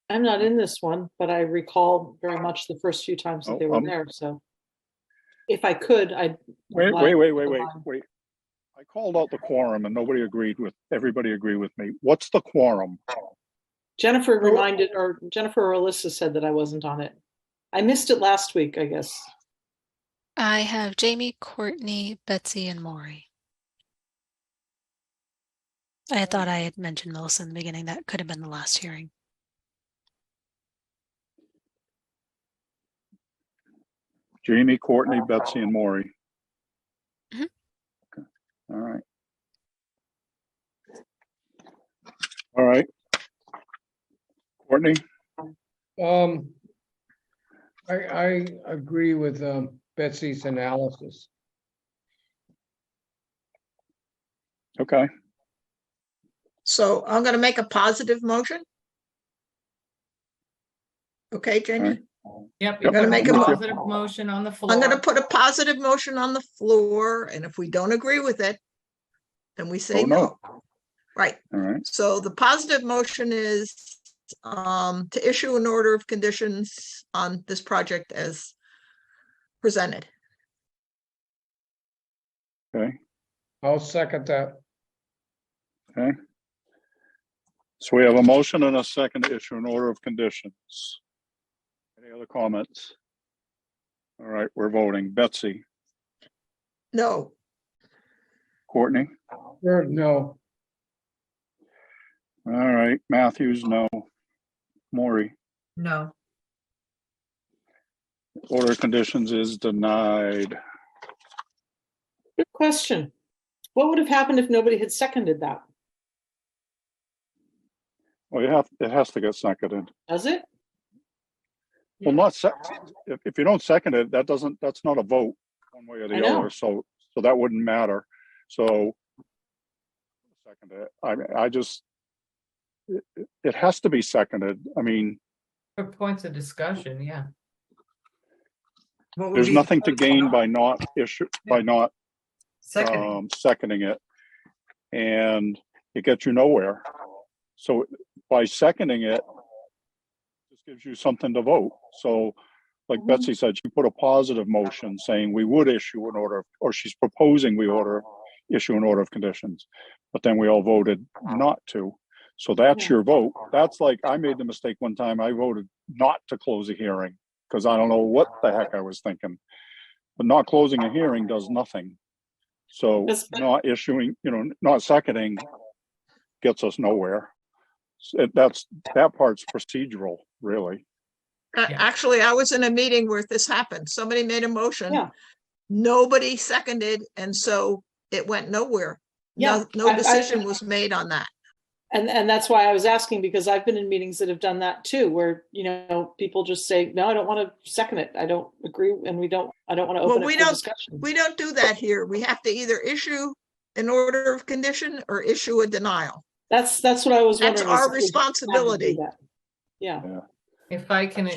I'm not in this one, but I recall very much the first few times that they were there. So if I could, I'd. Wait. I called out the quorum and everybody agreed with me. What's the quorum? Jennifer or Alyssa said that I wasn't on it. I missed it last week, I guess. I have Jamie, Courtney, Betsy, and Maury. I thought I had mentioned Melissa in the beginning. That could have been the last hearing. Jamie, Courtney, Betsy, and Maury. Mm-hmm. Okay. All right. Courtney? I agree with Betsy's analysis. Okay. So I'm going to make a positive motion. Okay, Jamie? Yep. Yep, You're gonna make a I'm with you. positive motion on the floor. I'm gonna put a positive motion on the floor, and if we don't agree with it, then we say Oh, no. no. Right. All right. So the positive motion is to issue an order of conditions on this project as presented. Okay. I'll second that. Okay. So we have a motion and a second to issue an order of conditions. Any other comments? All right, we're voting. Betsy, No, Courtney? No. All right, Matthews, no. Maury, No. order of conditions is denied. Good question. What would have happened if nobody had seconded that? Well, it has to get seconded. Does it? Well, not if you don't second it, that's not a vote one way or I the know. other. So that wouldn't matter. So second it. I just, it has to be seconded. I mean, For points of discussion, yeah. What would there's be- nothing to gain by not Seconding. seconding it, and it gets you nowhere. So by seconding it, just gives you something to vote. So like Betsy said, she put a positive motion saying we would issue an order, or she's proposing we issue an order of conditions, but then we all voted not to. So that's your vote. That's like, I made the mistake one time. I voted not to close a hearing because I don't know what the heck I was thinking. But not closing a hearing does nothing. So not issuing, not seconding gets us nowhere. That part's procedural, really. actually, I was in a meeting where this happened. Somebody made a motion. Yeah. Nobody seconded, and so it went nowhere. Yeah, No decision was made on that. And that's why I was asking, because I've been in meetings that have done that too, where, people just say, no, I don't want to second it. I don't agree. And I don't want to open Well, it for discussion. we don't do that here. We have to either issue an order of condition or issue a denial. That's what I was That's wondering. is our if we have to do responsibility. that. Yeah. If I can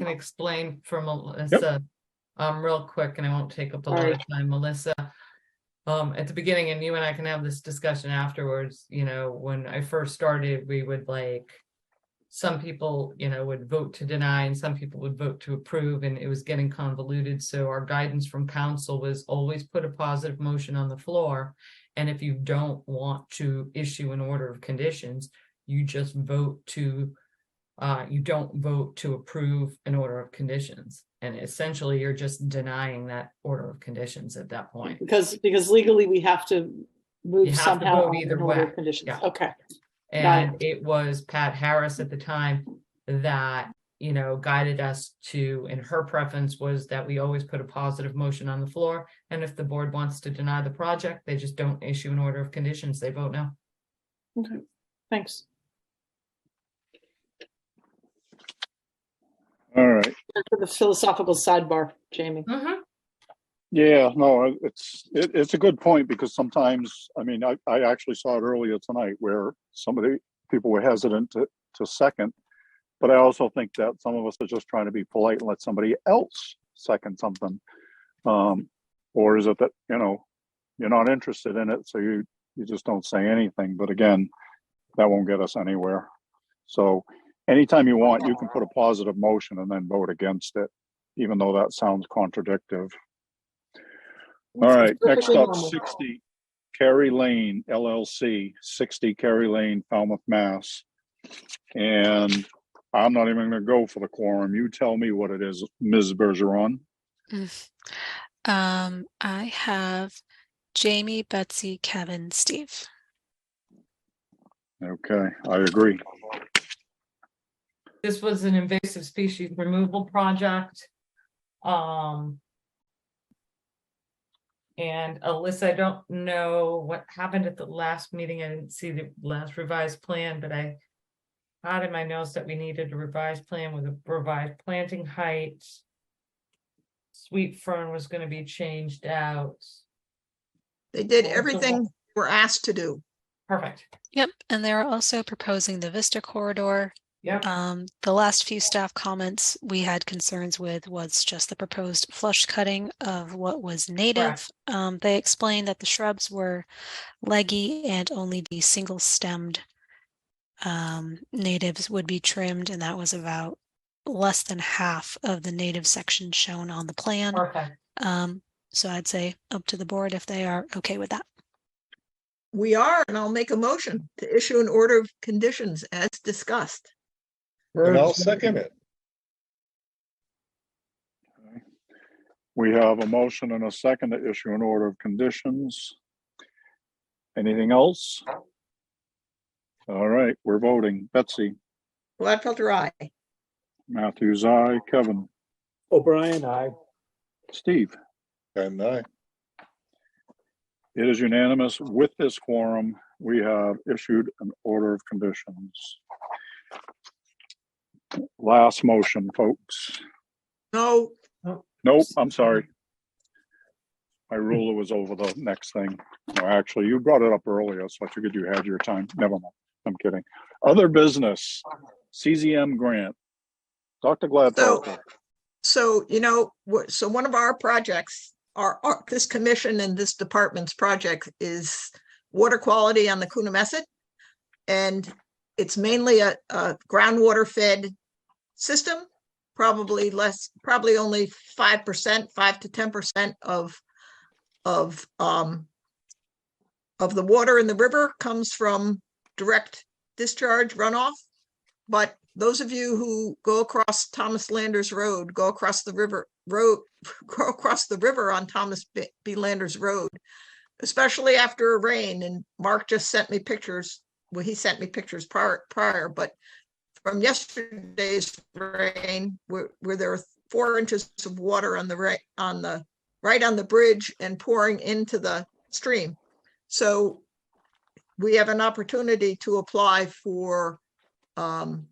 explain for Melissa, real quick, and I won't take up a lot of time, Melissa. At the beginning, and you and I can have this discussion afterwards, when I first started, we would some people, would vote to deny and some people would vote to approve, and it was getting convoluted. So our guidance from council was always put a positive motion on the floor. And if you don't want to issue an order of conditions, you just vote to, you don't vote to approve an order of conditions. And essentially you're just denying that order of conditions at that point. Because legally we have to move You have to somehow vote on either an order of way. conditions. Yeah. Okay. And it was Pat Harris at the time that, guided us to, and her preference was that we always put a positive motion on the floor. And if the board wants to deny the project, they just don't issue an order of conditions. They vote no. Okay. Thanks. All right. For the philosophical sidebar, Jamie. Yeah, no, it's a good point, because sometimes, I actually saw it earlier tonight where some of the people were hesitant to second, but I also think that some of us are just trying to be polite and let somebody else second something. Or is it that, you're not interested in it, so you just don't say anything. But again, that won't get us anywhere. So anytime you want, you can put a positive motion and then vote against it, even though that sounds contradictory. All right, next perfectly up, normal. 60 Carey Lane LLC, 60 Carey Lane, Falmouth, Mass. And I'm not even gonna go for the quorum. You tell me what it is, Ms. Bergeron. I have Jamie, Betsy, Kevin, Steve. Okay, I agree. This was an invasive species removal project. And Alyssa, I don't know what happened at the last meeting. I didn't see the last revised plan, but I had in my notes that we needed a revised plan with a revised planting height. Sweet fern was going to be changed out. They did everything we're asked to do. Perfect. Yep, and they're also proposing the Vista corridor Yep. The last few staff comments we had concerns with was just the proposed flush cutting of what was native. They explained that the shrubs were leggy and only the single stemmed natives would be trimmed, and that was about less than half of the native section shown on the plan. Perfect. So I'd say up to the board if they are okay with that. We are, and I'll make a motion to issue an order of conditions as discussed. And I'll second it. We have a motion and a second to issue an order of conditions. Anything else? All right, we're voting. Betsy, Gladfelter, aye. Matthews, aye. Kevin, O'Brien, aye. Steve. And I. It is unanimous. With this quorum, we have issued an order of conditions. Last motion, folks. No, Nope, I'm sorry. My ruler was over the next thing. No, actually, you brought it up earlier, so I figured you had your time. Never mind. I'm kidding. Other business, CZM grant. Dr. Gladfelter. so, you know, so one of our projects, this commission and this department's project is water quality on the Coonamessett. And it's mainly a groundwater fed system, probably only 5%, 5 to 10% of the water in the river comes from direct discharge runoff. But those of you who go across Thomas Landers Road, go across the river on Thomas B. Landers Road, especially after a rain, and Mark just sent me pictures. Well, he sent me pictures prior, but from yesterday's rain, where there were 4 inches of water on the right on the bridge and pouring into the stream. So we have an opportunity to apply for, and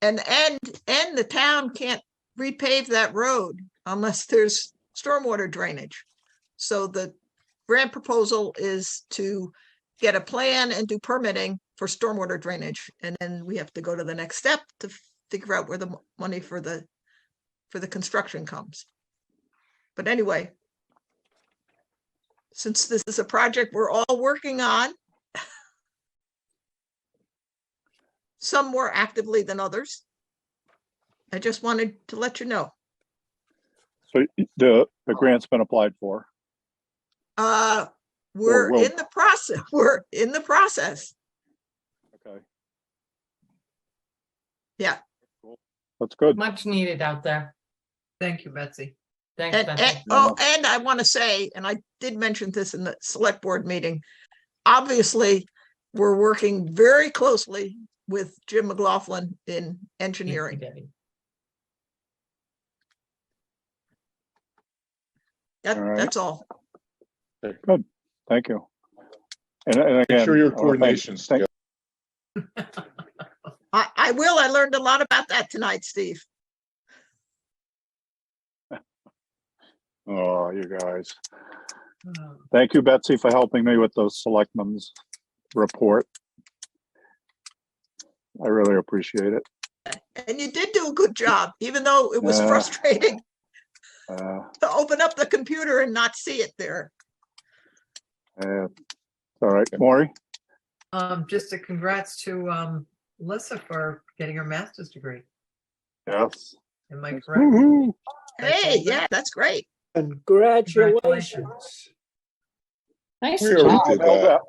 the town can't repave that road unless there's stormwater drainage. So the grant proposal is to get a plan and do permitting for stormwater drainage. And then we have to go to the next step to figure out where the money for the construction comes. But anyway, since this is a project we're all working on, some more actively than others, I just wanted to let you know. So the grant's been applied for. We're will. in the process. We're in the process. Okay. Yeah. That's good. Much needed out there. Thank you, Betsy. Thanks, And, Betsy. and I want to say, and I did mention this in the select board meeting, obviously, we're working very closely with Jim McLaughlin in engineering. All right. That's all. Good. Thank you. And again, Make sure your coordination's thank- I will. I learned a lot about that tonight, Steve. Oh, you guys. Thank you, Betsy, for helping me with the selectmen's report. I really appreciate it. And you did do a good job, even though it was frustrating to open up the computer and not see it there. All right, Maury. Just a congrats to Melissa for getting her master's degree. Yes. Am I correct? Woo-hoo. Hey, yeah, that's great. Congratulations. Nice We already did that.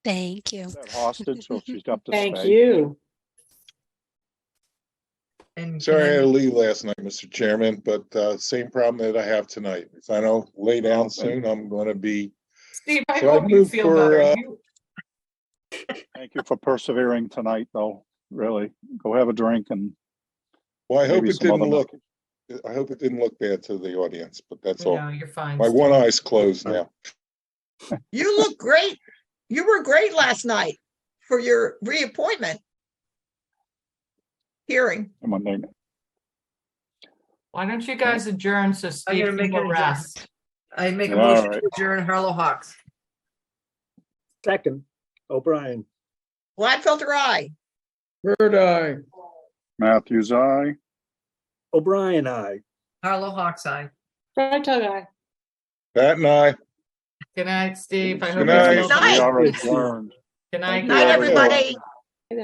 Thank you. That hostage, so she's got to Thank stay. you. And Sorry I had to can leave last night, Mr. Chairman, but same problem that I have tonight. If I don't lay down soon, I'm going to be. Steve, I So I hope you move feel for, better. Thank you for persevering tonight, though. Really, go have a drink and. Well, I hope maybe it some didn't other look. I hope it didn't look bad to the audience, but that's all. No, you're fine. My Steve. one eye's closed now. You look great. You were great last night for your reappointment hearing. Come on, Nate. Why don't you guys adjourn so I'm Steve gonna make can an rest? I make a All motion right. to adjourn Harlow Hawks. Second, O'Brien. Gladfelter, aye. Bird eye. Matthews, aye. O'Brien, I. Harlow Hawks Eye. Right, aye. Pat and I. Good night, Steve. I Good hope night. it's Good night. We are adjourned. Good night. Night, everyone. everybody.